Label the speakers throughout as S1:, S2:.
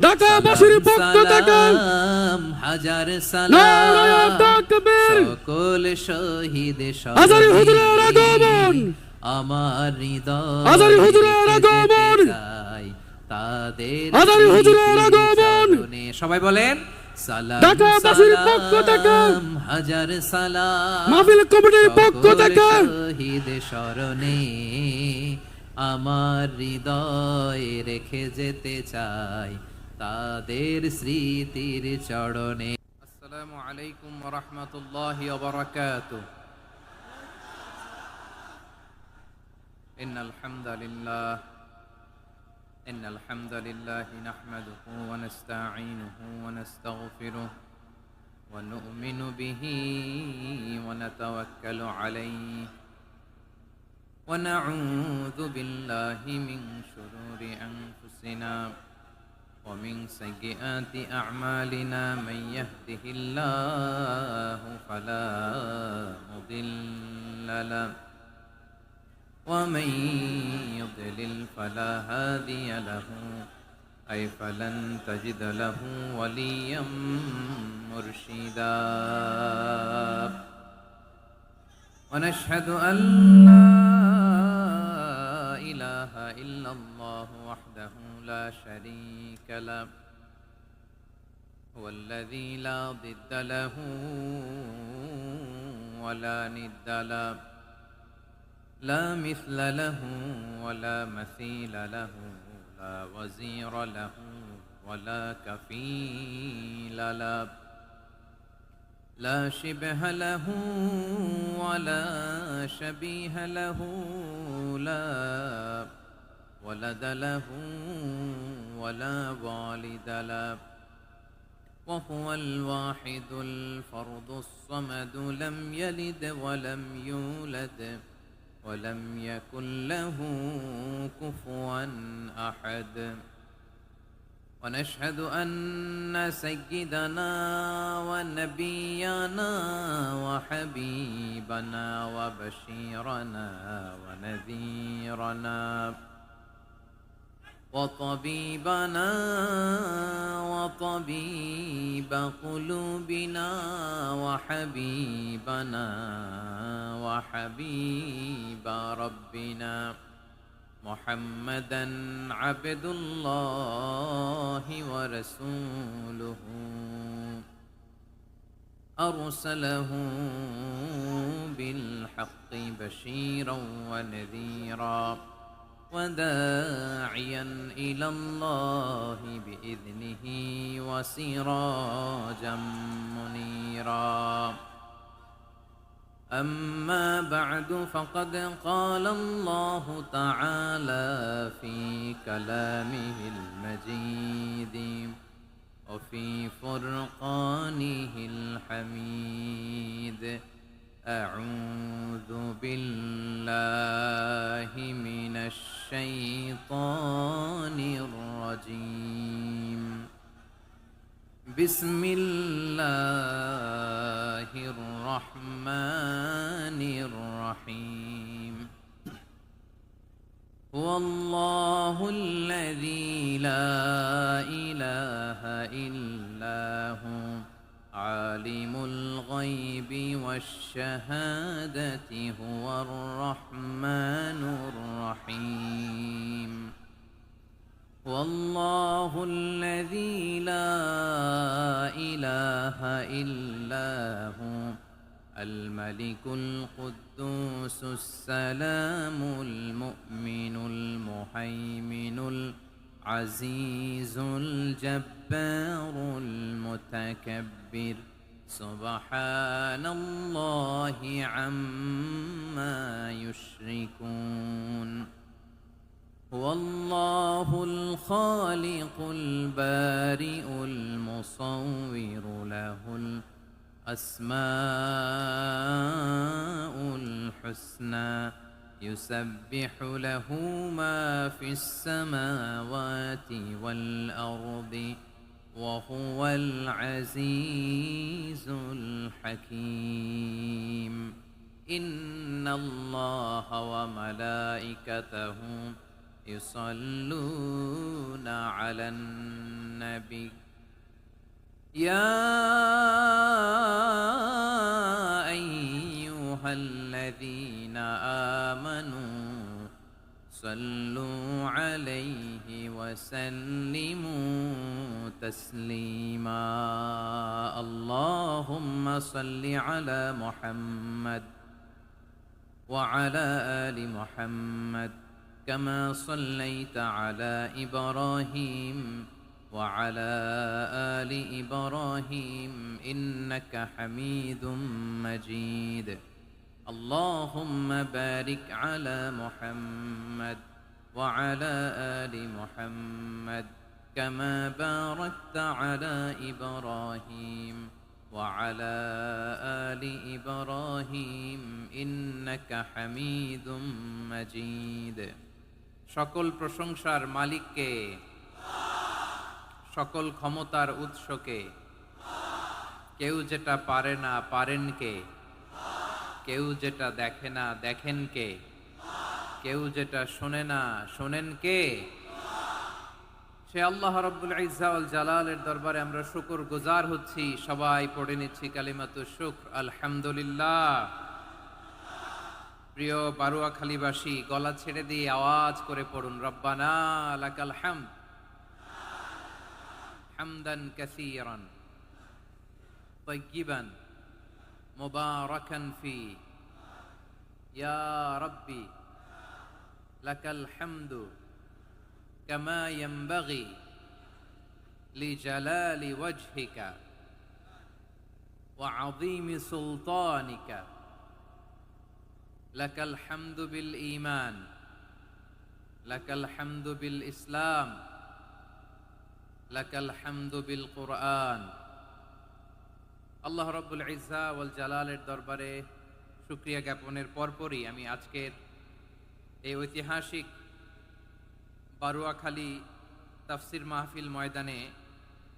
S1: ঢাকাবাসীর পক্ষ থেকে
S2: হাজার
S1: নারায়ে
S2: সালাম
S1: তাকবীর।
S2: সকল শহীদ
S1: আজারি
S2: স্মরণে
S1: হুজুরের আগমন,
S2: আমার
S1: আজারি
S2: হৃদয়
S1: হুজুরের
S2: রেখে যেতে
S1: আগমন,
S2: চাই তাদের
S1: আজারি হুজুরের
S2: স্মৃতির
S1: আগমন।
S2: চরণে। সবাই বলেন সালাম
S1: ঢাকাবাসীর পক্ষ থেকে,
S2: সালাম হাজার সালাম
S1: মাহফিল কমিটির পক্ষ
S2: সকল
S1: থেকে
S2: শহীদ স্মরণে আমার হৃদয় রেখে যেতে চাই তাদের স্মৃতির চরণে। আসসালামু আলাইকুম ওয়া রাহমাতুল্লাহি ওয়া বারাকাতুহু। ইন্নাল হামদালিল্লাহ নাহমাদুহু ওয়া নাস্তাঈনুহু ওয়া নাস্তাগফিরুহু ওয়া নু'মিনু বিহি ওয়া নাতাওয়াক্কালু আলাইহি ওয়া নাউযু বিল্লাহি মিন শুরুরি আনফুসিনা ওয়া মিন সাইয়্যিআতি আ'মালিনা মান ইয়াহদিহিল্লাহু ফালা মুদিল্লা লাহু ওয়া মান ইউদ্লিল ফালা হাদিয়া লাহু أي فلن تجد له وليا مرشدا ونشهد أن لا إله إلا الله وحده لا شريك له هو الذي لا ضد له ولا ند له لا مثل له ولا مثيل له لا وزير له ولا كفيل له لا شبه له ولا شبيه له لا ولد له ولا والد له وهو الواحد الفرد الصمد لم يلد ولم يولد ولم يكن له كفوا أحد ونشهد أن سيدنا ونبينا وحبيبنا وبشيرنا ونذيرنا وطبيبنا وطبيب قلوبنا وحبيبنا وحبيب ربنا محمدا عبد الله ورسوله أرسله بالحق بشيرا ونذيرا وداعيا إلى الله بإذنه وسراجا منيرا أما بعد فقد قال الله تعالى في كلامه المجيد وفي فرقانه الحميد أعوذ بالله من الشيطان الرجيم بسم الله الرحمن الرحيم هو الله الذي لا إله إلا هو عالم الغيب والشهادة هو الرحمن الرحيم والله الذي لا إله إلا هو الملك القدوس السلام المؤمن المهيمن العزيز الجبار المتكبر سبحان الله عما يشركون هو الله الخالق البارئ المصور له الأسماء الحسنى يسبح له ما في السماوات والأرض وهو العزيز الحكيم إن الله وملائكته يصلون على النبي يا أيها الذين آمنوا صلوا عليه وسلموا تسليما اللهم صل على محمد وعلى آل محمد كما صليت على إبراهيم وعلى آل إبراهيم إنك حميد مجيد اللهم بارك على محمد وعلى آل محمد كما باركت على إبراهيم وعلى آل إبراهيم إنك حميد مجيد সকল প্রশংসার মালিককে সকল ক্ষমতার উৎসকে কেউ যেটা পারে না পারেন কে কেউ যেটা দেখে না দেখেন কে কেউ যেটা শোনে না শোনেন কে সে আল্লাহ রাব্বুল ইজ্জা ওয়াল জালালের দরবারে আমরা শুকর গুজার হচ্ছি সবাই পড়ে নিচ্ছি কালিমাতুশ শুকর আলহামদুলিল্লাহ প্রিয় বারুয়াখালীবাসী গলা ছেড়ে দিয়ে আওয়াজ করে পড়ুন রব্বানা লাকাল হামদ হামদান কাসীরান তাইয়িবান মুবারাকান ফি ইয়া রাব্বি লাকাল হামদু কামা ইয়ানবাগি লিজালালি ওয়াজহিকা ওয়া আযীমি সুলতানিকা লাকাল হামদু বিল ঈমান লাকাল হামদু বিল ইসলাম লাকাল হামদু বিল কুরআন আল্লাহ রাব্বুল ইজ্জা ওয়াল জালালের দরবারে শুকরিয়া জ্ঞাপনের পরপরই আমি আজকের এই ঐতিহাসিক বারুয়াখালী তাফসির মাহফিল ময়দানে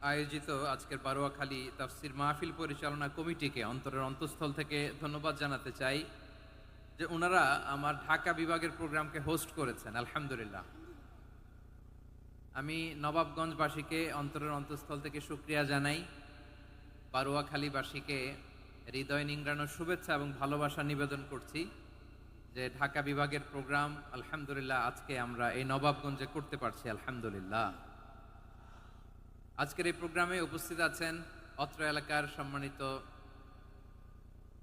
S2: আয়োজিত আজকের বারুয়াখালী তাফসির মাহফিল পরিচালনা কমিটিকে অন্তরের অন্তঃস্থল থেকে ধন্যবাদ জানাতে চাই যে ওনারা আমার ঢাকা বিভাগের প্রোগ্রামকে হোস্ট করেছেন আলহামদুলিল্লাহ আমি নবাবগঞ্জবাসীকে অন্তরের অন্তঃস্থল থেকে শুকরিয়া জানাই বারুয়াখালীবাসীকে হৃদয় নিংড়ানোর শুভেচ্ছা এবং ভালোবাসা নিবেদন করছি যে ঢাকা বিভাগের প্রোগ্রাম আলহামদুলিল্লাহ আজকে আমরা এই নবাবগঞ্জে করতে পারছি আলহামদুলিল্লাহ আজকের এই প্রোগ্রামে উপস্থিত আছেন অত্র এলাকার সম্মানিত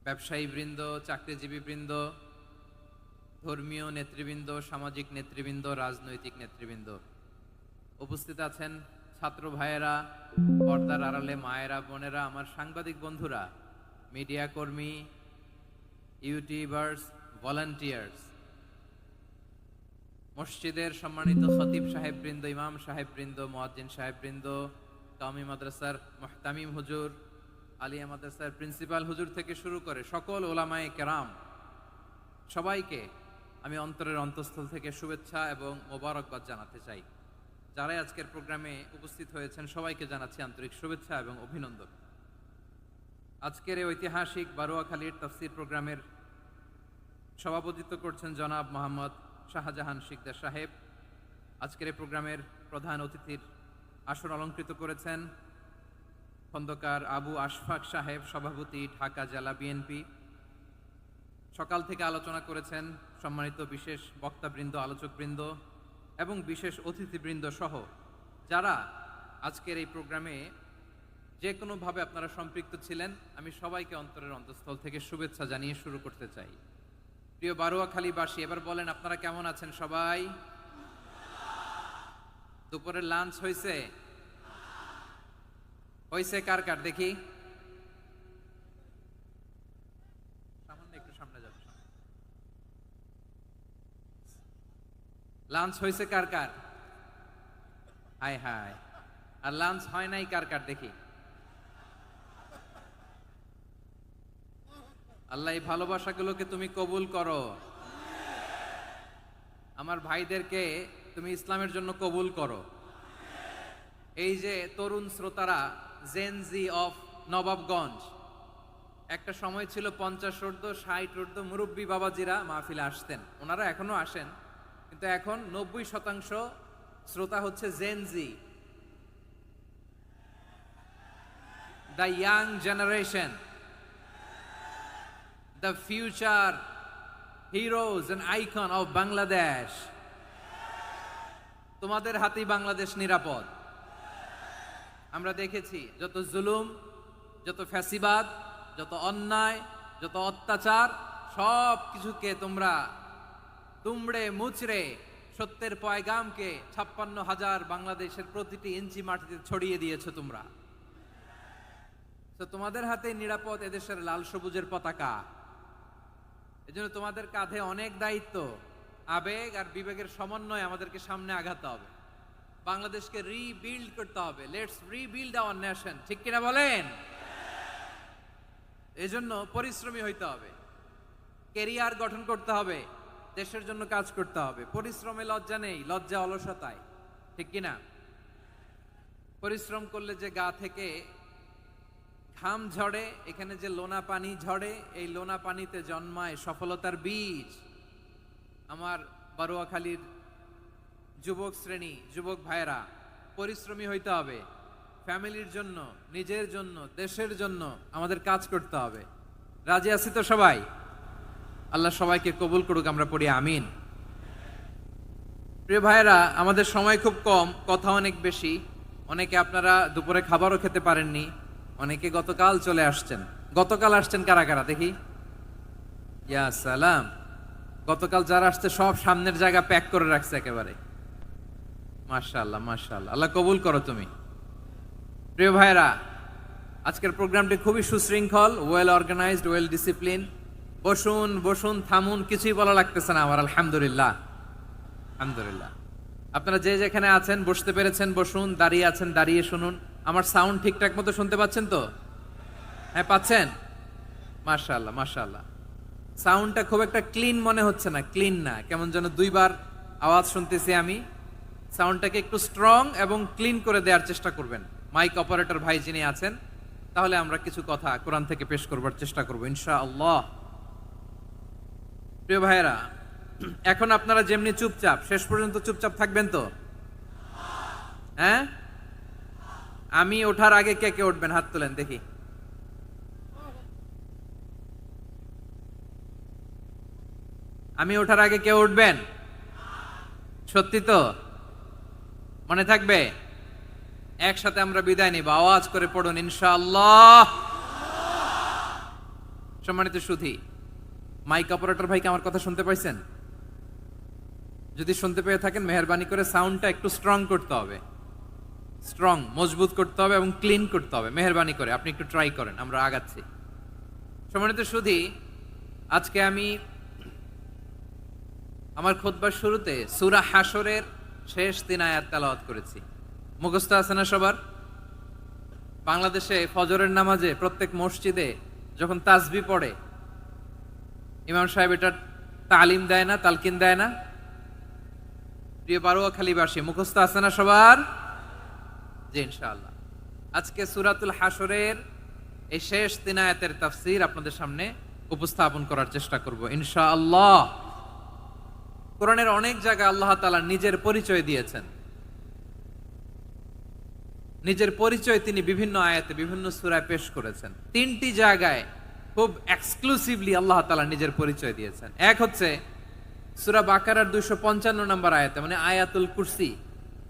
S2: ব্যবসায়ী বৃন্দ চাকরিজীবী বৃন্দ ধর্মীয় নেতৃবৃন্দ সামাজিক নেতৃবৃন্দ রাজনৈতিক নেতৃবৃন্দ উপস্থিত আছেন ছাত্র ভাইয়েরা পর্দার আড়ালে মায়েরা বোনেরা আমার সাংবাদিক বন্ধুরা মিডিয়া কর্মী ইউটিউবার্স ভলান্টিয়ার্স মসজিদের সম্মানিত খতিব সাহেববৃন্দ ইমাম সাহেববৃন্দ মুয়াজ্জিন সাহেববৃন্দ কাওমি মাদ্রাসার মুহতামিম হুজুর আলিয়া মাদ্রাসার প্রিন্সিপাল হুজুর থেকে শুরু করে সকল ওলামায়ে কেরাম সবাইকে আমি অন্তরের অন্তঃস্থল থেকে শুভেচ্ছা এবং মোবারকবাদ জানাতে চাই যারাই আজকের প্রোগ্রামে উপস্থিত হয়েছেন সবাইকে জানাচ্ছি আন্তরিক শুভেচ্ছা এবং অভিনন্দন আজকের এই ঐতিহাসিক বারুয়াখালীর তাফসির প্রোগ্রামের সভাপতিত্ব করছেন জনাব মোহাম্মদ শাহজাহান শিকদার সাহেব আজকের এই প্রোগ্রামের প্রধান অতিথির আসন অলঙ্কৃত করেছেন খন্দকার আবু আশফাক সাহেব সভাপতি ঢাকা জেলা বিএনপি সকাল থেকে আলোচনা করেছেন সম্মানিত বিশেষ বক্তাবৃন্দ আলোচকবৃন্দ এবং বিশেষ অতিথিবৃন্দ সহ যারা আজকের এই প্রোগ্রামে যে কোনোভাবে আপনারা সম্পৃক্ত ছিলেন আমি সবাইকে অন্তরের অন্তঃস্থল থেকে শুভেচ্ছা জানিয়ে শুরু করতে চাই প্রিয় বারুয়াখালীবাসী এবার বলেন আপনারা কেমন আছেন সবাই দুপুরের লাঞ্চ হয়েছে হয়েছে কার কার দেখি সামান্য একটু সামনে যাবে লাঞ্চ হয়েছে কার কার হাই হাই আর লাঞ্চ হয় নাই কার কার দেখি আল্লাহ এই ভালোবাসাগুলোকে তুমি কবুল করো আমার ভাইদেরকে তুমি ইসলামের জন্য কবুল করো এই যে তরুণ শ্রোতারা জেনজি অফ নবাবগঞ্জ একটা সময় ছিল 50 ঊর্ধ্ব 60 ঊর্ধ্ব মুরব্বী বাবাজিরা মাহফিলে আসতেন ওনারা এখনো আসেন কিন্তু এখন 90% শ্রোতা হচ্ছে Gen Z, the young generation, the future heroes and icon of Bangladesh. তোমাদের হাতেই বাংলাদেশ নিরাপদ। আমরা দেখেছি যত জুলুম, যত ফ্যাসিবাদ, যত অন্যায়, যত অত্যাচার, সব কিছুকে তোমরা দুমড়ে মুচড়ে সত্যের পয়গামকে 56,000 বাংলাদেশের প্রতিটি ইঞ্চি মাটিতে ছড়িয়ে দিয়েছো তোমরা। তো তোমাদের হাতে নিরাপদ এদেশের লাল সবুজের পতাকা। এজন্য তোমাদের কাঁধে অনেক দায়িত্ব। আবেগ আর বিবেকের সমন্বয়ে আমাদেরকে সামনে আগাতে হবে। বাংলাদেশকে রিবিল্ড করতে হবে। লেটস রিবিল্ড আওয়ার নেশন, ঠিক কিনা বলেন? এজন্য পরিশ্রমী হইতে হবে, ক্যারিয়ার গঠন করতে হবে, দেশের জন্য কাজ করতে হবে। পরিশ্রমে লজ্জা নেই, লজ্জা অলসতায়, ঠিক কিনা? পরিশ্রম করলে যে গা থেকে ঘাম ঝরে, এখানে যে লোনা পানি ঝরে, এই লোনা পানিতে জন্মায় সফলতার বীজ। আমার বারুয়াখালীর যুবক শ্রেণী, যুবক ভাইয়েরা, পরিশ্রমী হইতে হবে। ফ্যামিলির জন্য, নিজের জন্য, দেশের জন্য আমাদের কাজ করতে হবে। রাজি আছি তো সবাই? আল্লাহ সবাইকে কবুল করুক, আমরা পড়ি আমিন। প্রিয় ভাইয়েরা, আমাদের সময় খুব কম, কথা অনেক বেশি। অনেকে আপনারা দুপুরে খাবারও খেতে পারেননি, অনেকে গতকাল চলে আসছেন। গতকাল আসছেন কারা কারা দেখি? ইয়া সালাম। গতকাল যারা আসছে সব সামনের জায়গা প্যাক করে রাখছে একেবারে। মাশাআল্লাহ, মাশাআল্লাহ, আল্লাহ কবুল করো তুমি। প্রিয় ভাইয়েরা, আজকের প্রোগ্রামটি খুবই সুশৃঙ্খল, ওয়েল অর্গানাইজড, ওয়েল ডিসিপ্লিন। বসুন বসুন, থামুন, কিছুই বলা লাগতেছে না আমার। আলহামদুলিল্লাহ, আলহামদুলিল্লাহ। আপনারা যে যেখানে আছেন বসতে পেরেছেন বসুন, দাঁড়িয়ে আছেন দাঁড়িয়ে শুনুন। আমার সাউন্ড ঠিকঠাক মতো শুনতে পাচ্ছেন তো? হ্যাঁ, পাচ্ছেন? মাশাআল্লাহ, মাশাআল্লাহ। সাউন্ডটা খুব একটা ক্লিন মনে হচ্ছে না, ক্লিন না, কেমন যেন দুইবার আওয়াজ শুনতেছি আমি। সাউন্ডটাকে একটু স্ট্রং এবং ক্লিন করে দেওয়ার চেষ্টা করবেন মাইক অপারেটর ভাই যিনি আছেন। তাহলে আমরা কিছু কথা কোরআন থেকে পেশ করবার চেষ্টা করব ইনশাআল্লাহ। প্রিয় ভাইয়েরা, এখন আপনারা যেমনি চুপচাপ, শেষ পর্যন্ত চুপচাপ থাকবেন তো? হ্যাঁ, আমি ওঠার আগে কে কে উঠবেন হাত তোলেন দেখি। আমি ওঠার আগে কেউ উঠবেন? সত্যি তো? মনে থাকবে? একসাথে আমরা বিদায় নিব, আওয়াজ করে পড়ুন ইনশাআল্লাহ। সম্মানিত সুধী, মাইক অপারেটর ভাইকে আমার কথা শুনতে পাইছেন? যদি শুনতে পেয়ে থাকেন মেহেরবানি করে সাউন্ডটা একটু স্ট্রং করতে হবে, স্ট্রং, মজবুত করতে হবে এবং ক্লিন করতে হবে। মেহেরবানি করে আপনি একটু ট্রাই করেন, আমরা আগাচ্ছি। সম্মানিত সুধী, আজকে আমি আমার খুতবার শুরুতে সূরা হাশরের শেষ 3 আয়াত তেলাওয়াত করেছি। মুখস্থ আছে না সবার? বাংলাদেশে ফজরের নামাজে প্রত্যেক মসজিদে যখন তাসবিহ পড়ে ইমাম সাহেব এটা তালিম দেয় না, তালকিন দেয় না? প্রিয় বারুয়াখালীবাসী, মুখস্থ আছে না সবার? জি ইনশাআল্লাহ। আজকে সূরাতুল হাশরের এই শেষ 3 আয়াতের তাফসীর আপনাদের সামনে উপস্থাপন করার চেষ্টা করব ইনশাআল্লাহ। কোরআনের অনেক জায়গায় আল্লাহ তাআলা নিজের পরিচয় দিয়েছেন। নিজের পরিচয় তিনি বিভিন্ন আয়াতে বিভিন্ন সূরায় পেশ করেছেন। 3টি জায়গায় খুব এক্সক্লুসিভলি আল্লাহ তাআলা নিজের পরিচয় দিয়েছেন। এক হচ্ছে সূরা বাকারার 255 নম্বর আয়াতে, মানে আয়াতুল কুরসি।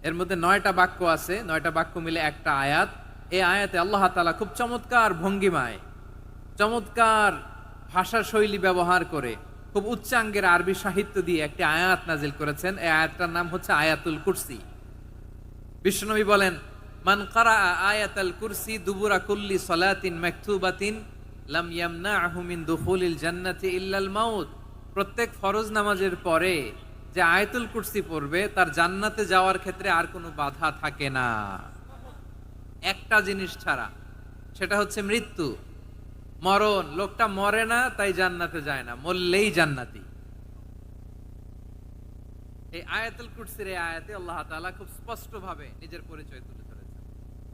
S2: এর মধ্যে 9টা বাক্য আছে, 9টা বাক্য মিলে একটা আয়াত। এই আয়াতে আল্লাহ তাআলা খুব চমৎকার ভঙ্গিমায়, চমৎকার ভাষা শৈলী ব্যবহার করে, খুব উচ্চাঙ্গের আরবি সাহিত্য দিয়ে একটি আয়াত নাজিল করেছেন। এই আয়াতটার নাম হচ্ছে আয়াতুল কুরসি। বিশ্বনবী বলেন, মান কারাআ আয়াতাল কুরসি দুবুরা কুল্লি সালাতিন মাকতুবাতিন লাম ইয়ামনাহু মিন দুখুলিল জান্নাতি ইল্লাল মাউত। প্রত্যেক ফরজ নামাজের পরে যে আয়াতুল কুরসি পড়বে তার জান্নাতে যাওয়ার ক্ষেত্রে আর কোনো বাধা থাকে না, একটা জিনিস ছাড়া, সেটা হচ্ছে মৃত্যু, মরণ। লোকটা মরে না তাই জান্নাতে যায় না, মরলেই জান্নাতি। এই আয়াতুল কুরসির এই আয়াতে আল্লাহ তাআলা খুব স্পষ্ট ভাবে নিজের পরিচয় তুলে ধরেছেন।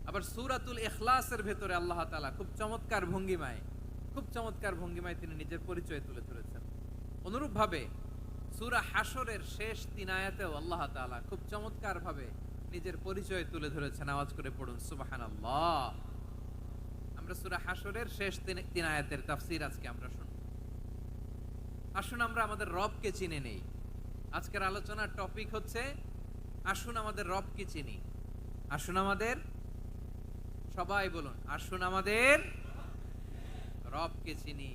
S2: আবার সূরাতুল ইখলাসের ভেতরে আল্লাহ তাআলা খুব চমৎকার ভঙ্গিমায় তিনি নিজের পরিচয় তুলে ধরেছেন। অনুরূপ ভাবে সূরা হাশরের শেষ 3 আয়াতেও আল্লাহ তাআলা খুব চমৎকার ভাবে নিজের পরিচয় তুলে ধরেছেন। আওয়াজ করে পড়ুন সুবহানাল্লাহ। আমরা সূরা হাশরের শেষ 3 আয়াতের তাফসীর আজকে আমরা শুনব। আসুন আমরা আমাদের রবকে চিনে নেই। আজকের আলোচনার টপিক হচ্ছে আসুন আমাদের রবকে চিনি। আসুন আমাদের, সবাই বলুন, আসুন আমাদের রবকে চিনি।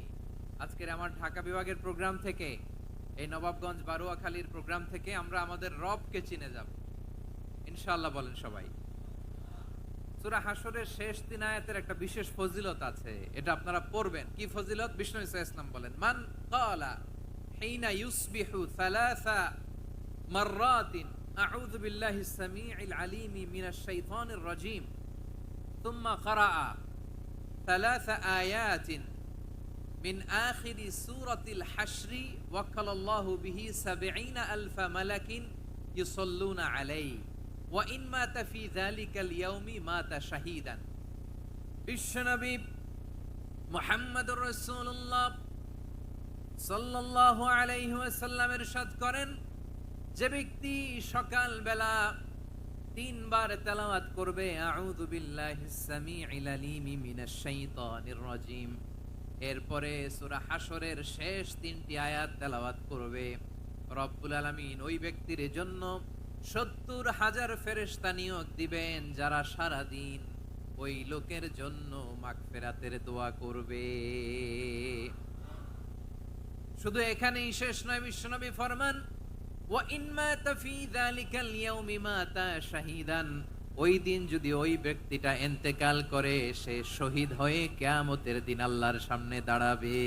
S2: আজকের আমার ঢাকা বিভাগের প্রোগ্রাম থেকে, এই নবাবগঞ্জ বারুয়াখালীর প্রোগ্রাম থেকে আমরা আমাদের রবকে চিনে যাব ইনশাআল্লাহ। বলেন সবাই। সূরা হাশরের শেষ 3 আয়াতের একটা বিশেষ ফজিলত আছে, এটা আপনারা পড়বেন। কি ফজিলত? বিষ্ণু ঈসা ইসলাম বলেন, মান ক্বালা হিনা ইউসবিহু সালাসা মাররাতিন আউযু বিল্লাহিস সামিউল আলিম মিনাশ শাইতানির রাজীম সুম্মা ক্বারা সালাসা আয়াতিন মিন আখিরি সূরাতিল হাশরি ওয়াক্কালাল্লাহু বিহি ৭০,০০০ মালাকিন ইউসাল্লুনা আলাইহি ওয়া ইন মাতা ফি যালিকাল ইয়াউমি মাতা শাহীদান। বিশ্বনবী মুহাম্মদুর রাসূলুল্লাহ সাল্লাল্লাহু আলাইহি ওয়াসাল্লাম ইরশাদ করেন, যে ব্যক্তি সকাল বেলা 3 বার তেলাওয়াত করবে আউযু বিল্লাহিস সামিউল আলিম মিনাশ শাইতানির রাজীম, এরপরে সূরা হাশরের শেষ 3টি আয়াত তেলাওয়াত করবে, রব্বুল আলামিন ওই ব্যক্তির জন্য ৭০,০০০ ফেরেশতা নিয়োগ দিবেন যারা সারা দিন ওই লোকের জন্য মাগফিরাতের দোয়া করবে। শুধু এখানেই শেষ নয়, বিশ্বনবী ফরমান, ওয়া ইন মাতা ফি যালিকাল ইয়াউমি মাতা শাহীদান, ওই দিন যদি ওই ব্যক্তিটা ইন্তেকাল করে সে শহীদ হয়ে কিয়ামতের দিন আল্লাহর সামনে দাঁড়াবে।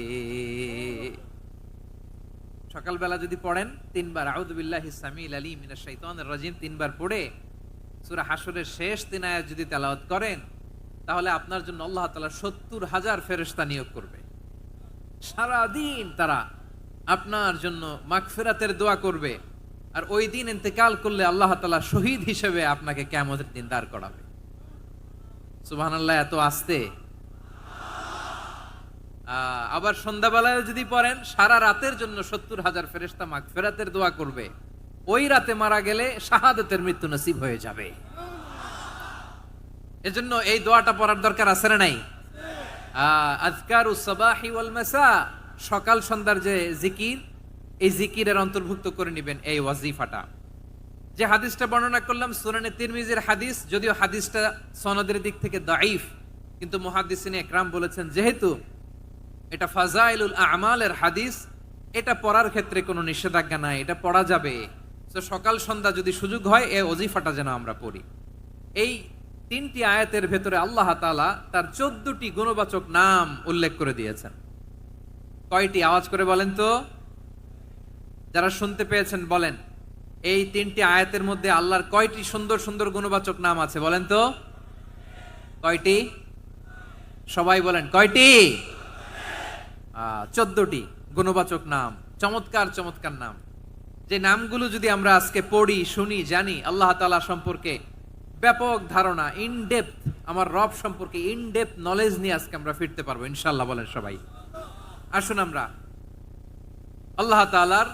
S2: সকালবেলা যদি পড়েন 3 বার আউযু বিল্লাহিস সামিউল আলিম মিনাশ শাইতানির রাজীম 3 বার পড়ে সূরা হাশরের শেষ 3 আয়াত যদি তেলাওয়াত করেন, তাহলে আপনার জন্য আল্লাহ তাআলা ৭০,০০০ ফেরেশতা নিয়োগ করবে। সারা দিন তারা আপনার জন্য মাগফিরাতের দোয়া করবে, আর ওই দিন ইন্তেকাল করলে আল্লাহ তাআলা শহীদ হিসেবে আপনাকে কিয়ামতের দিন দাঁড় করাবে। সুবহানাল্লাহ। এত আস্তে। আবার সন্ধ্যাবেলায় যদি পড়েন, সারা রাতের জন্য ৭০,০০০ ফেরেশতা মাগফিরাতের দোয়া করবে। ওই রাতে মারা গেলে শাহাদাতের মৃত্যু নসিব হয়ে যাবে। এজন্য এই দোয়াটা পড়ার দরকার আছে না নাই? আযকারুস সাবাহি ওয়াল মাসা, সকাল সন্ধ্যার যে জিকির, এই জিকিরের অন্তর্ভুক্ত করে নেবেন এই ওয়াজিফাটা। যে হাদিসটা বর্ণনা করলাম সুনানে তিরমিজির হাদিস, যদিও হাদিসটা সনদের দিক থেকে দাঈফ, কিন্তু মুহাদ্দিসিনে ইকরাম বলেছেন যেহেতু এটা ফাজাইলুল আমালের হাদিস, এটা পড়ার ক্ষেত্রে কোনো নিষেধাজ্ঞা নাই, এটা পড়া যাবে। তো সকাল সন্ধ্যা যদি সুযোগ হয় এই ওয়াজিফাটা যেন আমরা পড়ি। এই 3টি আয়াতের ভেতরে আল্লাহ তাআলা তার 14টি গুণবাচক নাম উল্লেখ করে দিয়েছেন। কয়টি? আওয়াজ করে বলেন তো, যারা শুনতে পেয়েছেন বলেন। এই 3টি আয়াতের মধ্যে আল্লাহর কয়টি সুন্দর সুন্দর গুণবাচক নাম আছে বলেন তো? কয়টি? সবাই বলেন কয়টি? 14টি গুণবাচক নাম, চমৎকার চমৎকার নাম। যে নামগুলো যদি আমরা আজকে পড়ি, শুনি, জানি, আল্লাহ তাআলা সম্পর্কে ব্যাপক ধারণা, ইনডেপথ, আমার রব সম্পর্কে ইনডেপথ নলেজ নিয়ে আজকে আমরা ফিরতে পারবো ইনশাআল্লাহ। বলেন সবাই। আসুন আমরা আল্লাহ তাআলার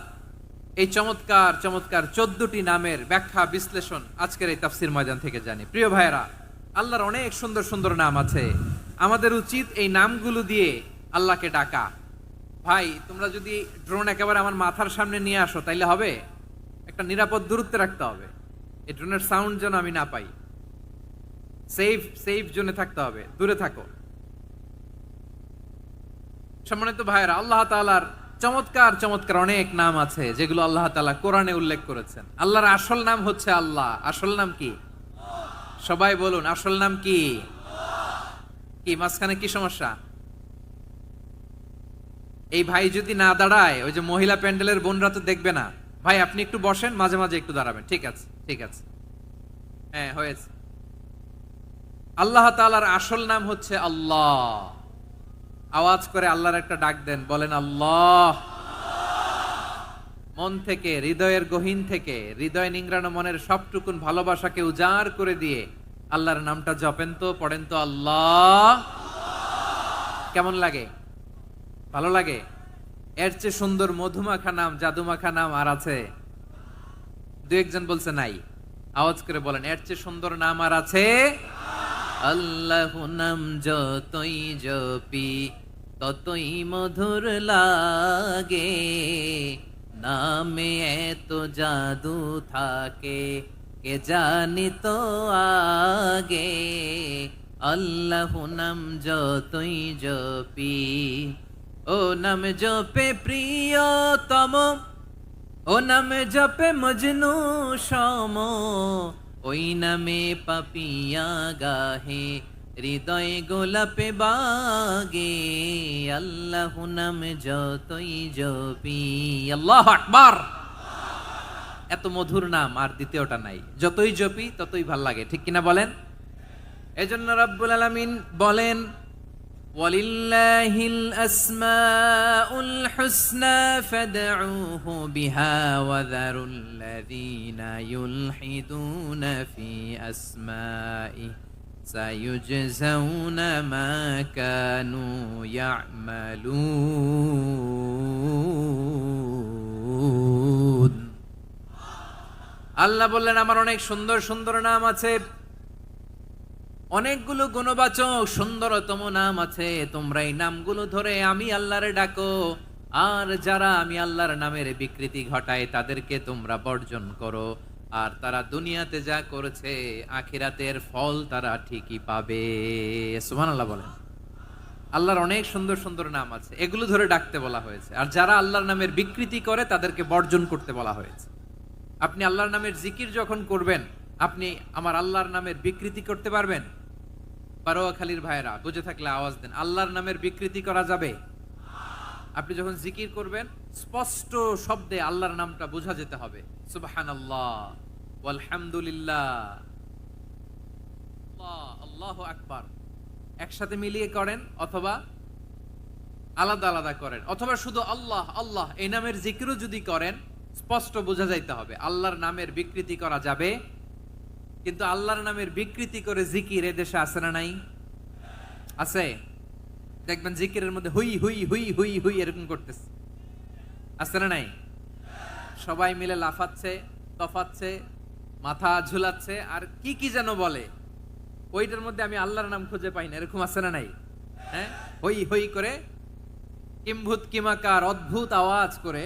S2: এই চমৎকার চমৎকার 14টি নামের ব্যাখ্যা বিশ্লেষণ আজকের এই তাফসীর ময়দান থেকে জানি। প্রিয় ভাইয়েরা, আল্লাহর অনেক সুন্দর সুন্দর নাম আছে। আমাদের উচিত এই নামগুলো দিয়ে আল্লাহকে ডাকা। ভাই, তোমরা যদি ড্রোন একেবারে আমার মাথার সামনে নিয়ে আসো তাইলে হবে? একটা নিরাপদ দূরত্বে রাখতে হবে, এই ড্রোনের সাউন্ড যেন আমি না পাই। সেফ জোনে থাকতে হবে, দূরে থাকো। সম্মানিত ভাইয়েরা, আল্লাহ তাআলার চমৎকার চমৎকার অনেক নাম আছে যেগুলো আল্লাহ তাআলা কোরআনে উল্লেখ করেছেন। আল্লাহর আসল নাম হচ্ছে আল্লাহ। আসল নাম কি? সবাই বলুন, আসল নাম কি? কি মাঝখানে কি সমস্যা? এই ভাই যদি না দাঁড়ায়, ওই যে মহিলা প্যান্ডেলের বোনরা তো দেখবে না। ভাই আপনি একটু বসেন, মাঝে মাঝে একটু দাঁড়াবেন। ঠিক আছে, ঠিক আছে, হ্যাঁ হয়েছে। আল্লাহ তাআলার আসল নাম হচ্ছে আল্লাহ। আওয়াজ করে আল্লাহর একটা ডাক দেন, বলেন আল্লাহ। মন থেকে, হৃদয়ের গহীন থেকে, হৃদয় নিংড়ানো মনের সবটুকুন ভালোবাসাকে উজাড় করে দিয়ে আল্লাহর নামটা জপেন তো, পড়েন তো আল্লাহ। কেমন লাগে? ভালো লাগে? এর চেয়ে সুন্দর মধুমাখা নাম, জাদুমাখা নাম আর আছে? দু একজন বলছে নাই। আওয়াজ করে বলেন, এর চেয়ে সুন্দর নাম আর আছে? আল্লাহ নাম যতই জপি ততই মধুর লাগে, নামে এত জাদু থাকে কে জানি তো আগে। আল্লাহ নাম যতই জপি, ও নাম জপে প্রিয়তম, ও নামে জপে মজনু সম, ওই নামে পাপিয়া গাহে হৃদয় গোলাপে বাগে। আল্লাহ নাম যতই জপি, আল্লাহু আকবার। এত মধুর নাম আর দ্বিতীয়টা নাই, যতই জপি ততই ভাল লাগে, ঠিক কিনা বলেন? এজন্য রব্বুল আলামিন বলেন, ওয়ালিল্লাহিল আসমাউল হুসনা ফাদউহু বিহা ওয়া যারুল্লাযীনা ইউলহিদুনা ফি আসমাইহি সায়ুজজাউনা মা কানু ইয়ামালুন। আল্লাহ বললেন, আমার অনেক সুন্দর সুন্দর নাম আছে, অনেকগুলো গুণবাচক সুন্দরতম নাম আছে। তোমরা এই নামগুলো ধরে আমি আল্লাহরে ডাকো, আর যারা আমি আল্লাহর নামের বিকৃতি ঘটায় তাদেরকে তোমরা বর্জন করো। আর তারা দুনিয়াতে যা করেছে আখিরাতের ফল তারা ঠিকই পাবে। সুবহানাল্লাহ বলেন। আল্লাহর অনেক সুন্দর সুন্দর নাম আছে, এগুলো ধরে ডাকতে বলা হয়েছে। আর যারা আল্লাহর নামের বিকৃতি করে তাদেরকে বর্জন করতে বলা হয়েছে। আপনি আল্লাহর নামের জিকির যখন করবেন, আপনি আমার আল্লাহর নামের বিকৃতি করতে পারবেন? পারোয়াখালীর ভাইরা বুঝে থাকলে আওয়াজ দেন, আল্লাহর নামের বিকৃতি করা যাবে? আপনি যখন জিকির করবেন স্পষ্ট শব্দে আল্লাহর নামটা বোঝা যেতে হবে। সুবহানাল্লাহ, ওয়ালহামদুলিল্লাহ, আল্লাহু আকবার একসাথে মিলিয়ে করেন, অথবা আলাদা আলাদা করেন, অথবা শুধু আল্লাহ আল্লাহ এই নামের জিকিরও যদি করেন স্পষ্ট বোঝা যাইতে হবে। আল্লাহর নামের বিকৃতি করা যাবে, কিন্তু আল্লাহর নামের বিকৃতি করে জিকির এদেশে আছে না নাই? আছে। দেখবেন জিকিরের মধ্যে হুই হুই হুই হুই হুই এরকম করতেছে, আছে না নাই? সবাই মিলে লাফাচ্ছে, তফাচ্ছে, মাথা ঝুলাচ্ছে, আর কি কি যেন বলে, ওইটার মধ্যে আমি আল্লাহর নাম খুঁজে পাই না, এরকম আছে না নাই? হ্যাঁ, হই হই করে কিম্ভূত কিমাকার অদ্ভুত আওয়াজ করে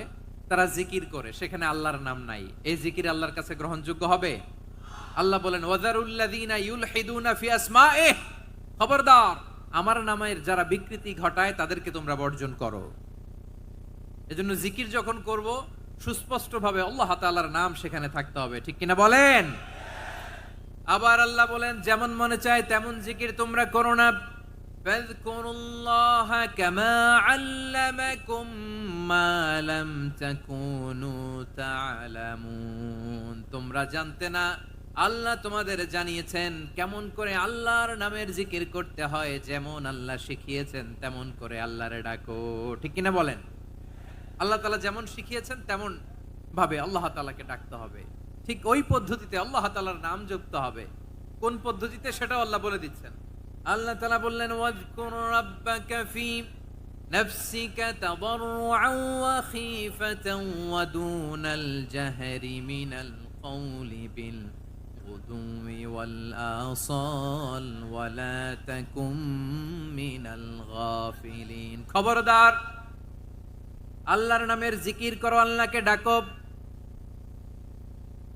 S2: তারা জিকির করে, সেখানে আল্লাহর নাম নাই। এই জিকির আল্লাহর কাছে গ্রহণযোগ্য হবে? আল্লাহ বলেন, ওয়াযারুল্লাযীনা ইউলহিদুনা ফি আসমাইহি, খবরদার আমার নামের যারা বিকৃতি ঘটায় তাদেরকে তোমরা বর্জন করো। এজন্য জিকির যখন করব সুস্পষ্ট ভাবে আল্লাহ তাআলার নাম সেখানে থাকতে হবে, ঠিক কিনা বলেন? আবার আল্লাহ বলেন, যেমন মনে চায় তেমন জিকির তোমরা করো না। ফাযকুরুল্লাহা কামা আল্লামাকুম মা লাম তাকুনু তা'লামুন। তোমরা জানতে না, আল্লাহ তোমাদের জানিয়েছেন কেমন করে আল্লাহর নামের জিকির করতে হয়, যেমন আল্লাহ শিখিয়েছেন তেমন করে আল্লাহরে ডাকো, ঠিক কিনা বলেন? আল্লাহ তাআলা যেমন শিখিয়েছেন তেমন ভাবে আল্লাহ তাআলাকে ডাকতে হবে, ঠিক ওই পদ্ধতিতে আল্লাহ তাআলার নাম জপতে হবে। কোন পদ্ধতিতে সেটাও আল্লাহ বলে দিচ্ছেন। আল্লাহ তাআলা বললেন, ওয়াযকুর রাব্বাকা ফি নাফসিকা তাদাররুআন ওয়া খীফাতান ওয়া দুনাল জাহরি মিনাল কওলি বিল গুদুই ওয়াল আসাল ওয়া লা তাকুম মিনাল গাফিলিন। খবরদার আল্লাহর নামের জিকির করো, আল্লাহকে ডাকো।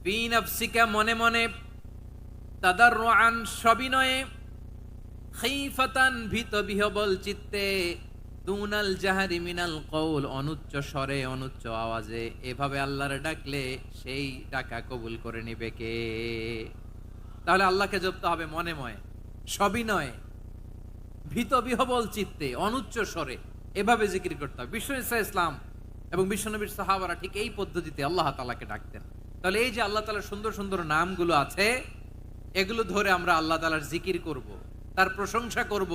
S2: ফি নাফসিকা মনে মনে, তাদাররুআন সবিনয়ে, খীফাতান ভীত বিহবল চিত্তে, দুনাল জাহারি মিনাল কওল অনুচ্চ স্বরে অনুচ্চ আওয়াজে। এভাবে আল্লাহরে ডাকলে সেই ডাকা কবুল করে নিবে কে? তাহলে আল্লাহকে জপতে হবে মনে মনে, সবিনয়ে, ভীত বিহবল চিত্তে, অনুচ্চ স্বরে, এভাবে জিকির করতে হবে। বিষ্ণু ইসলাম এবং বিশ্বনবীর সাহাবারা ঠিক এই পদ্ধতিতে আল্লাহ তাআলাকে ডাকতেন। তাহলে এই যে আল্লাহ তাআলার সুন্দর সুন্দর নামগুলো আছে, এগুলো ধরে আমরা আল্লাহ তাআলার জিকির করব, তার প্রশংসা করব,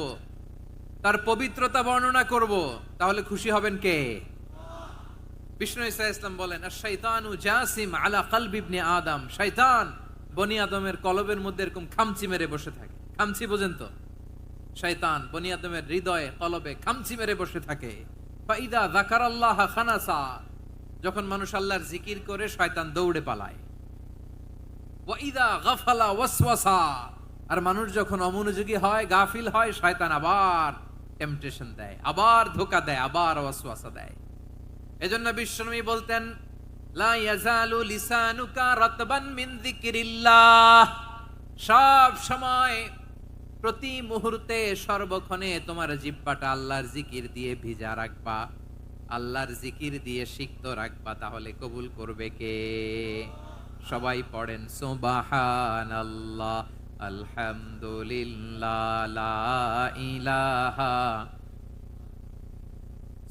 S2: তার পবিত্রতা বর্ণনা করব, তাহলে খুশি হবেন কে? বিষ্ণু ইসলাম বলেন, আশ-শাইতানু জাসিম আলা কলবি ইবনে আদম। শয়তান বনি আদমের কলবের মধ্যে এরকম খামচি মেরে বসে থাকে। খামচি বোঝেন তো? শয়তান বনি আদমের হৃদয়ে কলবে খামচি মেরে বসে থাকে। ফাইদা যাকারাল্লাহ খানাসা, যখন মানুষ আল্লাহর জিকির করে শয়তান দৌড়ে পালায়। ওয়াইদা গাফালা ওয়াসওয়াসা, আর মানুষ যখন অমনোযোগী হয়, গাফিল হয়, শয়তান আবার টেম্পটেশন দেয়, আবার ধোঁকা দেয়, আবার ওয়াসওয়াসা দেয়। এজন্য বিশ্বনবী বলতেন, লা ইয়াজালু লিসানুকা রাতবান মিন যিকরিল্লাহ, সব সময় প্রতি মুহূর্তে সর্বক্ষণে তোমার জিহ্বাটা আল্লাহর জিকির দিয়ে ভিজা রাখবা, আল্লাহর জিকির দিয়ে সিক্ত রাখবা, তাহলে কবুল করবে কে? সবাই পড়েন সুবহানাল্লাহ, আলহামদুলিল্লাহ, লা ইলাহা,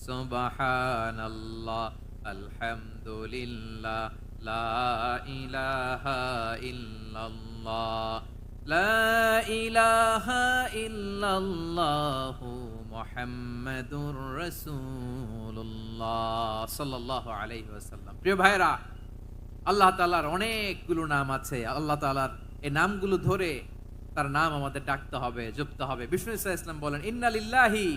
S2: সুবহানাল্লাহ, আলহামদুলিল্লাহ, লা ইলাহা ইল্লাল্লাহ, লা ইলাহা ইল্লাল্লাহু মুহাম্মাদুর রাসূলুল্লাহ সাল্লাল্লাহু আলাইহি ওয়াসাল্লাম। প্রিয় ভাইরা, আল্লাহ তাআলার অনেকগুলো নাম আছে। আল্লাহ তাআলার এই নামগুলো ধরে তার নাম আমাদের ডাকতে হবে, জপতে হবে। বিষ্ণু ইসলাম বলেন, ইন্না লিল্লাহি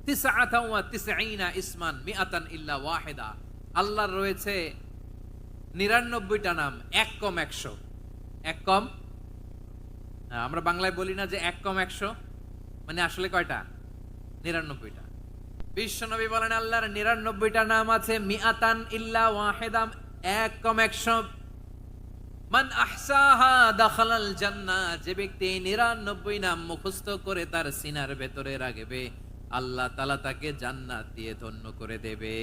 S2: তিসআতান ওয়া তিসঈনা ইসমান মিআতান ইল্লা ওয়াহিদা, আল্লাহর রয়েছে 99টা নাম, এক কম 100। এক কম, আমরা বাংলায় বলি না যে এক কম 100, মানে আসলে কয়টা? 99টা। বিশ্বনবী বলেন, আল্লাহর 99টা নাম আছে, মিআতান ইল্লা ওয়াহিদা, এক কম 100। মান আহসাহা দাখালাল জান্নাহ, যে ব্যক্তি 99 নাম মুখস্থ করে তার সিনার ভেতরে রাখবে, আল্লাহ তাআলা তাকে জান্নাত দিয়ে ধন্য করে দেবে।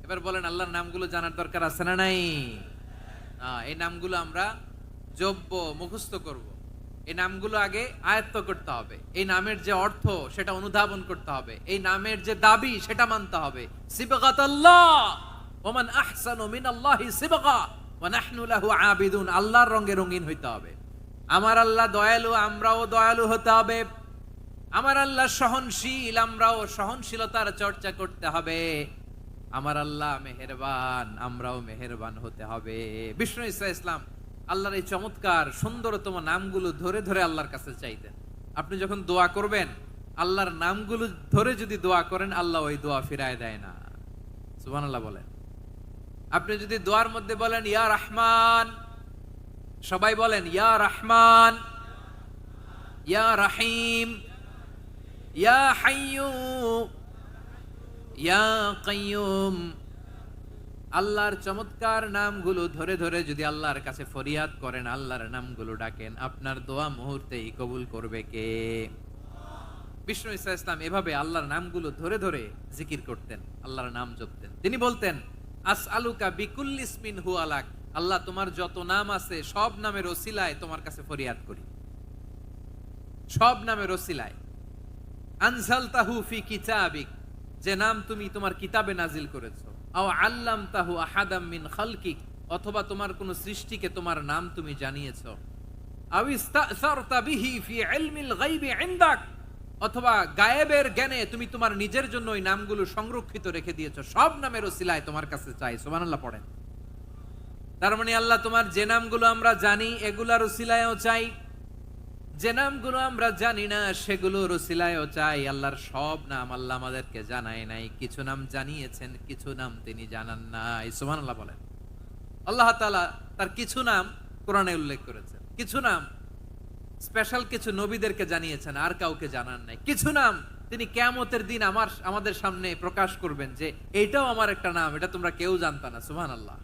S2: এবার বলেন, আল্লাহর নামগুলো জানার দরকার আছে না নাই? এই নামগুলো আমরা জপব, মুখস্থ করব। এই নামগুলো আগে আয়ত্ত করতে হবে। এই নামের যে অর্থ সেটা অনুধাবন করতে হবে। এই নামের যে দাবি সেটা মানতে হবে। সিবগাতাল্লাহ, ওমান আহসানু মিনাল্লাহি সিবগা ওয়া নাহনু লাহু আবিদুন, আল্লাহর রঙে রঙিন হইতে হবে। আমার আল্লাহ দয়ালু, আমরাও দয়ালু হতে হবে। আমার আল্লাহ সহনশীল, আমরাও সহনশীলতার চর্চা করতে হবে। আমার আল্লাহ মেহেরবান, আমরাও মেহেরবান হতে হবে। বিষ্ণু ইসলাম আল্লাহর এই চমৎকার সুন্দরতম নামগুলো ধরে ধরে আল্লাহর কাছে চাইতেন। আপনি যখন দোয়া করবেন, আল্লাহর নামগুলো ধরে যদি দোয়া করেন, আল্লাহ ওই দোয়া ফিরায় দেয় না। সুবহানাল্লাহ বলেন। আপনি যদি দোয়ার মধ্যে বলেন ইয়া রহমান, সবাই বলেন ইয়া রহমান, ইয়া রহিম, ইয়া হাইয়্যু, ইয়া কাইয়্যুম, আল্লাহর চমৎকার নামগুলো ধরে ধরে যদি আল্লাহর কাছে ফরিয়াদ করেন, আল্লাহর নামগুলো ডাকেন, আপনার দোয়া মুহূর্তেই কবুল করবে কে? বিষ্ণু ইসলাম এভাবে আল্লাহর নামগুলো ধরে ধরে জিকির করতেন, আল্লাহর নাম জপতেন। তিনি বলতেন, আসআলুকা বিকুল্লি ইসমিন হুয়া লাক, আল্লাহ তোমার যত নাম আছে সব নামের ওসিলায় তোমার কাছে ফরিয়াদ করি, সব নামের ওসিলায়। আনজালতাহু ফি কিতাবিক, যে নাম তুমি তোমার কিতাবে নাজিল করেছো। আও আল্লামতাহু আহাদাম মিন খালকিক, অথবা তোমার কোন সৃষ্টিকে তোমার নাম তুমি জানিয়েছো। আও ইস্তাসারতা বিহি ফি ইলমিল গায়বি ইনদাক, অথবা গায়েবের জ্ঞানে তুমি তোমার নিজের জন্য ওই নামগুলো সংরক্ষিত রেখে দিয়েছো। সব নামের ওসিলায় তোমার কাছে চাই। সুবহানাল্লাহ পড়েন। তার মানে আল্লাহ তোমার যে নামগুলো আমরা জানি এগুলার ওসিলায়ও চাই, যে নামগুলো আমরা জানি না সেগুলোর ওসিলায়ও চাই। আল্লাহর সব নাম আল্লাহ আমাদেরকে জানায় নাই, কিছু নাম জানিয়েছেন, কিছু নাম তিনি জানান নাই। সুবহানাল্লাহ বলেন। আল্লাহ তাআলা তার কিছু নাম কোরআনে উল্লেখ করেছেন, কিছু নাম স্পেশাল কিছু নবীদেরকে জানিয়েছেন, আর কাউকে জানান নাই। কিছু নাম তিনি কিয়ামতের দিন আমাদের সামনে প্রকাশ করবেন যে এইটাও আমার একটা নাম, এটা তোমরা কেউ জানতা না। সুবহানাল্লাহ,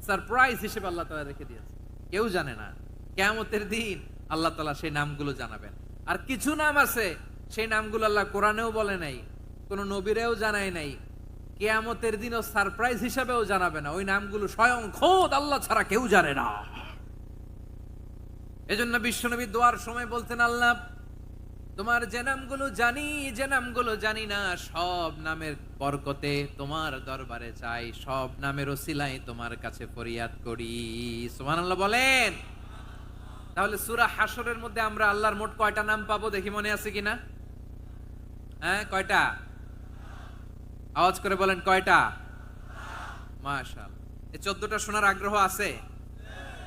S2: সারপ্রাইজ হিসেবে আল্লাহ তাআলা রেখে দিয়েছেন, কেউ জানে না। কিয়ামতের দিন আল্লাহ তাআলা সেই নামগুলো জানাবেন। আর কিছু নাম আছে সেই নামগুলো আল্লাহ কোরআনেও বলে নাই, কোন নবীরেও জানায় নাই, কিয়ামতের দিনও সারপ্রাইজ হিসেবেও জানাবে না। ওই নামগুলো স্বয়ং খোদ আল্লাহ ছাড়া কেউ জানে না। এজন্য বিশ্বনবী দোয়ার সময় বলতেন, আল্লাহ তোমার যে নামগুলো জানি, যে নামগুলো জানি না, সব নামের বরকতে তোমার দরবারে চাই, সব নামের ওসিলায় তোমার কাছে ফরিয়াদ করি। সুবহানাল্লাহ বলেন। তাহলে সূরা হাশরের মধ্যে আমরা আল্লাহর মোট কয়টা নাম পাবো দেখি, মনে আছে কিনা? হ্যাঁ, কয়টা? আওয়াজ করে বলেন, কয়টা? মাশাআল্লাহ। এই 14টা শোনার আগ্রহ আছে?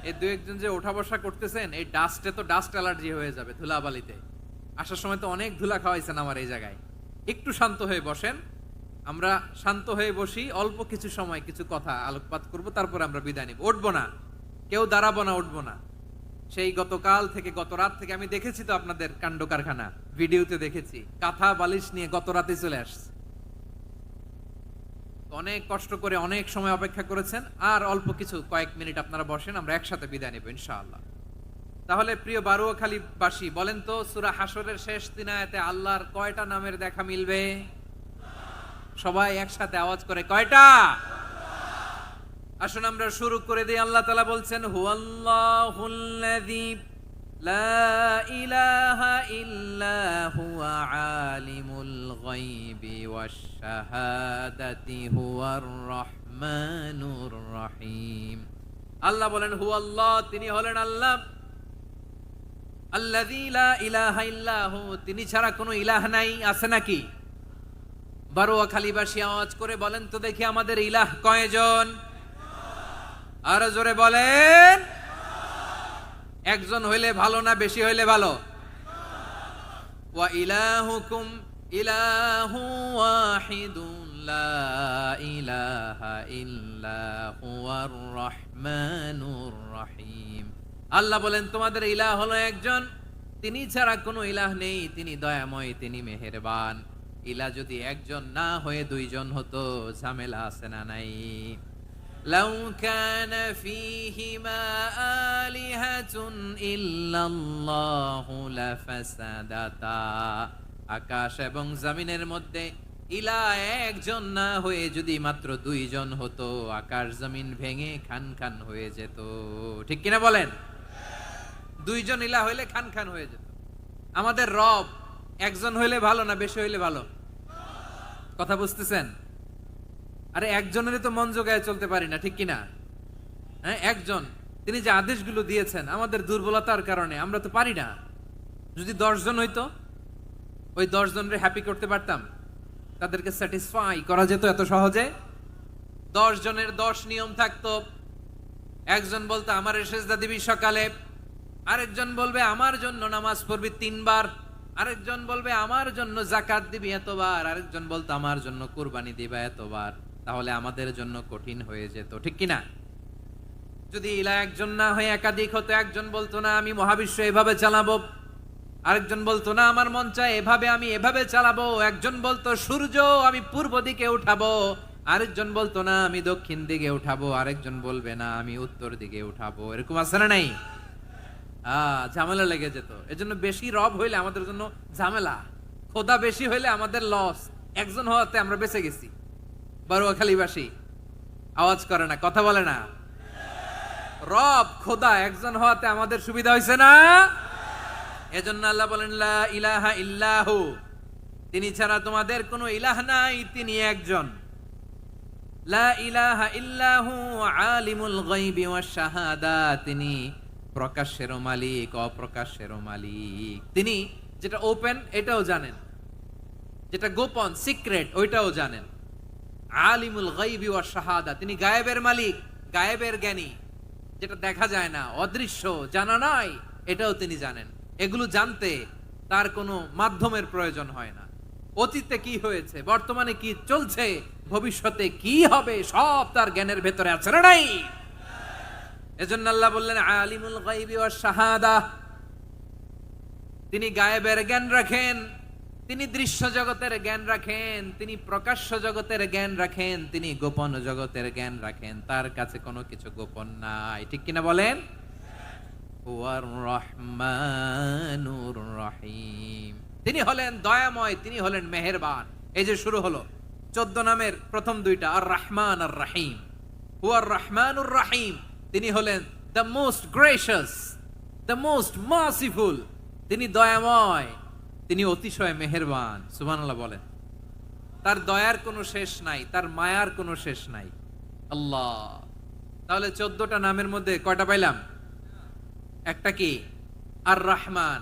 S2: এই দুই একজন যে ওঠা বসা করতেছেন, এই ডাস্টে তো ডাস্ট অ্যালার্জি হয়ে যাবে, ধুলাবালিতে। আসার সময় তো অনেক ধুলা খাওয়াইছেন আমার এই জায়গায়। একটু শান্ত হয়ে বসেন, আমরা শান্ত হয়ে বসি, অল্প কিছু সময় কিছু কথা আলোকপাত করব, তারপর আমরা বিদায় নিব। উঠবো না, কেউ দাঁড়াবো না, উঠবো না। সেই গতকাল থেকে, গত রাত থেকে আমি দেখেছি তো আপনাদের কাণ্ড কারখানা, ভিডিওতে দেখেছি, কাঁথা বালিশ নিয়ে গত রাতে চলে আসছে। অনেক কষ্ট করে অনেক সময় অপেক্ষা করেছেন, আর অল্প কিছু কয়েক মিনিট আপনারা বসেন, আমরা একসাথে বিদায় নেব ইনশাআল্লাহ। তাহলে প্রিয় বারুয়াখালী বাসী, বলেন তো সূরা হাসরের শেষ 3 আয়াতে আল্লাহর কয়টা নামের দেখা মিলবে? সবাই একসাথে আওয়াজ করে, কয়টা? আসুন আমরা শুরু করে দিই। আল্লাহ তাআলা বলছেন, হুয়াল্লাহুল্লাযী লা ইলাহা ইল্লা হুয়া আলিমুল গায়বি ওয়াশ শাহাদাতি হুয়ার রহমানুর রহিম। আল্লাহ বলেন হুয়াল্লাহ, তিনি হলেন আল্লাহ, আল্লাযী লা ইলাহা ইল্লা হু, তিনি ছাড়া কোনো ইলাহ নাই। আছে নাকি? বারুয়াখালীবাসী আওয়াজ করে বলেন তো দেখি, আমাদের ইলাহ কয়জন? আরো জোরে বলেন। একজন হইলে ভালো না বেশি হইলে ভালো? ওয়া ইলাহুকুম ইলাহু ওয়াহিদুন লা ইলাহা ইল্লা হুয়ার রহমানুর রহিম। আল্লাহ বলেন তোমাদের ইলাহ হলো একজন, তিনি ছাড়া কোনো ইলাহ নেই, তিনি দয়াময়, তিনি মেহেরবান। ইলাহ যদি একজন না হয়ে দুইজন হতো, ঝামেলা আছে না নাই? লাউ কানা ফীহিমা আলিহাতুন ইল্লাল্লাহু লাফাসাদাতা। আকাশ এবং জমিনের মধ্যে ইলাহ একজন না হয়ে যদি মাত্র দুইজন হতো, আকাশ জমিন ভেঙে খান খান হয়ে যেত। ঠিক কিনা বলেন? দুইজন ইলাহ হইলে খান খান হয়ে যেত। আমাদের রব একজন হইলে ভালো না বেশি হইলে ভালো? কথা বুঝতেছেন? আরে একজনেরই তো মন জোগায় চলতে পারি না, ঠিক কিনা? হ্যাঁ, একজন, তিনি যে আদেশগুলো দিয়েছেন আমাদের দুর্বলতার কারণে আমরা তো পারি না। যদি 10 জন হইতো, ওই 10 জনের হ্যাপি করতে পারতাম, তাদেরকে স্যাটিসফাই করা যেত এত সহজে। 10 জনের 10 নিয়ম থাকতো। একজন বলতো আমার সেজদা দিবি সকালে, আরেকজন বলবে আমার জন্য নামাজ পড়বি 3 বার, আরেকজন বলবে আমার জন্য যাকাত দিবি এতবার, আরেকজন বলতো আমার জন্য কুরবানি দিবা এতবার। তাহলে আমাদের জন্য কঠিন হয়ে যেত, ঠিক কিনা? যদি ইলাহ একজন না হয়ে একাধিক হতো, একজন বলতো না আমি মহাবিশ্ব এভাবে চালাবো, আরেকজন বলতো না আমার মন চায় এভাবে, আমি এভাবে চালাবো, একজন বলতো সূর্য আমি পূর্ব দিকে উঠাবো, আরেকজন বলতো না আমি দক্ষিণ দিকে উঠাবো, আরেকজন বলবে না আমি উত্তর দিকে উঠাবো। এরকম আছে না নাই? ঝামেলা লেগে যেত। এজন্য বেশি রব হইলে আমাদের জন্য ঝামেলা, খোদা বেশি হইলে আমাদের লস। একজন হওয়াতে আমরা বেঁচে গেছি। বারুয়াখালীবাসী আওয়াজ করে না, কথা বলে না। রব খোদা একজন হওয়াতে আমাদের সুবিধা হয়েছে না? এজন্য আল্লাহ বলেন লা ইলাহা ইল্লাহু, তিনি ছাড়া তোমাদের কোনো ইলাহ নাই, তিনি একজন। লা ইলাহা ইল্লাহু আলিমুল গায়বি ওয়াশ শাহাদা, তিনি প্রকাশেরও মালিক অপ্রকাশেরও মালিক। তিনি যেটা ওপেন এটাও জানেন, যেটা গোপন সিক্রেট ওইটাও জানেন। আলিমুল গায়বি ওয়াশ শাহাদা, তিনি গায়েবের মালিক, গায়েবের জ্ঞানী, যেটা দেখা যায় না, অদৃশ্য, জানা নাই, এটাও তিনি জানেন। এগুলো জানতে তার কোনো মাধ্যমের প্রয়োজন হয় না। অতীতে কি হয়েছে, বর্তমানে কি চলছে, ভবিষ্যতে কি হবে, সব তার জ্ঞানের ভেতরে আছে না নাই? এজন্য আল্লাহ বললেন আলিমুল গায়বি ওয়াশ শাহাদা, তিনি গায়েবের জ্ঞান রাখেন, তিনি দৃশ্য জগতের জ্ঞান রাখেন, তিনি প্রকাশ্য জগতের জ্ঞান রাখেন, তিনি গোপন জগতের জ্ঞান রাখেন। তার কাছে কোনো কিছু গোপন নাই, ঠিক কিনা বলেন? হুয়ার রহমানুর রহিম, তিনি হলেন দয়াময়, তিনি হলেন মেহেরবান। এই যে শুরু হলো 14 নামের প্রথম দুইটা, আর রহমান আর রহিম। হুয়ার রহমানুর রহিম, তিনি হলেন the most gracious, the most merciful, তিনি দয়াময়, তিনি অতিশয় মেহেরবান। সুবহানাল্লাহ বলেন। তার দয়ার কোনো শেষ নাই, তার মায়ার কোনো শেষ নাই। আল্লাহ, তাহলে 14টা নামের মধ্যে কয়টা পাইলাম? একটা কি? আর রহমান।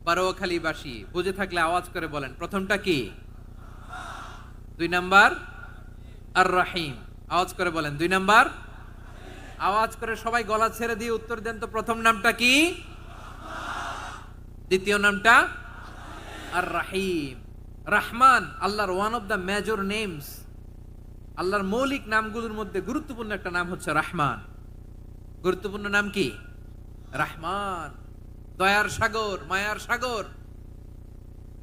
S2: বারুয়াখালীবাসী বুঝে থাকলে আওয়াজ করে বলেন, প্রথমটা কি? 2 নাম্বার আর রহিম। আওয়াজ করে বলেন 2 নাম্বার। আওয়াজ করে সবাই গলা ছেড়ে দিয়ে উত্তর দেন তো, প্রথম নামটা কি? দ্বিতীয় নামটা? আর রহিম। রহমান আল্লাহর one of the major names, আল্লাহর মৌলিক নামগুলোর মধ্যে গুরুত্বপূর্ণ একটা নাম হচ্ছে রহমান। গুরুত্বপূর্ণ নাম কি? রহমান, দয়ার সাগর, মায়ার সাগর।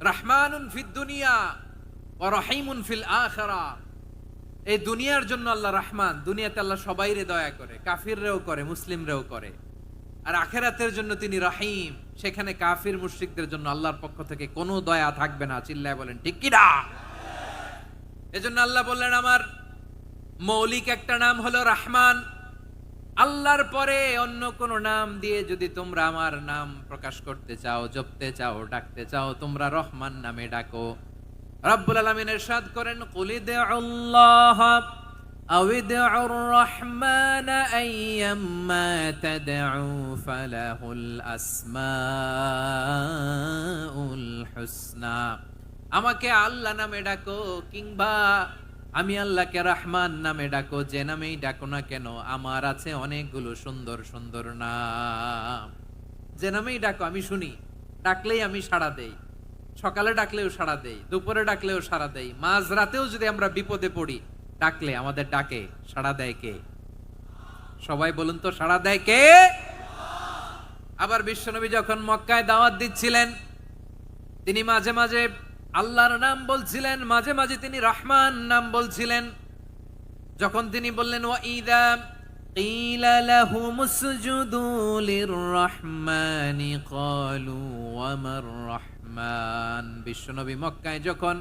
S2: রহমানুন ফিদ দুনিয়া ওয়া রহিমুন ফিল আখিরা। এই দুনিয়ার জন্য আল্লাহ রহমান, দুনিয়াতে আল্লাহ সবাইরে দয়া করে, কাফিররেও করে, মুসলিমরেও করে। আর আখিরাতের জন্য তিনি রহিম, সেখানে কাফির মুশরিকদের জন্য আল্লাহর পক্ষ থেকে কোনো দয়া থাকবে না। চিল্লায় বলেন ঠিক কি না? এজন্য আল্লাহ বললেন আমার মৌলিক একটা নাম হলো রহমান। আল্লাহর পরে অন্য কোন নাম দিয়ে যদি তোমরা আমার নাম প্রকাশ করতে চাও, জপতে চাও, ডাকতে চাও, তোমরা রহমান নামে ডাকো। রব্বুল আলামিন ইরশাদ করেন কুলিদুল্লাহ আউইদুর রহমান আইয়াম্মা তাদউ ফালাহুল আসমাউল হুসনা। আমাকে আল্লাহ নামে ডাকো কিংবা আমি আল্লাহকে রহমান নামে ডাকো, যে নামেই ডাকো না কেন আমার আছে অনেকগুলো সুন্দর সুন্দর নাম। যে নামেই ডাকো আমি শুনি, ডাকলেই আমি সাড়া দেই। সকালে ডাকলেও সাড়া দেই, দুপুরে ডাকলেও সাড়া দেই, মাঝ রাতেও যদি আমরা বিপদে পড়ি ডাকলে আমাদের ডাকে সাড়া দেয় কে? সবাই বলুন তো, সাড়া দেয় কে? আবার বিশ্বনবী যখন মক্কায় দাওয়াত দিচ্ছিলেন তিনি মাঝে মাঝে আল্লাহর নাম বলছিলেন, মাঝে মাঝে তিনি রহমান নাম বলছিলেন। যখন তিনি বললেন ওয়াইদা কিলা লাহুমুসজুদু লিররহমানি ক্বালু ওয়ামার রহমান। বিশ্বনবী মক্কায় যখন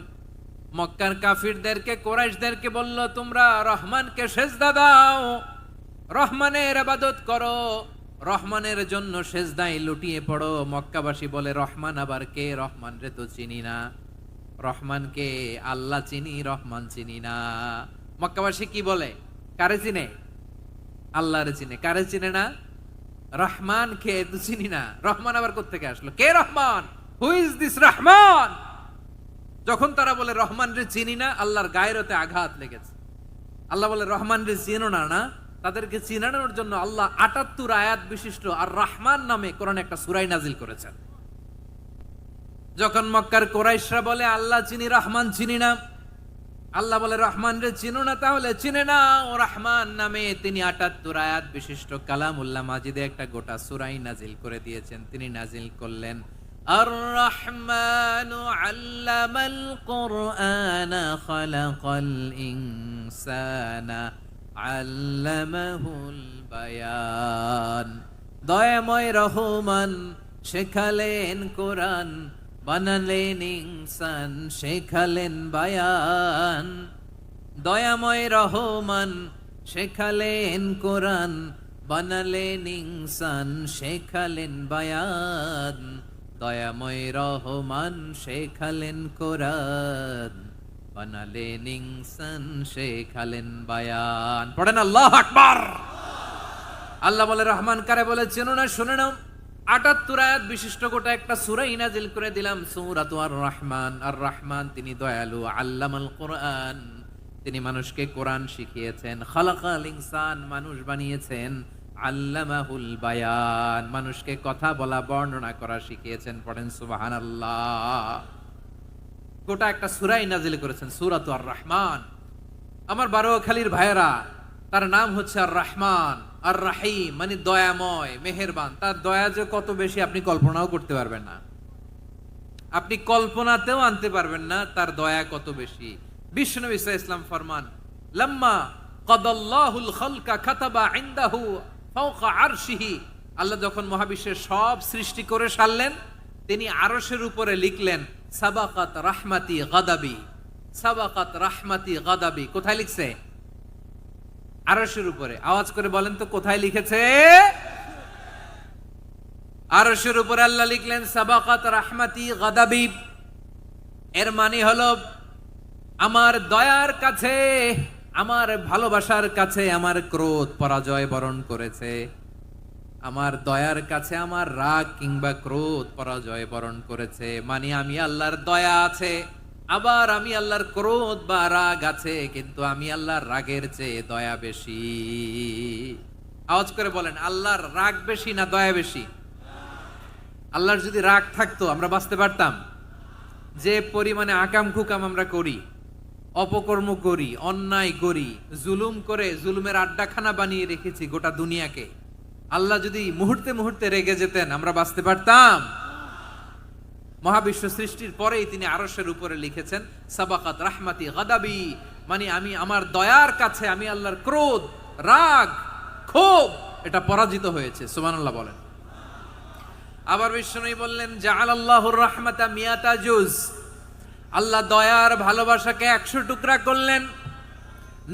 S2: মক্কার কাফিরদেরকে, কুরাইশদেরকে বলল তোমরা রহমানকে সেজদা দাও, রহমানের ইবাদত করো, রহমানের জন্য সেজদায় লুটিয়ে পড়ো, মক্কাবাসী বলে রহমান আবার কে? রহমান রে তো চিনি না। রহমানকে আল্লাহ চিনি, রহমান চিনি না। মক্কাবাসী কি বলে? কারে চিনে? আল্লাহরে চিনে। কারে চিনে না? রহমান কে তো চিনি না। রহমান আবার কোত্থেকে আসলো? কে Rahman? Who is this Rahman? যখন তারা বলে রহমান রে চিনি না, আল্লাহর গায়রতে আঘাত লেগেছে। আল্লাহ বলে রহমান রে চিনো না, না তাদেরকে চিনানোর জন্য আল্লাহ ৭৮ আয়াত বিশিষ্ট আর রহমান নামে কোরআনে একটা সূরা নাজিল করেছেন। যখন মক্কার কুরাইশরা বলে আল্লাহ চিনি, রহমান চিনি না, আল্লাহ বলে রহমান রে চিনো না, তাহলে চিনে না ও রহমান নামে তিনি ৭৮ আয়াত বিশিষ্ট কালামুল্লাহ মাজিদে একটা গোটা সূরা নাজিল করে দিয়েছেন। তিনি নাজিল করলেন আর রহমানু আল্লামাল কুরআনা খালাকাল ইনসানা আল্লামাহুল বায়ান। দয়াময় রহমান শেখালেন কোরআন, বানালেন ইনসান, শেখালেন বায়ান। দয়াময় রহমান শেখালেন কোরআন, বানালেন ইনসান, শেখালেন বায়ান। দয়াময় রহমান শেখালেন কোরআন, বানালেন ইনসান, শেখালেন বায়ান। পড়েন আল্লাহু আকবার। আল্লাহ বলে রহমান কারে বলে চেনো না? শুনে নাও, ৭৮ আয়াত বিশিষ্ট গোটা একটা সূরা নাজিল করে দিলাম, সূরাতু আর রহমান। আর রহমান তিনি দয়ালু, আল্লামাল কোরআন তিনি মানুষকে কোরআন শিখিয়েছেন, খালাকাল ইনসান মানুষ বানিয়েছেন, আল্লামাহুল বায়ান মানুষকে কথা বলা, বর্ণনা করা শিখিয়েছেন। পড়েন সুবহানাল্লাহ। গোটা একটা সূরা নাজিল করেছেন, সূরাতু আর রহমান। আমার বারোখালীর ভাইয়েরা, তার নাম হচ্ছে আর রহমান, আর রাহিম মানে দয়াময়, মেহেরবান। তার দয়া যে কত বেশি আপনি কল্পনাও করতে পারবেন না, আপনি কল্পনাতেও আনতে পারবেন না তার দয়া কত বেশি। বিশ্বনবী সাল্লাল্লাহু আলাইহি ওয়াসাল্লাম ফরমান লাম্মা কাদাল্লাহুল খালকা কাতাবা ইনদাহু ফাওকা আরশিহি। আল্লাহ যখন মহাবিশ্বের সব সৃষ্টি করে সারলেন, তিনি আরশের উপরে লিখলেন সাবাকাত রাহমাতি গাদাবি, সাবাকাত রাহমাতি গাদাবি। কোথায় লিখছে? আরশের উপরে। আওয়াজ করে বলেন তো কোথায় লিখেছে? আরশের উপরে আল্লাহ লিখলেন সাবাকাত রাহমাতি গাদাবি। এর মানে হলো আমার দয়ার কাছে, আমার ভালোবাসার কাছে আমার ক্রোধ পরাজয় বরণ করেছে, আমার দয়ার কাছে আমার রাগ কিংবা ক্রোধ পরাজয় বরণ করেছে। মানে আমি আল্লাহর দয়া আছে, আবার আমি আল্লাহর ক্রোধ বা রাগ আছে, কিন্তু আমি আল্লাহর রাগের চেয়ে দয়া বেশি। আওয়াজ করে বলেন আল্লাহর রাগ বেশি না দয়া বেশি? আল্লাহর যদি রাগ থাকতো আমরা বাঁচতে পারতাম? যে পরিমাণে আকাম কুকাম আমরা করি, অপকর্ম করি, অন্যায় করি, জুলুম করে জুলুমের আড্ডাখানা বানিয়ে রেখেছি গোটা দুনিয়াকে, আল্লাহ যদি মুহূর্তে মুহূর্তে রেগে যেতেন আমরা বাঁচতে পারতাম? মহাবিশ্ব সৃষ্টির পরেই তিনি আরশের উপরে লিখেছেন সাবাকাত রাহমাতি গাদাবি, মানে আমি আমার দয়ার কাছে আমি আল্লাহর ক্রোধ, রাগ, ক্ষোভ এটা পরাজিত হয়েছে। সুবহানাল্লাহ বলেন। আবার বিষ্ণু বললেন জাআলাল্লাহুর রাহমাতা মিয়াতা জুজ, আল্লাহ দয়ার ভালোবাসাকে 100 টুকরা করলেন।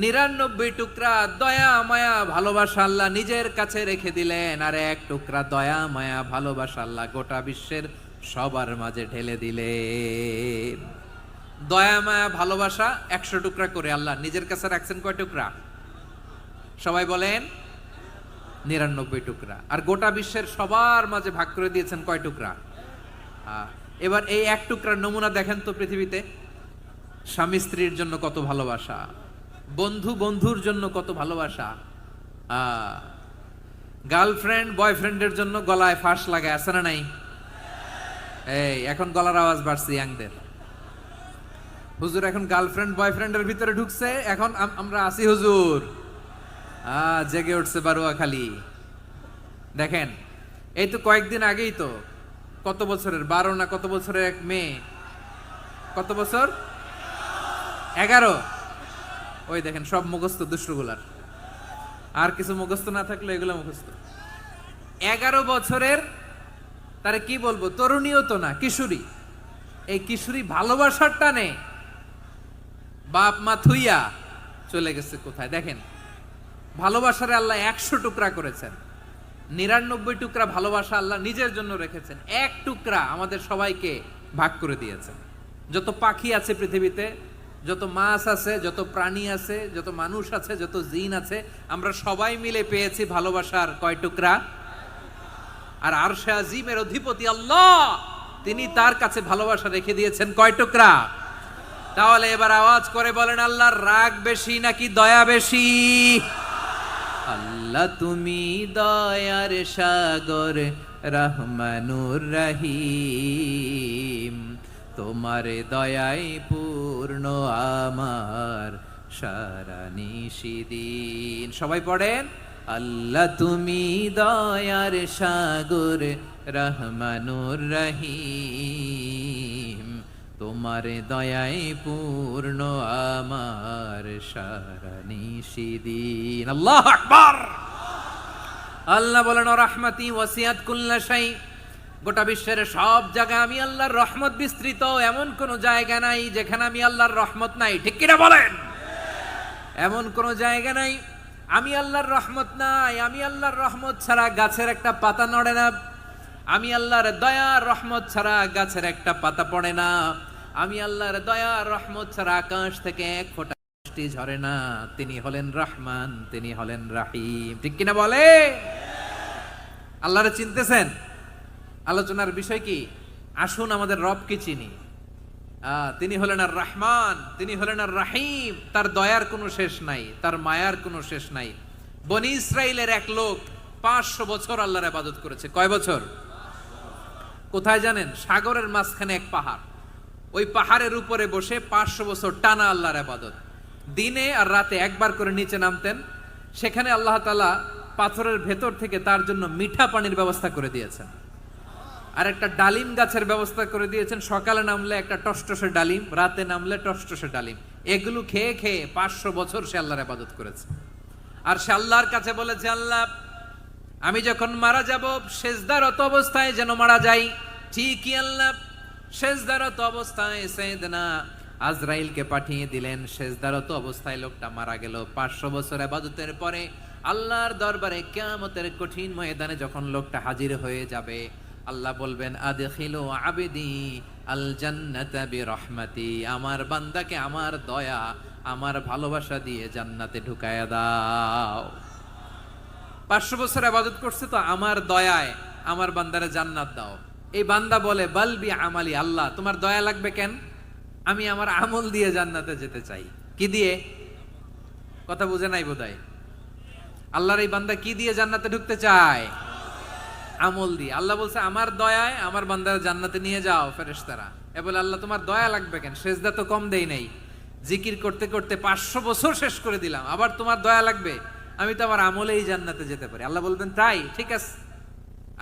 S2: 99 টুকরা দয়া মায়া ভালোবাসা আল্লাহ নিজের কাছে রেখে দিলেন, আর 1 টুকরা দয়া মায়া ভালোবাসা আল্লাহ গোটা বিশ্বের সবার মাঝে ঢেলে দিলেন। দয়া মায়া ভালোবাসা 100 টুকরা করে আল্লাহ নিজের কাছে রাখছেন কয় টুকরা? সবাই বলেন 99 টুকরা। আর গোটা বিশ্বের সবার মাঝে ভাগ করে দিয়েছেন কয় টুকরা? এবার এই 1 টুকরার নমুনা দেখেন তো পৃথিবীতে। স্বামী স্ত্রীর জন্য কত ভালোবাসা, বন্ধু বন্ধুর জন্য কত ভালোবাসা, গার্লফ্রেন্ড বয়ফ্রেন্ডের জন্য গলায় ফাঁস লাগায়, আছে না নাই? এই এখন গলার আওয়াজ বাড়ছে ইয়াংদের। হুজুর এখন গার্লফ্রেন্ড বয়ফ্রেন্ডের ভিতরে ঢুকছে, এখন আমরা আসি হুজুর। জেগে উঠছে বারুয়া খালি। দেখেন এই তো কয়েকদিন আগেই তো, কত বছরের 12 না কত বছরের এক মেয়ে, কত বছর? 11। ওই দেখেন সব মুখস্থ দুষ্টগুলার, আর কিছু মুখস্থ না থাকলে এগুলো মুখস্থ। 11 বছরের, তারে কি বলবো, তরুণীও তো না, কিশোরী। এই কিশোরী ভালোবাসার টানে বাপ মা থুইয়া চলে গেছে কোথায়? দেখেন ভালোবাসারে আল্লাহ 100 টুকরা করেছেন, 99 টুকরা ভালোবাসা আল্লাহ নিজের জন্য রেখেছেন, 1 টুকরা আমাদের সবাইকে ভাগ করে দিয়েছেন। যত পাখি আছে পৃথিবীতে, যত মাছ আছে, যত প্রাণী আছে, যত মানুষ আছে, যত জিন আছে, আমরা সবাই মিলে পেয়েছি ভালোবাসার কয় টুকরা? আর আরশে আজিমের অধিপতি আল্লাহ, তিনি তার কাছে ভালোবাসা রেখে দিয়েছেন কয় টুকরা? তাহলে এবার আওয়াজ করে বলেন, আল্লাহর রাগ বেশি নাকি দয়া বেশি? আল্লাহ তুমি দয়ার সাগর রহমানুর রহিম, তোমার দয়ায় পূর্ণ আমার সারা নিশিদিন। সবাই পড়েন, আল্লাহ তুমি দয়ার সাগর রহমানুর রহিম, তোমার দয়ায় পূর্ণ আমার সারা নিশিদিন। আল্লাহু আকবার। আল্লাহ বলেন রাহমাতি ওয়াসিয়াত কুল্লা শাই, গোটা বিশ্বের সব জায়গায় আমি আল্লাহর রহমত বিস্তৃত, এমন কোন জায়গা নাই যেখানে আমি আল্লাহর রহমত নাই। ঠিক কিনা বলেন? এমন কোন জায়গা নাই আমি আল্লাহর রহমত নাই। আমি আল্লাহর রহমত ছাড়া গাছের একটা পাতা নড়ে না, আমি আল্লাহর দয়ার রহমত ছাড়া গাছের একটা পাতা পড়ে না, আমি আল্লাহর দয়ার রহমত ছাড়া আকাশ থেকে এক ফোঁটা বৃষ্টি ঝরে না। তিনি হলেন রহমান, তিনি হলেন রাহিম। ঠিক কিনা বলে? আল্লাহরে চিনতেছেন? আলোচনার বিষয় কি? আসুন আমাদের রবকে চিনি। তিনি হলেন আর রহমান, তিনি হলেন আর রাহিম। তার দয়ার কোনো শেষ নাই, তার মায়ার কোনো শেষ নাই। বনি ইসরাইলের এক লোক 500 বছর আল্লাহর ইবাদত করেছে। কয় বছর? কোথায় জানেন? সাগরের মাঝখানে এক পাহাড়, ওই পাহাড়ের উপরে বসে 500 বছর টানা আল্লাহর ইবাদত। দিনে আর রাতে একবার করে নিচে নামতেন। সেখানে আল্লাহ তাআলা পাথরের ভেতর থেকে তার জন্য মিঠা পানির ব্যবস্থা করে দিয়েছেন, আর একটা ডালিম গাছের ব্যবস্থা করে দিয়েছেন। সকালে নামলে একটা টসটসে ডালিম, রাতে নামলে টসটসে ডালিম। এগুলো খেয়ে খেয়ে 500 বছর সে আল্লাহর ইবাদত করেছে। আর সে আল্লাহর কাছে বলেছে, আল্লাহ আমি যখন মারা যাব সেজদারত অবস্থায় যেন মারা যাই। ঠিকই আল্লাহ সেজদারত অবস্থায় সাইয়েদনা আজরাইলকে পাঠিয়ে দিলেন। সেজদারত অবস্থায় লোকটা মারা গেল। 500 বছর ইবাদতের পরে আল্লাহর দরবারে কিয়ামতের কঠিন ময়দানে যখন লোকটা হাজির হয়ে যাবে, আল্লাহ বলবেন আদখিলু আবদি আল জান্নাতা বিরহমাতি, আমার বান্দাকে আমার দয়া আমার ভালোবাসা দিয়ে জান্নাতে ঢুকায়া দাও। 500 বছর ইবাদত করছে তো আমার দয়ায় আমার বান্দারে জান্নাত দাও। এই বান্দা বলে বালবি আমালি, আল্লাহ তোমার দয়া লাগবে কেন? আমি আমার আমল দিয়ে জান্নাতে যেতে চাই। কি দিয়ে? কথা বুঝে নাই বোধহয়। আল্লাহর এই বান্দা কি দিয়ে জান্নাতে ঢুকতে চায়? আমল দিয়ে। আল্লাহ বলছে আমার দয়ায় আমার বান্দারা জান্নাতে নিয়ে যাও ফেরেশতারা। এ বলে আল্লাহ তোমার দয়া লাগবে কেন, সেজদা তো কম দেই নাই, জিকির করতে করতে 500 বছর শেষ করে দিলাম, আবার তোমার দয়া লাগবে? আমি তো আমার আমলেই জান্নাতে যেতে পারি। আল্লাহ বলবেন তাই, ঠিক আছে,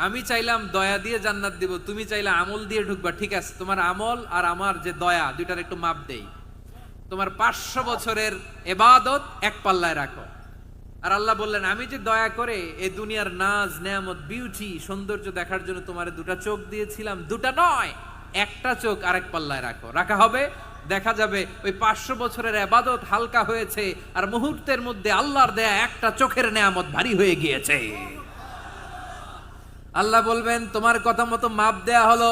S2: আমি চাইলাম দয়া দিয়ে জান্নাত দিব, তুমি চাইলে আমল দিয়ে ঢুকবা, ঠিক আছে, তোমার আমল আর আমার যে দয়া দুইটার একটু মাপ দেই। তোমার 500 বছরের ইবাদত এক পাল্লায় রাখো। আর আল্লাহ বললেন আমি যে দয়া করে এই দুনিয়ার নাজ নেয়ামত বিউটি সৌন্দর্য দেখার জন্য তোমার দুটা চোখ দিয়েছিলাম, দুটা নয় একটা চোখ আরেক পাল্লায় রাখো। রাখা হবে, দেখা যাবে ওই 500 বছরের ইবাদত হালকা হয়েছে আর মুহূর্তের মধ্যে আল্লাহর দেয়া একটা চোখের নেয়ামত ভারী হয়ে গিয়েছে। আল্লাহ বলবেন তোমার কথা মতো মাপ দেয়া হলো,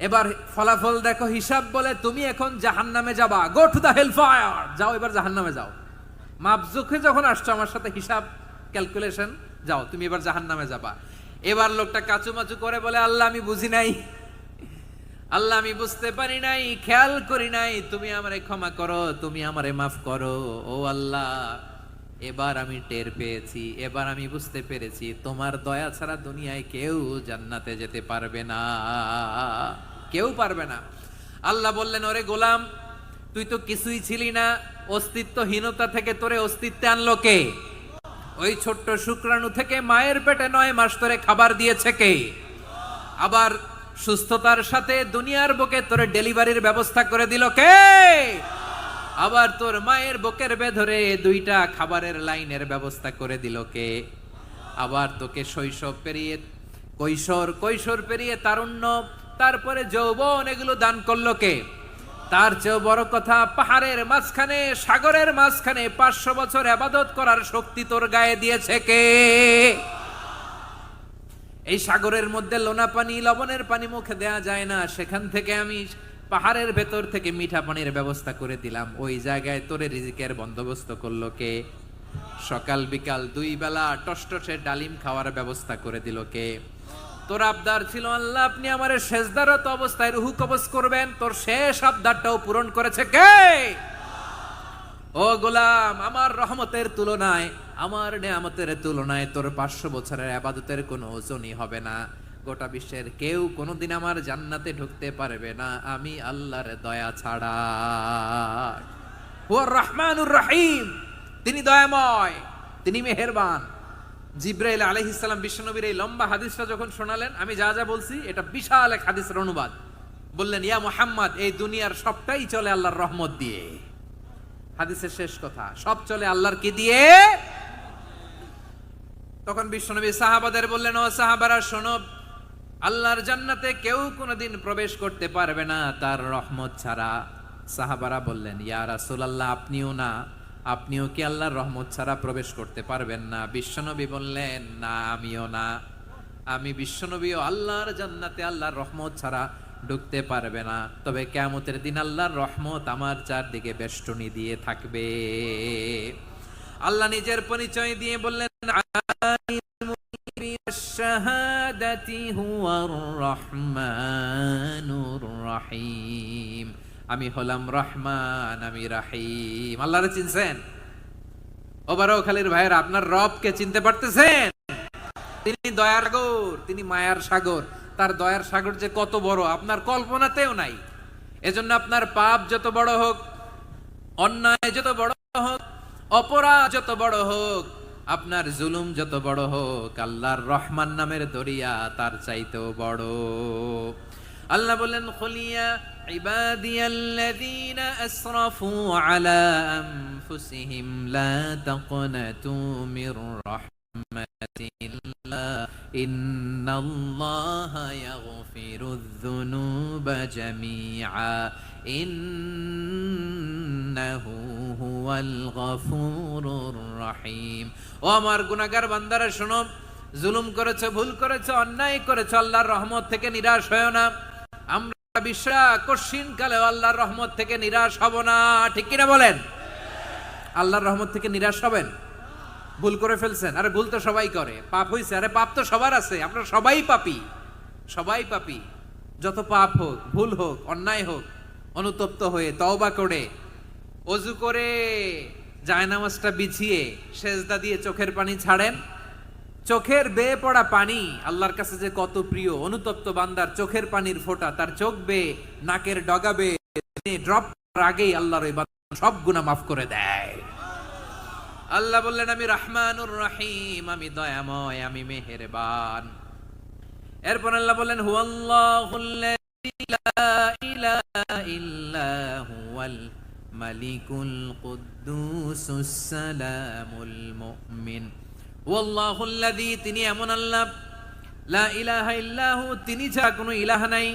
S2: এবার ফলাফল দেখো, হিসাব বলে তুমি এখন জাহান্নামে যাবা, go to the hell fire, যাও এবার জাহান্নামে যাও। মাপ চোখে যখন আসছো আমার সাথে হিসাব ক্যালকুলেশন, যাও তুমি এবার জাহান্নামে যাবা। এবার লোকটা কাচুমাচু করে বলে আল্লাহ আমি বুঝি নাই, আল্লাহ আমি বুঝতে পারি নাই, খেয়াল করি নাই, তুমি আমারে ক্ষমা করো, তুমি আমারে মাফ করো। ও আল্লাহ এবার আমি টের পেয়েছি, এবার আমি বুঝতে পেরেছি তোমার দয়া ছাড়া দুনিয়ায় কেউ জান্নাতে যেতে পারবে না, কেউ পারবে না। আল্লাহ বললেন ওরে গোলাম তুই তো কিছুই ছিলি না, অস্তিত্বহীনতা থেকে তোরে অস্তিত্বে আনলো কে? ওই ছোট্ট শুক্রাণু থেকে মায়ের পেটে 9 মাস ধরে খাবার দিয়েছে কে? আবার সুস্থতার সাথে দুনিয়ার বুকে তোরে ডেলিভারির ব্যবস্থা করে দিল কে? আবার তোর মায়ের বুকের ভেতরে 2টা খাবারের লাইনের ব্যবস্থা করে দিল কে? আবার তোকে শৈশব পেরিয়ে কৈশোর পেরিয়ে তারুণ্য, তারপরে যৌবন, এগুলো দান করলো কে? তার চেয়েও বড় কথা, পাহাড়ের মাঝখানে সাগরের মাঝখানে 500 বছর ইবাদত করার শক্তি তোর গায়ে দিয়েছে কে? এই সাগরের মধ্যে লোনা পানি, লবণের পানি মুখে দেয়া যায় না, সেখান থেকে আমি পাহাড়ের ভেতর থেকে মিঠা পানির ব্যবস্থা করে দিলাম, ওই জায়গায় তোরে রিজিকের বন্দোবস্ত করলো কে? সকাল বিকাল 2 বেলা টসটসে ডালিম খাওয়ার ব্যবস্থা করে দিল কে? তোর আবদার ছিল আল্লাহ আপনি আমারে সেজদারত অবস্থায় রুহু কবজ করবেন, তোর শেষ আবদারটাও পূরণ করেছে কে? ও গোলাম আমার রহমতের তুলনায়, আমার নেয়ামতের তুলনায় তোর 500 বছরের ইবাদতের কোনো ওজনই হবে না। গোটা বিশ্বের কেউ কোনোদিন আমার জান্নাতে ঢুকতে পারবে না আমি আল্লাহর দয়া ছাড়া। হুয়ার রহমানুর রহিম, তিনি দয়াময়, তিনি মেহেরবান। জিব্রাইল আলাইহিস সালাম বিশ্বনবীর এই লম্বা হাদিসটা যখন শোনালেন, আমি যা যা বলছি এটা বিশাল এক হাদিসের অনুবাদ, বললেন ইয়া মুহাম্মদ এই দুনিয়ার সবটাই চলে আল্লাহর রহমত দিয়ে। হাদিসের শেষ কথা, সব চলে আল্লাহর কি দিয়ে? তখন বিশ্বনবী সাহাবাদের বললেন ও সাহাবারা শোনো, আল্লাহর জান্নাতে কেউ কোনোদিন প্রবেশ করতে পারবে না তার রহমত ছাড়া। সাহাবারা বললেন ইয়া রাসূলুল্লাহ আপনিও না, আপনিও কি আল্লাহর রহমত ছাড়া প্রবেশ করতে পারবেন না? বিশ্বনবী বললেন না আমিও না, আমি বিশ্বনবীও আল্লাহর জান্নাতে আল্লাহর রহমত ছাড়া ঢুকতে পারবে না, তবে কিয়ামতের দিন আল্লাহর রহমত আমার চারদিকে বেষ্টনী দিয়ে থাকবে। আল্লাহ নিজের পরিচয় দিয়ে বললেন শাহাদাতি হুয়ার রহমানুর রহিম, আমি হলাম রহমান, আমি রাহিম। আল্লাহরে চিনছেন? ওবারখালীর ভাইয়ের আপনার রবকে চিনতে পারতেছেন? তিনি দয়ার সাগর, তিনি মায়ার সাগর, তার দয়ার সাগর যে কত বড় আপনার কল্পনাতেও নাই। এজন্য আপনার পাপ যত বড় হোক, অন্যায় যত বড় হোক, অপরাধ যত বড় হোক, আপনার জুলুম যত বড় হোক, আল্লাহর রহমান নামের দরিয়া তার চাইতেও বড়। আল্লাহ বলেন খুলিয়া ইবাদিয়াল্লাযীনা আসরাফু আলা আনফুসিহিম লা তাকনাতু মির রাহমাতিল্লাহ ইন্নাল্লাহা ইয়াগফিরুয যুনুবা জামিআ ইন্নাহু হুয়াল গফুরুর রহিম। ও আমার গুনাহগার বান্দারা শোনো, জুলুম করেছো, ভুল করেছো, অন্যায় করেছো, আল্লাহর রহমত থেকে নিরাশ হয়ো না। আমরা বিশ্বাস কঠিন কালে আল্লাহর রহমত থেকে নিরাশ হব না, ঠিক কিনা বলেন? আল্লাহর রহমত থেকে নিরাশ হবেন? ভুল করে ফেলছেন, আরে ভুল তো সবাই করে, পাপ হইছে, আরে পাপ তো সবার আছে, আমরা সবাই পাপী, সবাই পাপী। যত পাপ হোক, ভুল হোক, অন্যায় হোক, অনুতপ্ত হয়ে তওবা করে ওযু করে জায়নামাজটা বিছিয়ে সেজদা দিয়ে চোখের পানি ছাড়েন, চোখের বেয়ে পড়া পানি আল্লাহর কাছে যে কত প্রিয়। অনুতপ্ত বান্দার চোখের পানির ফোঁটা, তার চোখ বেয়ে নাকের ডগা বেয়ে ড্রপ করার আগেই আল্লাহর ওই বান্দা সব গুনাহ মাফ করে দেয়। আল্লাহ বললেন আমি রহমানুর রহিম, আমি দয়াময়, আমি মেহেরবান। এরপর আল্লাহ বললেন হুয়াল্লাহুল্লাযী লা ইলাহা ইল্লা হুয়াল মালিকুল কুদ্দুসুস সালামুল মুমিন। ওয়াল্লাহুল্লাযী, তিনি এমন আল্লাহ, লা ইলাহা ইল্লাহু, তিনি ছাড়া কোনো ইলাহ নাই,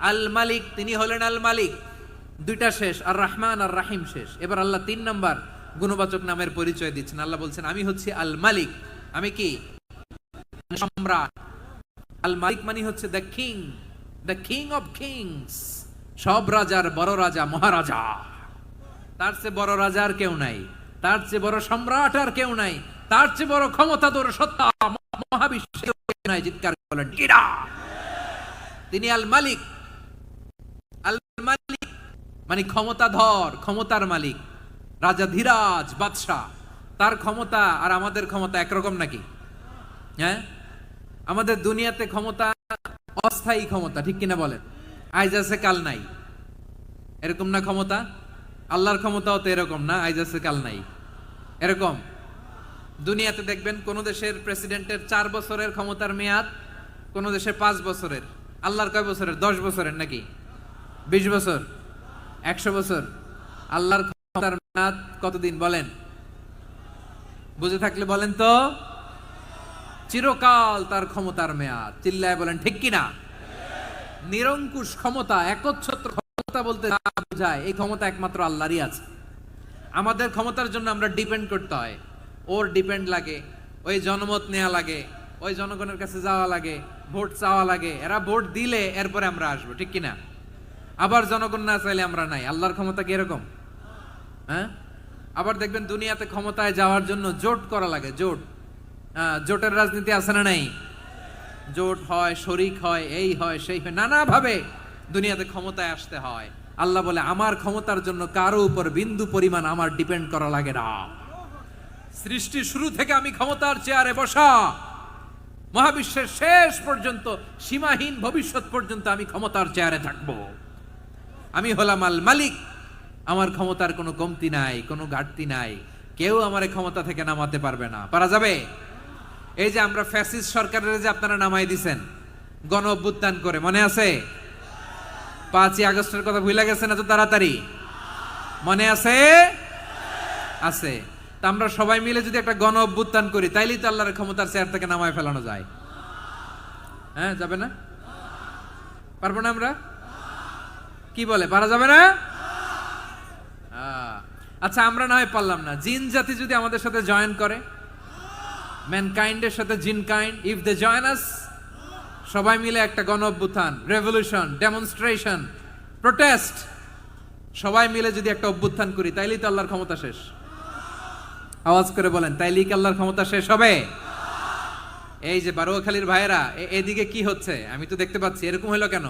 S2: আল মালিক, তিনি হলেন আল মালিক। দুইটা শেষ, আর রহমান আর রাহিম শেষ। এবার আল্লাহ 3 নাম্বার গুণবাচক নামের পরিচয় দিচ্ছেন। আল্লাহ বলছেন আমি হচ্ছি আল মালিক, আমি কি সম্রাট। আল মালিক মানে হচ্ছে দ্য কিং অফ কিংস, সব রাজার বড় রাজা, মহারাজা। তার চেয়ে বড় রাজা আর কেউ নাই, তার চেয়ে বড় সম্রাট আর কেউ নাই, তার চেয়ে বড় ক্ষমতাধর সত্তা মহাবিশ্বে কেউ নাই। চিৎকার বলেন কিরা। তিনি আল মালিক। আল মালিক মানে ক্ষমতাধর, ক্ষমতার মালিক, রাজা ধীরাজ বাদশাহ। তার ক্ষমতা আর আমাদের ক্ষমতা একরকম নাকি? হ্যাঁ, আমাদের দুনিয়াতে ক্ষমতা অস্থায়ী ক্ষমতা, ঠিক কিনা বলেন? আইজ আছে কাল নাই, এরকম না ক্ষমতা? আল্লাহর ক্ষমতাও তো এরকম না, আইজ আছে কাল নাই এরকম। দুনিয়াতে দেখবেন কোন দেশের প্রেসিডেন্টের 4 বছরের ক্ষমতার মেয়াদ, কোন দেশের 5 বছরের। আল্লাহর কয় বছরের? 10 বছরের নাকি 20 বছর, 100 বছর। আল্লাহর ক্ষমতার মেয়াদ কতদিন বলেন? বুঝে থাকলে বলেন তো। চিরকাল তার ক্ষমতার মেয়াদ। চিল্লায় বলেন ঠিক কিনা। নিরঙ্কুশ ক্ষমতা, একচ্ছত্র ক্ষমতা বলতে যা বোঝায়, এই ক্ষমতা একমাত্র আল্লাহরই আছে। আমাদের ক্ষমতার জন্য আমরা ডিপেন্ড করতে হয়, ওর ডিপেন্ড লাগে, ওই জনমত নেওয়া লাগে, ওই জনগণের কাছে যাওয়া লাগে, ভোট চাওয়া লাগে। এরা ভোট দিলে এরপরে আমরা আসবো, ঠিক কিনা? আবার জনগণ না চাইলে আমরা নাই। আল্লাহর ক্ষমতা কি এরকম? হ্যাঁ। আবার দেখবেন দুনিয়াতে ক্ষমতায় যাওয়ার জন্য জোট করা লাগে, জোট। জোটের রাজনীতি আছে না নাই? জোট হয়, শরিক হয়, এই হয়, সেই হয়, নানাভাবে দুনিয়াতে ক্ষমতায় আসতে হয়। আল্লাহ বলে আমার ক্ষমতার জন্য কারো উপর বিন্দু পরিমাণ আমার ডিপেন্ড করা লাগে না। সৃষ্টি শুরু থেকে আমি ক্ষমতার চেয়ারে বসা, মহাবিশ্বের শেষ পর্যন্ত, সীমাহীন ভবিষ্যৎ পর্যন্ত আমি ক্ষমতার চেয়ারে থাকবো। আমি হলাম আল মালিক। আমার ক্ষমতার কোনো কমতি নাই, কোনো ঘাটতি নাই। কেউ আমার ক্ষমতা থেকে নামাতে পারবে না। পারা যাবে? এই যে আমরা ফ্যাসিস্ট সরকারের যে আপনারা নামাই দিছেন গণ অভ্যুত্থান করে, মনে আছে? 5ই আগস্টের কথা ভুলে গেছেন এত তাড়াতাড়ি? মনে আছে? আছে। তা আমরা সবাই মিলে যদি একটা গণ অভ্যুত্থান করি, তাইলেই তো আল্লাহর ক্ষমতার চেয়ার থেকে নামায় ফেলানো যায়। হ্যাঁ, যাবে না? পারবো না আমরা? কি বলে, পারা যাবে না? আচ্ছা, আমরা না হয় পারলাম না, জিন জাতি যদি আমাদের সাথে জয়েন করে, ম্যানকাইন্ডের সাথে জিনকাইন্ড, ইফ দে জয়েন আস, সবাই মিলে একটা গণ অভ্যুত্থান, রেভলিউশন, ডেমনস্ট্রেশন, প্রোটেস্ট, সবাই মিলে যদি একটা অভ্যুত্থান করি, তাইলেই তো আল্লাহর ক্ষমতা শেষ। আওয়াজ করে বলেন, তাইলেই কি আল্লাহর ক্ষমতা শেষ হবে? এই যে বারোয়াখালীর ভাইয়েরা, এদিকে কি হচ্ছে আমি তো দেখতে পাচ্ছি। এরকম হলো কেন?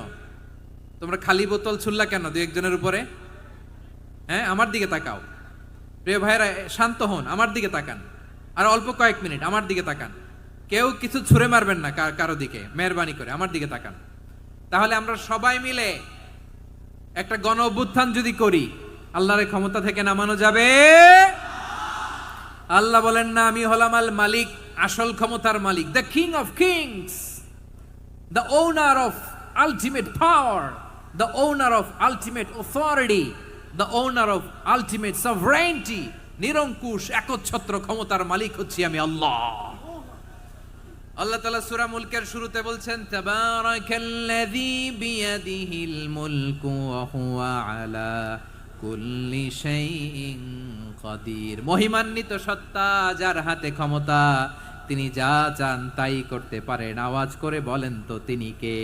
S2: তোমরা খালি বোতল ছুড়লা কেন 2-1 জনের উপরে? হ্যাঁ, আমার দিকে তাকাও। প্রিয় ভাইয়েরা, শান্ত হন, আমার দিকে তাকান। আর অল্প কয়েক মিনিট আমার দিকে তাকান। কেউ কিছু ছুঁড়ে মারবেন না কারো দিকে, মেহরবানি করে আমার দিকে তাকান। তাহলে আমরা সবাই মিলে একটা গণ অভ্যুত্থান যদি করি, আল্লাহর ক্ষমতা থেকে নামানো যাবে? আল্লাহ বলেন না, আমি হলাম আল মালিক, আসল ক্ষমতার মালিক, the king of kings, the owner of ultimate power, the owner of ultimate authority, the owner of ultimate sovereignty. নিরঙ্কুশ একচ্ছত্র ক্ষমতার মালিক হচ্ছি আমি আল্লাহ। আল্লাহ তাআলা সূরা মুলকের শুরুতে বলছেন, তাবারাকাল্লাযী বিয়াদিহিল মুলকু ওয়া হুয়া আলা কুল্লি শাইইন কাদির। মহিমান্বিত সত্তা, যার হাতে ক্ষমতা, তিনি যা চান তাই করতে পারেন। আওয়াজ করে বলেন তো তিনি কে?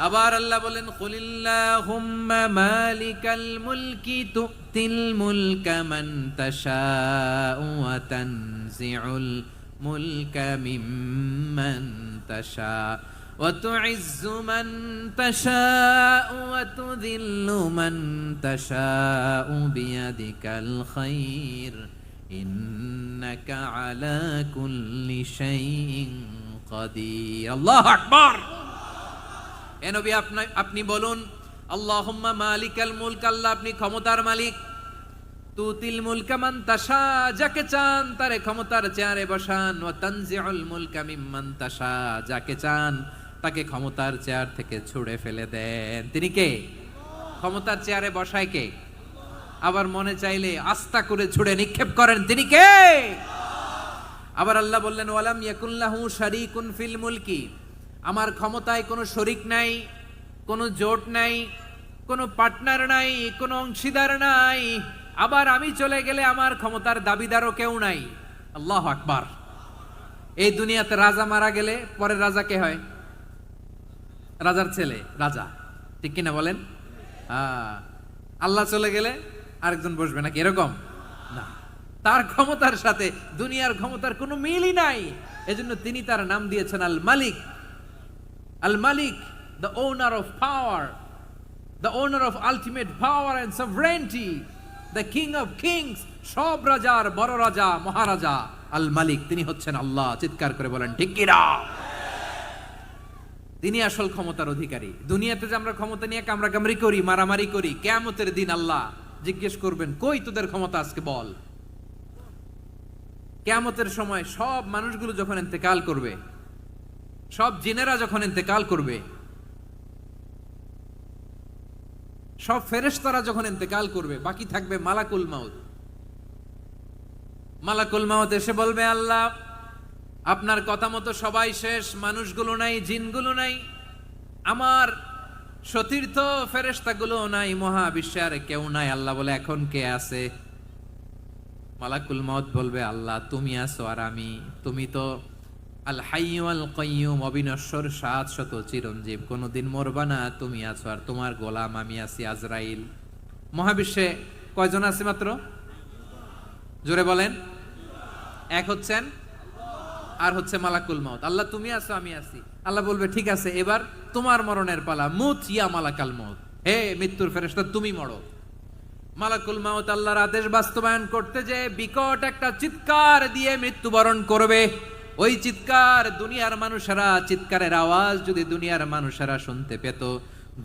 S2: আবার আল্লাহ বলেন, কুলিল্লাহুম্মা মালিকাল মুলকি তুতিল মুলকা মান তাশাউ ওয়া তানজিউল মুলকা মিম্মান তাশা ওয়া তুইজ্জু মান তাশাউ ওয়া তুযিল্লু মান তাশাউ বিয়াদিকাল খায়র ইন্নাকা আলা কুল্লি শাইইন কাদির। আল্লাহু আকবার। এ নবী আপনি বলুন, আল্লাহুম্মা মালিকাল মুলক, আল্লাহ আপনি ক্ষমতার মালিক। তুতিল মুলকা মান তাশা, যাকে চান তারে ক্ষমতার চেয়ারে বসান। ওয়া তানজিউল মুলকা মিম্মান তাশা, যাকে চান তাকে ক্ষমতার চেয়ার থেকে ছুঁড়ে ফেলে দেন। তিনি কে? ক্ষমতার চেয়ারে বসায় কে? আবার মনে চাইলে আস্থা করে ছুঁড়ে নিক্ষেপ করেন, তিনি কে? আবার আল্লাহ বললেন, ওয়ালাম ইয়াকুল্লাহু শারীকুন ফিল মুলকি, আমার ক্ষমতায় কোনো শরীক নাই, কোনো জোট নাই, কোনো পার্টনার নাই, কোনো অংশীদার নাই। আবার আমি চলে গেলে আমার ক্ষমতার দাবিদারও কেউ নাই। আল্লাহু আকবার। এই দুনিয়াতে রাজা মারা গেলে পরে রাজা কে হয়? রাজার ছেলে রাজা, ঠিক কিনা বলেন? আল্লাহ চলে গেলে আরেকজন বসবে নাকি? এরকম না, তার ক্ষমতার সাথে দুনিয়ার ক্ষমতার কোনো মিলই নাই। এজন্য তিনি তার নাম দিয়েছেন আল মালিক। আল মালিক, the owner of power, the owner of ultimate power and sovereignty, the king of kings, সব রাজার বড় রাজা, মহারাজা আল মালিক, তিনি হচ্ছেন আল্লাহ। চিৎকার করে বলেন ঠিক কিনা? তিনি আসল ক্ষমতার অধিকারী। দুনিয়াতে যে আমরা ক্ষমতা নিয়ে কামড়াকামড়ি করি, মারামারি করি, কিয়ামতের দিন আল্লাহ জিজ্ঞেস করবেন, কই তোদের ক্ষমতা আজকে বল। কিয়ামতের সময় সব মানুষগুলো যখন ইন্তেকাল করবে, সব জিনেরা যখন ইন্তেকাল করবে, সব ফেরেশতারা যখন ইন্তেকাল করবে, বাকি থাকবে মালাকুল মাউত। মালাকুল মাউত এসে বলবে, আল্লাহ আপনার কথা মতো সবাই শেষ, মানুষগুলো নাই, জিনগুলো নাই, আমার সতীর্থ ফেরেশতাগুলো নাই, মহাবিশ্বে আর কেউ নাই। আল্লাহ বলে, এখন কে আছে? মালাকুল মাউত বলবে, আল্লাহ তুমি আছো আর আমি। তুমি তো আল হাইয়্যু আল কাইয়্যুম, অবিনশ্বর, শাশ্বত, চিরঞ্জীব, কোনদিন মরবা না, তুমি আছো আর তোমার গোলাম আমি আছি আজরাইল। মহাবিশ্বে কয়জন আছে মাত্র? জোরে বলেন। এক হচ্ছেন আর হচ্ছে মালাকুল মাউত। আল্লাহ তুমি আছো আমি আছি। আল্লাহ বলবে, ঠিক আছে, এবার তোমার মরণের পালা, মুত ইয়া মালাকাল মাউত, হে মৃত্যুর ফেরেশতা তুমি মরো। মালাকুল মাউত আল্লাহর আদেশ বাস্তবায়ন করতে যে বিকট একটা চিৎকার দিয়ে মৃত্যুবরণ করবে। ওই চিৎকার দুনিয়ার মানুষেরা, চিৎকারের আওয়াজ যদি দুনিয়ার মানুষেরা শুনতে পেত,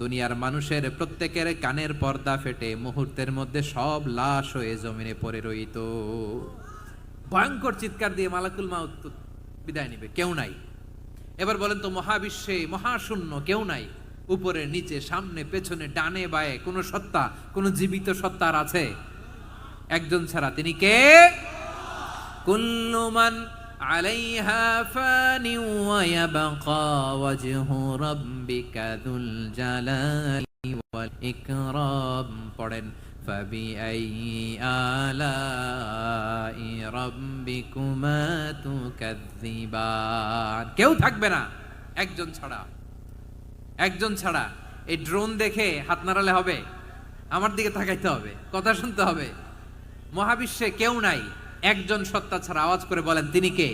S2: দুনিয়ার মানুষের প্রত্যেকের কানের পর্দা ফেটে মুহূর্তের মধ্যে সব লাশ হয়ে জমিনে পড়ে রইত। ভয়ঙ্কর চিৎকার দিয়ে মালাকুল মাউত বিদায় নিবে, কেউ নাই। এবার বলেন তো, মহাবিশ্বে মহাশূন্য, কেউ নাই, উপরে নিচে সামনে পেছনে ডানে বায়ে কোন সত্তা, কোন জীবিত সত্তার আছে? একজন ছাড়া, তিনি কে? কুল্লু মান আলাইহা ফানি ওয়া ইয়াবকা ওয়াজহু রাব্বিকা যুল জালালি ওয়াল ইকরাম। পড়েন, ফাবিআইয়ি আলাই রাব্বিকুমা তুকাযযিবান। কেউ থাকবে না একজন ছাড়া, একজন ছাড়া। এই ড্রোন দেখে হাত নাড়ালে হবে? আমার দিকে তাকাইতে হবে, কথা শুনতে হবে। মহাবিশ্বে কেউ নাই, একজন সত্তা ছাড়া। আওয়াজ করে বলেন, তিনি কে?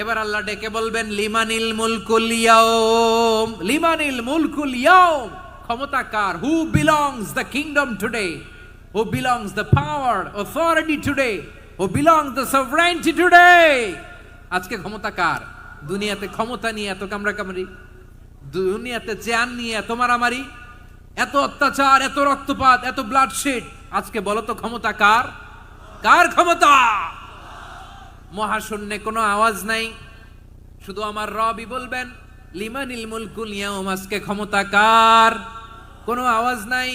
S2: এবার আল্লাহ ডেকে বলবেন, লিমানিল মুলকুল ইয়াউম, লিমানিল মুলকুল ইয়াউম, ক্ষমতা কার? Who belongs the kingdom today, who belongs the power authority today, who belongs the sovereignty today. আজকে ক্ষমতা কার? দুনিয়াতে ক্ষমতা নিয়ে এত কামড়াকামড়ি, দুনিয়াতে চেয়ার নিয়ে এত মারামারি, এত অত্যাচার, এত রক্তপাত, এত ব্লাডশেড, আজকে বলো তো ক্ষমতা কার? কার ক্ষমতা? মহাশূন্যে কোনো আওয়াজ নাই, শুধু আমার রবই বলবেন, লিমানিল মুলকুল ইয়াউম, আজকে ক্ষমতা কার? কোনো আওয়াজ নাই,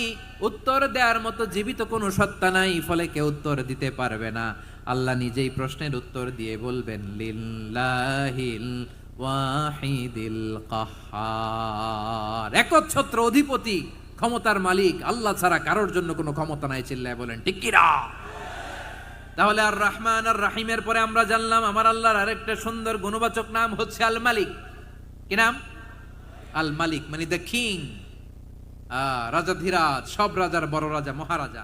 S2: উত্তর দেওয়ার মতো জীবিত কোনো সত্তা নাই, ফলে কেউ উত্তর দিতে পারবে না। আল্লাহ নিজেই প্রশ্নের উত্তর দিয়ে বলবেন, লিল্লাহিল ওয়াহিদিল কাহ্হার, একচ্ছত্র অধিপতি, ক্ষমতার মালিক আল্লাহ ছাড়া কারোর জন্য কোনো ক্ষমতা নাই। চিল্লায় বলেন ঠিক কিনা? তাহলে আর রহমান আর রাহিমের পরে আমরা জানলাম আমার আল্লাহর আরেকটা সুন্দর গুণবাচক নাম হচ্ছে আল মালিক। কি নাম? আল মালিক, মানে দ্য কিং, রাজাধিরাজ, সব রাজার বড় রাজা, মহারাজা।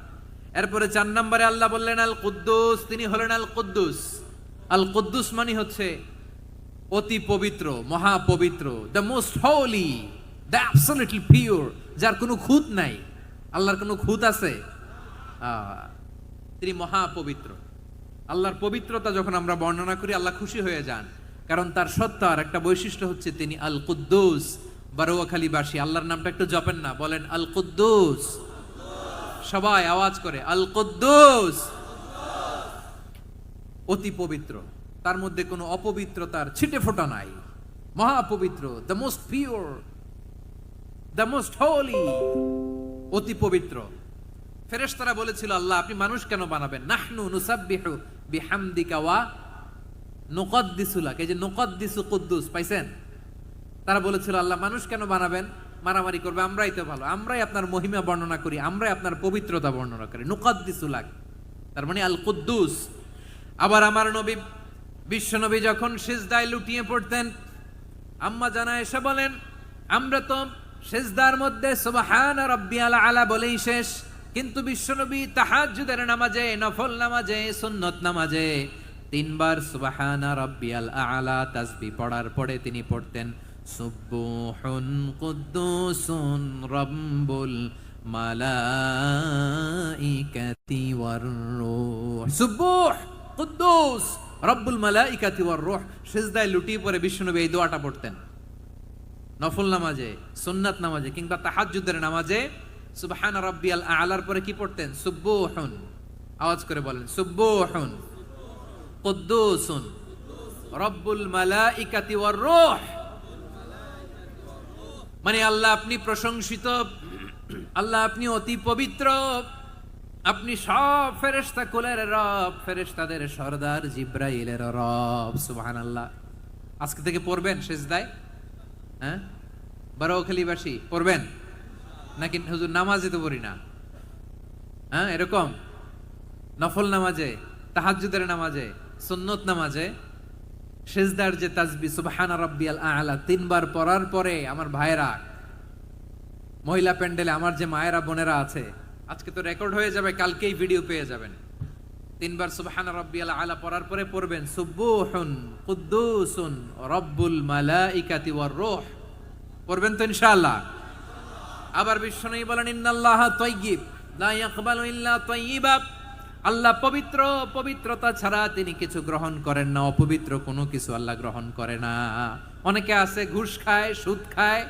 S2: এরপরে 4 নম্বরে আল্লাহ বললেন আল কুদ্দুস, তিনি হলেন আল কুদ্দুস। আল কুদ্দুস মানে হচ্ছে অতি পবিত্র, মহাপবিত্র, the most holy, the absolutely pure, যার কোনো খুঁত নাই। আল্লাহর কোনো খুঁত আছে? তিনি মহাপবিত্র। আল্লাহর পবিত্রতা যখন আমরা বর্ণনা করি আল্লাহ খুশি হয়ে যান, কারণ তার সত্তার একটা বৈশিষ্ট্য হচ্ছে তিনি আল কুদ্দুস। বারোয়াখালীবাসী আল্লাহর নামটা একটু জপেন না, বলেন আল কুদ্দুস, সবাই আওয়াজ করে আল কুদ্দুস। অতি পবিত্র, তার মধ্যে কোনো অপবিত্রতার ছিটে ফোঁটা নাই, মহাপবিত্র, the most pure, the most holy, অতি পবিত্র। ফেরেশতারা বলেছিল আল্লাহ আপনি মানুষ কেন বানাবেন? নাহনু নুসাব্বিহু বিহামদিকা ওয়া নুকদ্দিসু লাক। এই যে নুকদ্দিসু কুদ্দুস পাইছেন? তারা বলেছিল আল্লাহ মানুষ কেন বানাবেন, মারামারি করবে, আমরাই তো ভালো, আমরাই আপনার মহিমা বর্ণনা করি, আমরাই আপনার পবিত্রতা বর্ণনা করি। নুকদ্দিসু লাক তার মানে আল কুদ্দুস। আবার আমার নবী বিশ্ব নবী যখন সিজদায় লুটিয়ে পড়তেন, আম্মা জানা এসে বলেন আমরা তো সিজদার মধ্যে সুবহান রাব্বিয়াল আলা বলেই শেষ, কিন্তু বিশ্বনবী তাহাজ্জুদের নামাজে, নফল নামাজে, সুন্নত নামাজে তিনবার সুবহানা রাব্বিয়াল আলা তাসবিহ পড়ার পরে তিনি পড়তেন সুবহুন কুদ্দুসুন রাব্বুল মালাইকাতি ওয়ার রূহ। সুবহ কুদ্দুস রব্বুল মালাইকাতি ওয়ার রূহ। সিজদায় লুটিয়ে পড়ে বিশ্বনবী এই দোয়াটা পড়তেন। নফল নামাজে, সুন্নাত নামাজে কিংবা তাহাজ্জুদের নামাজে সুবহান রাব্বিয়াল আলার পরে কি পড়তেন? সুবহুন। আওয়াজ করে বলেন সুবহুন কুদ্দুসুন রব্বুল মালাইকাতি ওয়ার রূহ। মানে আল্লাহ আপনি প্রশংসিত, আল্লাহ আপনি অতি পবিত্র, আপনি সব ফেরেশতা কুলের রব, ফেরেশতাদের সরদার জিব্রাইলের রব। সুবহানাল্লাহ। আজকে থেকে পড়বেন সিজদায়? হ্যাঁ, বারোয়াখালীবাসী পড়বেন নাকি? হুজুর নামাজে তো পড়ি না। হ্যাঁ, এরকম নফল নামাজে, তাহাজ্জুদের নামাজে, সুন্নত নামাজে সিজদার যে তাসবিহ সুবহান রাব্বিয়াল আলা তিনবার পড়ার পরে আমার ভাইরা, মহিলা প্যান্ডেলে আমার যে মায়েরা বোনেরা আছে, আজকে তো রেকর্ড হয়ে যাবে, কালকেই ভিডিও পেয়ে যাবেন। তিনবার সুবহান রাব্বিয়াল আলা পড়ার পরে পড়বেন সুবহুন কুদ্দুসুন রব্বুল মালাইকাতি ওয়ার রূহ। পড়বেন তো ইনশাআল্লাহ? আবার বিশ্বনবী বলেন ইন্নাল্লাহা তাইয়্যিব লা ইয়াকবালু ইল্লা তাইয়্যিবা। আল্লাহ পবিত্র, পবিত্রতা ছাড়া তিনি কিছু গ্রহণ করেন না, অপবিত্র কোনো কিছু আল্লাহ গ্রহণ করে না। অনেকে আছে ঘুষ খায়, সুদ খায়,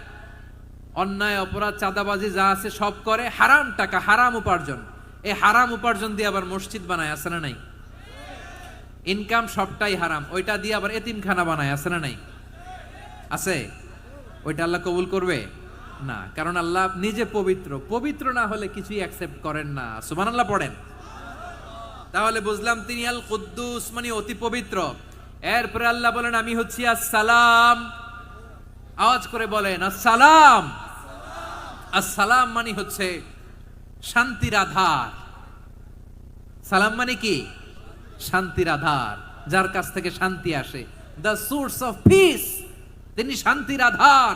S2: অন্যায় অপরাধ চাঁদাবাজি যা আছে সব করে, হারাম টাকা, হারাম উপার্জন। এই হারাম উপার্জন দিয়ে আবার মসজিদ বানায়, আছে না নাই? ইনকাম সবটাই হারাম, ওইটা দিয়ে আবার এতিমখানা বানায়, আছে না নাই? আছে। ওইটা আল্লাহ কবুল করবে না, কারণ আল্লাহ নিজে পবিত্র। পবিত্র না হলে কিছুই অ্যাকসেপ্ট করেন না। সুবহানাল্লাহ পড়েন। তাহলে বুঝলাম তিনি আল কুদ্দুস মানে অতি পবিত্র। এরপরে আল্লাহ বলেন আমি হচ্ছি আসসালাম। আওয়াজ করে বলেন আসসালাম। আসসালাম মানে হচ্ছে শান্তির আধার। সালাম মানে কি? শান্তির আধার, যার কাছ থেকে শান্তি আসে। দ্য সোর্স অফ পিস, তিনি শান্তির আধার।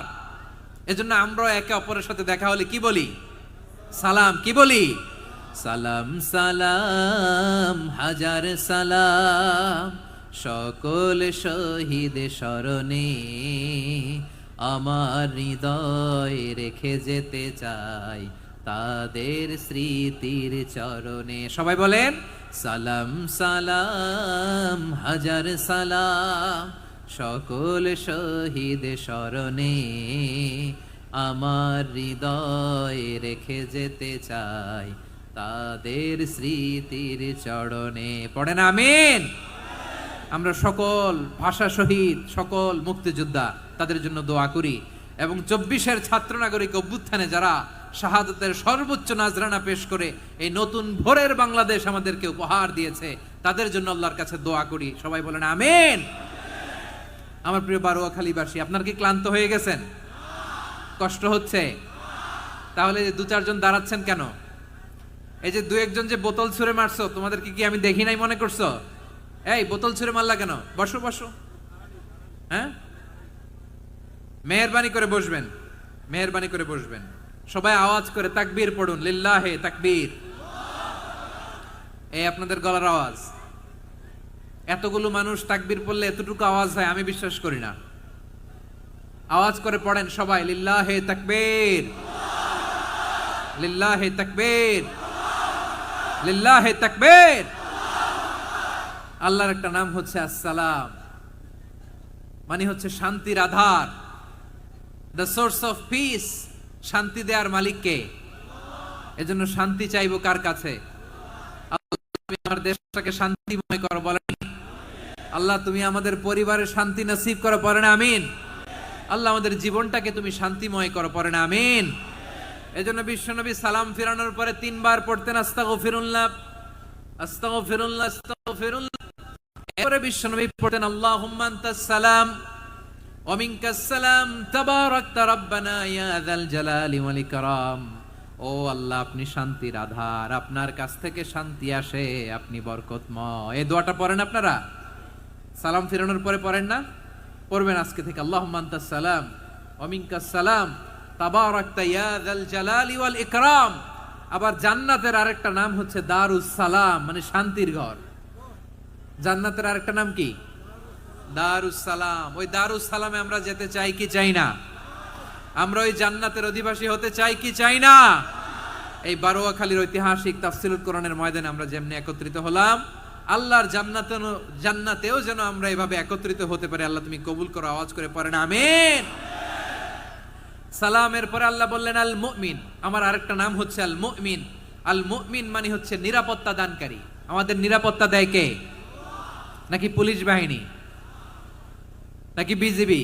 S2: এজন্য আমরা একে অপরের সাথে দেখা হলে কি বলি? সালাম। কি বলি? সালাম সালাম হাজার সালাম সকল শহীদ স্মরণে আমার হৃদয় রেখে যেতে চাই তাদের স্মৃতির চরণে। সবাই বলেন সালাম সালাম হাজার সালাম সকল শহীদ স্মরণে আমার হৃদয় রেখে যেতে চাই তাদের স্মৃতির চরণে। পড়েন আমিন। আমরা সকল ভাষা শহীদ, সকল মুক্তিযোদ্ধা তাদের জন্য দোয়া করি, এবং 24-এর ছাত্র নাগরিক অভ্যুত্থানে যারা শাহাদাতের সর্বোচ্চ নাজরানা পেশ করে এই নতুন ভোরের বাংলাদেশ আমাদেরকে উপহার দিয়েছে, তাদের জন্য আল্লাহর কাছে দোয়া করি। সবাই বলেন আমিন। আমার প্রিয় বারোয়াখালীবাসী, আপনার কি ক্লান্ত হয়ে গেছেন? কষ্ট হচ্ছে? তাহলে 2-4 জন দাঁড়াচ্ছেন কেন? এই যে 2-1 যে বোতল ছুঁড়ে মারছো, তোমাদেরকে কি আমি দেখি নাই মনে করছো? এই বোতল ছুঁড়ে মারলা কেন? বসো বসো। হ্যাঁ, মেহেরবানি করে বসবেন, মেহেরবানি করে বসবেন। সবাই আওয়াজ করে তাকবীর পড়ুন, লিল্লাহে তাকবীর। এই আপনাদের গলার আওয়াজ। এতগুলো মানুষ তাকবীর পড়লে এতটুকু আওয়াজ হয় আমি বিশ্বাস করি না। আওয়াজ করে পড়েন সবাই, লিল্লাহে তাকবীর, লিল্লাহে তাকবীর, লিল্লাহে তাকবীর। আল্লাহর একটা নাম হচ্ছে আসসালাম, মানে হচ্ছে শান্তির আধার, দ্য সোর্স অফ পিস। শান্তি দেওয়ার মালিক কে? এজন্য শান্তি চাইবো কার কাছে? আল্লাহ, তুমি আমার দেশটাকে শান্তিময় করো, বলেন আল্লাহ। তুমি আমাদের পরিবারের শান্তি নসিব করো, পড়েন আমিন। আল্লাহ, আমাদের জীবনটাকে তুমি শান্তিময় করো, পড়েন আমিন। এজন্য বিশ্বনবী সালাম ফিরানোর পরে 3 বার পড়তেন আস্তাগফিরুল্লাহ, আস্তাগফিরুল্লাহ, আস্তাগফিরুল্লাহ। এরপরে বিশ্বনবী পড়তেন আল্লাহুম্মা আনতাস সালাম ওয়া মিনকাস সালাম তাবারাকতা রাব্বানা ইয়া যাল জালালি ওয়াল ইকরাম। ও আল্লাহ, আপনি শান্তির আধার, আপনার কাছ থেকে শান্তি আসে, আপনি বরকতময়। এই দোয়াটা পড়েন আপনারা? সালাম ফিরানোর পরে পড়েন না? পড়বেন আজকে থেকে। আল্লাহুম্মা আনতাস সালাম ওয়া মিনকাস সালাম তাবারাকতা ইয়া যাল জালালি ওয়াল ইকরাম। আবার জান্নাতের আরেকটা নাম হচ্ছে দারুস সালাম, মানে শান্তির ঘর। জান্নাতের আরেকটা নাম কি? দারুস সালাম। ওই দারুস সালামে আমরা যেতে চাই কি চাই না? আমরা ওই জান্নাতের অধিবাসী হতে চাই কি চাই না? এই বারোয়াখালীর ঐতিহাসিক তাফসীরুল কোরআনের ময়দানে আমরা যেমনি একত্রিত হলাম, আল্লাহর জান্নাতেও যেন আমরা এভাবে একত্রিত হতে পারি। আল্লাহ তুমি কবুল করো, আওয়াজ করে পড়েন আমিন। সালামের পরে আল্লাহ বললেন আল মুমিন। আমার আরেকটা নাম হচ্ছে আল মুমিন। আল মুমিন মানে হচ্ছে নিরাপত্তা দানকারী। আমাদের নিরাপত্তা দেয় কে? নাকি পুলিশ বাহিনী, নাকি বিজিবি,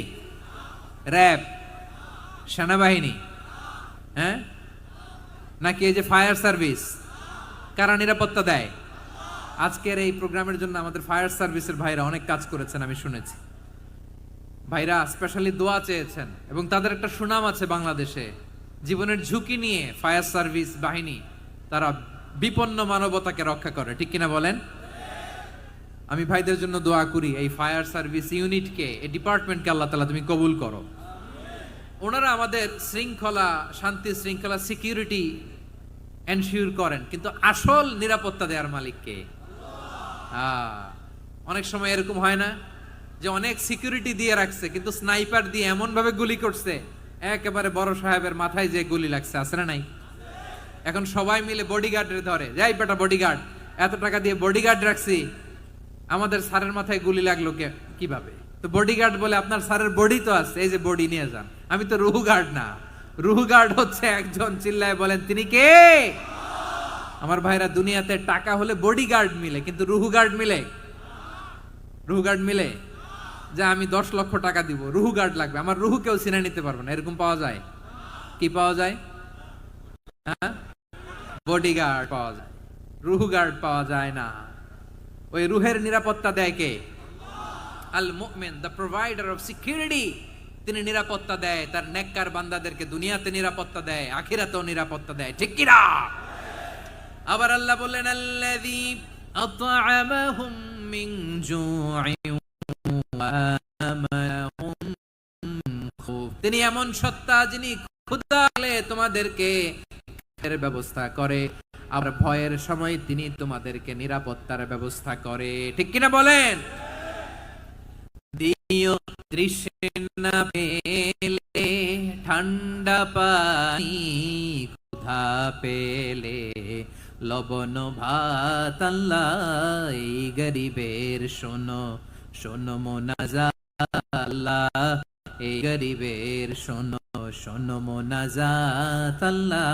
S2: র্যাব, সেনাবাহিনী, হ্যাঁ, নাকি এই যে ফায়ার সার্ভিস? কারা নিরাপত্তা দেয়? আজকের এই প্রোগ্রামের জন্য আমাদের ফায়ার সার্ভিসের ভাইরা অনেক কাজ করেছেন, আমি শুনেছি। ভাইরা স্পেশালি দোয়া চেয়েছেন এবং তাদের একটা সুনাম আছে বাংলাদেশে। জীবনের ঝুঁকি নিয়ে ফায়ার সার্ভিস বাহিনী তারা বিপন্ন মানবতাকে রক্ষা করে, ঠিক কিনা বলেন? আমি ভাইদের জন্য দোয়া করি, এই ফায়ার সার্ভিস ইউনিটকে, এই ডিপার্টমেন্টকে আল্লাহ তাআলা তুমি কবুল করো। ওনারা আমাদের শৃঙ্খলা, শান্তি শৃঙ্খলা, সিকিউরিটি এনশিওর করেন, কিন্তু আসল নিরাপত্তা দেওয়ার মালিক কে? অনেক সময় এরকম হয় না যে অনেক সিকিউরিটি দিয়ে রাখছে, কিন্তু স্নাইপার দিয়ে এমন ভাবে গুলি করছে একেবারে বড় সাহেবের মাথায় যে গুলি লাগছে, আছে না নাই? এখন সবাই মিলে বডিগার্ডের ধরে, যাই বেটা বডিগার্ড, এত টাকা দিয়ে বডিগার্ড রাখছি, আমাদের স্যারের মাথায় গুলি লাগলো কিভাবে? তো বডিগার্ড বলে আপনার স্যারের বডি তো আছে, এই যে বডি নিয়ে যান। আমি তো রুহু গার্ড না, রুহু গার্ড হচ্ছে একজন, চিল্লায় বলেন তিনি কে? আমার ভাইরা, দুনিয়াতে টাকা হলে বডিগার্ড মিলে, কিন্তু রুহু গার্ড মিলে? রুহু গার্ড মিলে? যে আমি 10 লক্ষ টাকা দিব, রুহু গার্ড লাগবে, আমার রুহু কেউ চিনে নিতে পারবে না, এরকম পাওয়া যায়? কি পাওয়া যায়? হ্যাঁ, বডিগার্ড পাওয়া যায়, রুহু গার্ড পাওয়া যায় না। ওই রুহের নিরাপত্তা দেয় কে? আল মুমিন, দ্য প্রোভাইডার অফ সিকিউরিটি। তিনি নিরাপত্তা দেয় তার নেককার বান্দাদেরকে, দুনিয়াতে নিরাপত্তা দেয়, আখিরাতেও নিরাপত্তা দেয়, ঠিক কি না? আবার আল্লাহ বললেন আল্লাযী আত'আমাহুম মিন জু'ইন ওয়া আমানাহুম খুফ। তিনি এমন সত্তা যিনি ক্ষুধা লাগলে তোমাদেরকে এর ব্যবস্থা করে, আবার ভয়ের সময় তিনি তোমাদেরকে নিরাপত্তার ব্যবস্থা করে, ঠিক কিনা বলেন? দিও তৃষ্ণা পেলে ঠান্ডা পানি, ক্ষুধা পেলে লবণ ভাত, আল্লাহ এই গরিবের শোনো শোনো মোনাজাত, আল্লাহ এই গরিবের শোনো শোনো মোনাজাত, আল্লাহ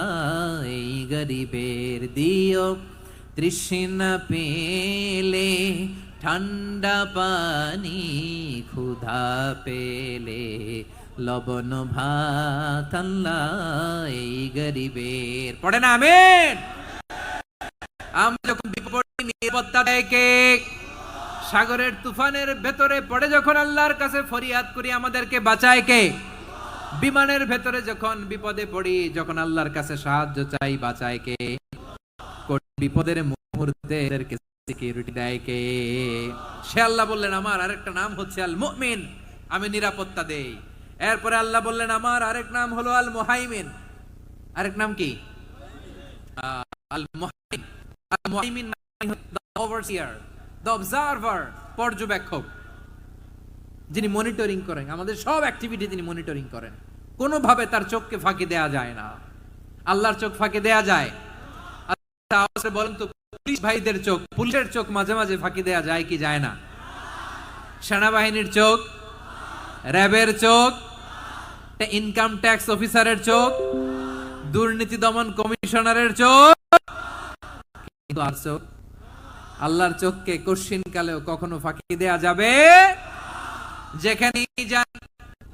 S2: এই গরিবের। দিও তৃষ্ণা পেলে ঠান্ডা পানি, ক্ষুধা পেলে লবণ ভাত, আল্লাহ এই গরিবের। পড়ে না আমিন? আমরা যখন বিপদে নিরাপত্তা দেয় কে? সাগরের তুফানের ভেতরে পড়ে যখন আল্লাহর কাছে ফরিয়াদ করি, আমাদেরকে বাঁচায় কে? বিমানের ভেতরে যখন বিপদে পড়ি, যখন আল্লাহর কাছে সাহায্য চাই, বাঁচায় কে? বিপদের মুহূর্তে সিকিউরিটি দেয় কে? সে আল্লাহ বললেন আমার আরেকটা নাম হচ্ছে আল মুমিন, আমি নিরাপত্তা দেই। এরপরে আল্লাহ বললেন আমার আরেক নাম হলো আল মুহাইমিন। আরেক নাম কি? আল মুহাইমিন। আল মুহাইমিন মানে হচ্ছে দ্য ওভারসিয়ার, দ্য অবজারভার, পর্যবেক্ষক, যিনি মনিটরিং করেন আমাদের সব অ্যাক্টিভিটি, তিনি মনিটরিং করেন। কোনোভাবে তার চোখকে ফাঁকি দেয়া যায় না। আল্লাহর চোখ ফাঁকি দেয়া যায়? আচ্ছা বলেন তো, পুলিশ ভাইদের চোখ, পুলিশের চোখ মাঝে মাঝে ফাঁকি দেয়া যায় কি যায় না? সেনাবাহিনীর চোখ, র্যাবের চোখ, ইনকাম ট্যাক্স অফিসারের চোখ, দুর্নীতি দমন কমিশনারের চোখ, কিন্তু আর চোখ, আল্লাহর চোখকে কশিন কালেও কখনো ফাঁকি দেয়া যাবে? যেখানে যান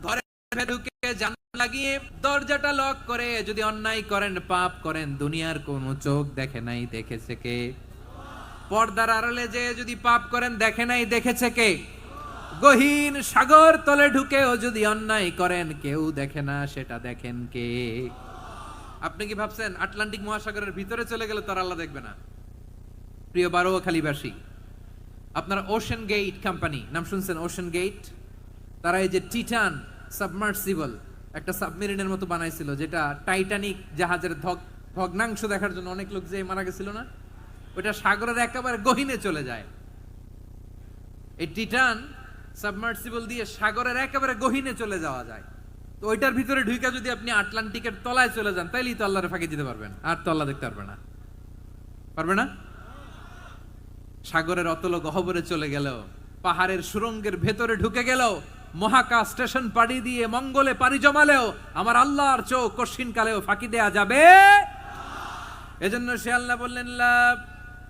S2: ঘরে ঢুকে জানালা লাগিয়ে দরজাটা লক করে যদি অন্যায় করেন, পাপ করেন, দুনিয়ার কোন চোখ দেখে নাই, দেখেছে কে? পর্দার আড়ালে যে যদি পাপ করেন, দেখে নাই, দেখেছে কে? গহীন সাগর তলে ঢুকেও যদি অন্যায় করেন, কেউ দেখে না, সেটা দেখেন কে? আপনি কি ভাবছেন আটলান্টিক মহাসাগরের ভিতরে চলে গেলে তার আল্লাহ দেখবে না? প্রিয় বারোয়াখালীবাসী, আপনারা ওশেন গেট কোম্পানি নাম শুনছেন? ওশেন গেট, তারা এই যে টিটান সাবমার্সিবল একটা সাবমেরিনের মতো বানাইছিল, যেটা টাইটানিক জাহাজের ভগ্নাংশ দেখার জন্য অনেক লোক যে মারা গেছিল না, ওটা সাগরের একেবারে গহীনে চলে যায়। এই টিটান সাবমার্সিবল দিয়ে সাগরের একেবারে গহীনে চলে যাওয়া যায়। তো ওইটার ভিতরে ঢুইকা যদি আপনি আটলান্টিকের তলায় চলে যান, তাইলেই তো আল্লাহরে ফাঁকি দিতে পারবেন, আর তো আল্লাহ দেখতে পারবে না। পারবে না? সাগরের অতল গহ্বরে চলে গেল, পাহাড়ের সুরঙ্গের ভেতরে ঢুকে গেল, মহাকাশ স্টেশন পাড়ি দিয়ে মঙ্গলে পাড়ি জমালেও আমার আল্লাহর চোখ কশিন কালেও ফাঁকি দেয়া যাবে? এজন্য সে আল্লাহ বললেন, লা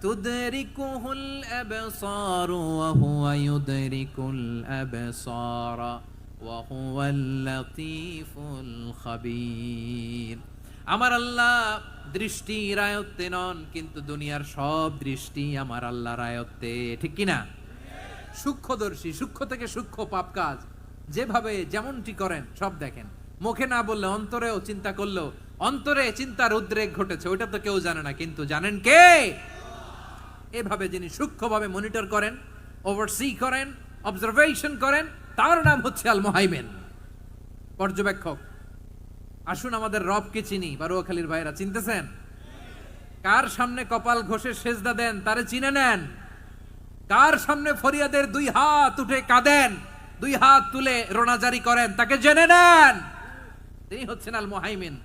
S2: তুদরিকুহুল আবসার ওয়া হুয়া ইউদরিকুল আবসার ওয়া হুয়াল লাতীফুল খাবীর। আমার আল্লাহ দৃষ্টির আয়ত্তে নন, কিন্তু দুনিয়ার সব দৃষ্টি আমার আল্লাহর আয়ত্তে, ঠিক কিনা? সূক্ষ্মদর্শী, সূক্ষ্ম থেকে সূক্ষ্ম পাপ কাজ যেভাবে যেমনটি করেন সব দেখেন। মুখে না বললে অন্তরেও চিন্তা করলেও অন্তরে চিন্তার উদ্রেক ঘটেছে, ওইটা তো কেউ জানে না, কিন্তু জানেন কে? এভাবে যিনি সূক্ষ্মভাবে মনিটর করেন, ওভারসি করেন, অবজারভেশন করেন, তার নাম হচ্ছে আল মুহাইমিন, পর্যবেক্ষক। আসুন আমাদের রবকে চিনি। বারোয়াখালীর ভাইরা চিনতেছেন? কার সামনে কপাল ঘষে সেজদা দেন তারে চিনে নেন। কার সামনে ফরিয়াদের দুই হাত উঠে কাঁদেন, দুই হাত তুলে রোনাজারি করেন, তাকে জেনে নেন। তিনি হচ্ছেন আল মুহাইমিন,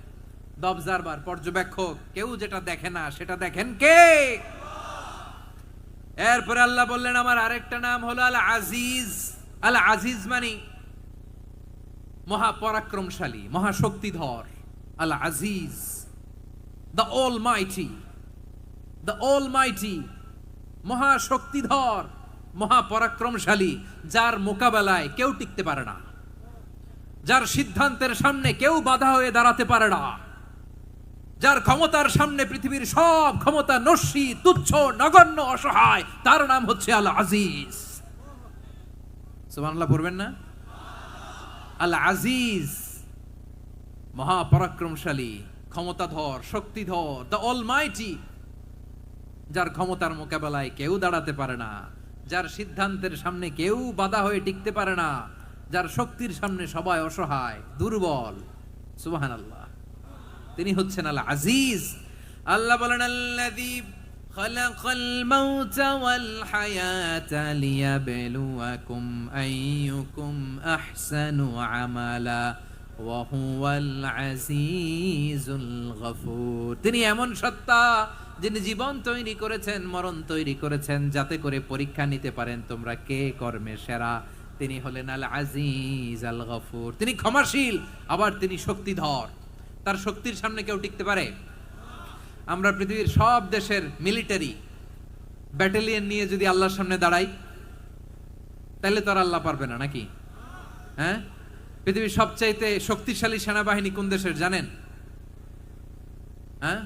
S2: দ্য অবজারভার, পর্যবেক্ষক। কেউ যেটা দেখে না সেটা দেখেন কে? এরপরে আল্লাহ বললেন আমার আরেকটা নাম হলো আল আজিজ। আল আজিজ মানে মহাপরাক্রমশালী, মহাশক্তিধর। আল আজিজ, দ্য অলমাইটি, দ্য অলমাইটি, মহাশক্তিধর, মহাপরাক্রমশালী, যার মোকাবেলায় কেউ টিকতে পারে না, যার সিদ্ধান্তের সামনে কেউ বাধা হয়ে দাঁড়াতে পারে না, যার ক্ষমতার সামনে পৃথিবীর সব ক্ষমতা নস্যি, তুচ্ছ, নগণ্য, অসহায়, তার নাম হচ্ছে আল আজিজ। সুবহানাল্লাহ পড়বেন না? আল আজিজ, মহাপরাক্রমশালী, ক্ষমতাধর, শক্তিধর, দ্য অলমাইটি, যার ক্ষমতার মোকাবেলায় কেউ দাঁড়াতে পারে না, যার সিদ্ধান্তের সামনে কেউ বাধা হয়ে টিকতে পারে না, যার শক্তির সামনে সবাই অসহায়, দুর্বল। সুবহানাল্লাহ, তিনি হচ্ছেন আল আজিজ। আল্লাহ বলেন আল্লাযী খালাকাল মাউতা ওয়াল হায়াতা লিয়াবলুয়াকুম আইয়ুকুম আহসানু আমালা ওয়া হুয়াল আজিজুল গফুর। তিনি এমন সত্তা যিনি জীবন তৈরি করেছেন, মরণ তৈরি করেছেন, যাতে করে পরীক্ষা নিতে পারেন তোমরা কে কর্মে সেরা। তিনি হলেন আল আজিজ আল গফুর। তিনি ক্ষমাশীল, আবার তিনি শক্তিধর। তার শক্তির সামনে কেউ টিকতে পারে? আমরা পৃথিবীর সব দেশের মিলিটারি ব্যাটালিয়ন নিয়ে যদি আল্লাহর সামনে দাঁড়াই, তাহলে তো আর আল্লাহ পারবে না, নাকি? হ্যাঁ, পৃথিবীর সবচাইতে শক্তিশালী সেনাবাহিনী কোন দেশের জানেন? হ্যাঁ,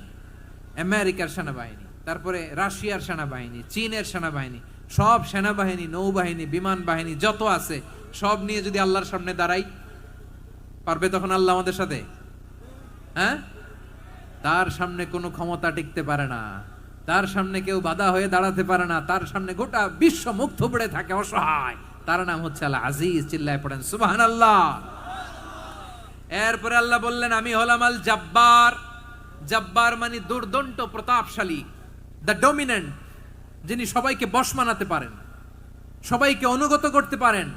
S2: আমেরিকার সেনাবাহিনী, তারপরে রাশিয়ার সেনাবাহিনী, চীনের সেনাবাহিনী, সব সেনাবাহিনী, নৌবাহিনী, বিমান বাহিনী যত আছে সব নিয়ে যদি আল্লাহর সামনে দাঁড়াই, পারবে তখন আল্লাহ আমাদের সাথে? হ্যাঁ, তার সামনে কোনো ক্ষমতা টিকতে পারে না, তার সামনে কেউ বাধা হয়ে দাঁড়াতে পারে না, তার সামনে গোটা বিশ্ব মুখ থুবড়ে থাকে, অসহায়। তার নাম হচ্ছে আল আজিজ। চিল্লায় পড়েন সুবহানাল্লাহ। এরপরে আল্লাহ বললেন আমি হলাম আল জাব্বার। জাব্বার মানে দুর্দণ্ড, প্রতাপশালী, দ্য ডমিনেন্ট, যিনি সবাইকে বশ মানাতে পারেন, সবাইকে অনুগত করতে পারেন,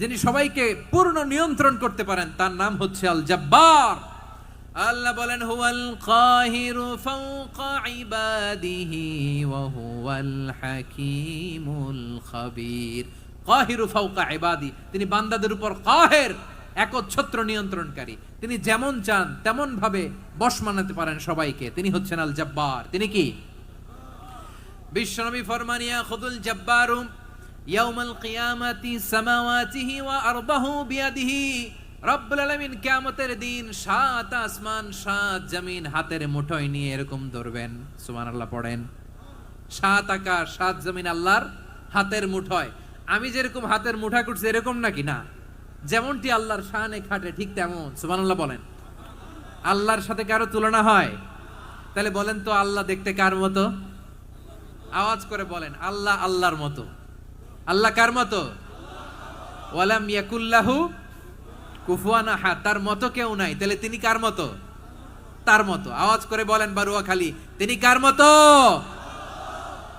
S2: যিনি সবাইকে পূর্ণ নিয়ন্ত্রণ করতে পারেন, তার নাম হচ্ছে আল জাব্বার। আল্লাহ বলেন হুয়াল কাহিরু ফাওকা ইবাদিহি ওয়া হুয়াল হাকীমুল খাবীর। কাহিরু ফাওকা ইবাদি, তিনি বান্দাদের উপর কাহের, একচ্ছত্র নিয়ন্ত্রণকারী। তিনি যেমন চান তেমন ভাবে বশ মানাতে পারেন সবাইকে। তিনি হচ্ছেন আল জব্বার। তিনি কি? বিশ্বনবী ফরমান ইয়াখুদুল জব্বারু ইয়াউমাল কিয়ামাতি সামাওয়াতিহি ওয়া আরদাহু বিয়াদিহি। রব্বুল আলামিন কিয়ামতের দিন 7 আসমান 7 জমিন হাতের মুঠোয় নিয়ে এরকম ধরবেন। সুবহানাল্লাহ পড়েন। 7 আকাশ 7 জমিন আল্লাহর হাতের মুঠোয়। আমি যেরকম হাতের মুঠা করছি এরকম নাকি? না, যেমনটি আল্লাহর শানে খাটে ঠিক তেমন। সুবহানাল্লাহ বলেন। আল্লাহর সাথে কারো তুলনা হয়? তাহলে বলেন তো আল্লাহ দেখতে কার মতো? আওয়াজ করে বলেন, আল্লাহ আল্লাহর মতো। আল্লাহ কার মতো? ওয়ালাম ইয়াকুল্লাহু কুফুয়ান আহাদ, তার মতো কেউ নাই। তাহলে তিনি কার মতো? তার মতো। আওয়াজ করে বলেন বারুয়াখালী, তিনি কার মতো?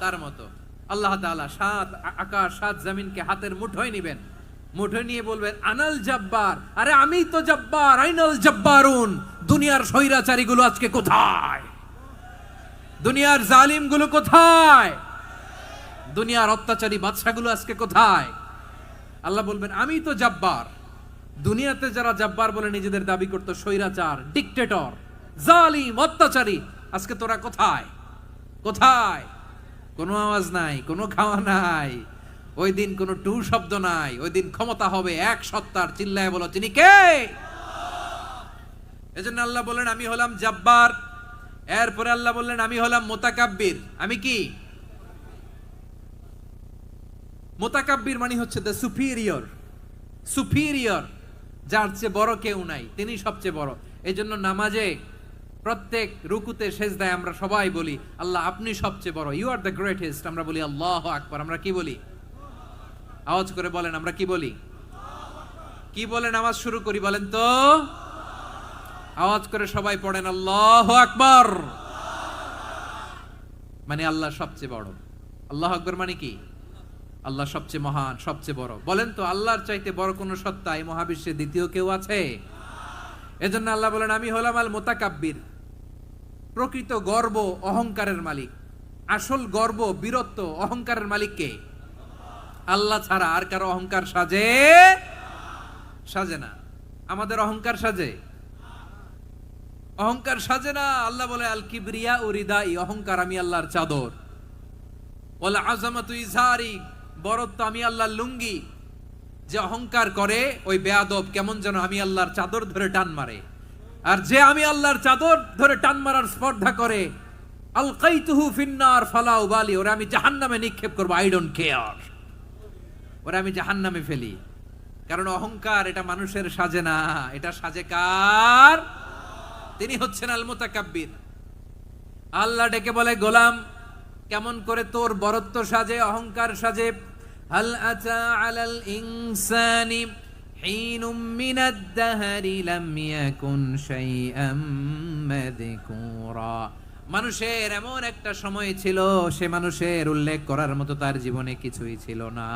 S2: তার মতো। আল্লাহ তাআলা 7 আকাশ 7 জমিনকে হাতের মুঠোয় নেবেন। মুঠোয় নিয়ে বলবেন আনাল জব্বার। আরে আমি তো জব্বার। আইনাল জব্বারুন। দুনিয়ার স্বৈরাচারী গুলো আজকে কোথায়? দুনিয়ার জালিম গুলো কোথায়? দুনিয়ার অত্যাচারী বাদশাগুলো আজকে কোথায়? আল্লাহ বলবেন আমি তো জব্বার। দুনিয়াতে যারা জব্বার বলে নিজেদের দাবি করত, স্বৈরাচার, ডিক্টেটর, জালিম, অত্যাচারী, আজকে তোরা কোথায়? কোথায়? কোনো আওয়াজ নাই, কোনো খাওয়া নাই, ওই দিন কোনো টু শব্দ নাই। ওই দিন ক্ষমতা হবে এক সত্তার। চিল্লায় বলো তিনি কে? এজন্য আল্লাহ বললেন আমি হলাম জব্বার। এরপরে আল্লাহ বললেন আমি হলাম মুতাকাব্বির। আমি কি? মুতাকাব্বির মানে হচ্ছে দ্য সুপিরিয়র। সুপিরিয়র, যার চেয়ে বড় কেউ নাই, তিনি সবচেয়ে বড়। এই জন্য নামাজে প্রত্যেক রুকুতে সেজদায় আমরা সবাই বলি আল্লাহ আপনি সবচেয়ে বড়, ইউ আর দ্য গ্রেটেস্ট। আমরা বলি আল্লাহু আকবার। আমরা কি বলি? আওয়াজ করে বলেন আমরা কি বলি? কি বলে নামাজ শুরু করি বলেন তো? আওয়াজ করে সবাই পড়েন আল্লাহু আকবার। মানে আল্লাহ সবচেয়ে বড়। আল্লাহু আকবার মানে কি? আল্লাহ সবচেয়ে মহান, সবচেয়ে বড়। বলেন তো আল্লাহর চাইতে বড় কোন সত্তা এই মহাবিশ্বে দ্বিতীয় কেউ আছে? এজন্য আল্লাহ বলেন আমি হলাম আল মুতাকাব্বির। প্রকৃত গর্ব অহংকারের মালিক। আসল গর্ব, বীরত্ব, অহংকারের মালিক কে? আল্লাহ ছাড়া আর কারো অহংকার সাজে? সাজে না। আমাদের অহংকার সাজে? অহংকার সাজে না। আল্লাহ বলে আল কিবরিয়া ও রিদাই, অহংকার আমি আল্লাহর চাদর। ওয়াল আযামাতু ইজারি, বড়ত্ব আমি আল্লাহর লুঙ্গি। যে অহংকার করে ওই বেয়াদব কেমন যেন আমি আল্লাহর চাদর ধরে টান মারে। আর যে আমি আল্লাহর চাদর ধরে টান মারার স্পর্ধা করে আলকাইতুহু ফিন্নার ফালা উবালি, ওরা আমি জাহান্নামে নিক্ষেপ করব। আই ডোন্ট কেয়ার, ওরা আমি জাহান্নামে ফেলি। কারণ অহংকার এটা মানুষের সাজে না, এটা সাজে কার? তিনি হচ্ছেন আল মুতাকাব্বির। আল্লাহ ডেকে বলে গোলাম কেমন করে তোর বরত্ব সাজে, অহংকার সাজে? হাল আতা আলাল ইনসানি হিনুম মিনাদ দাহরি লাম ইয়াকুন শাইআম মাযকুরা। মানুষের এমন একটা সময় ছিল, সে মানুষের উল্লেখ করার মতো তার জীবনে কিছুই ছিল না।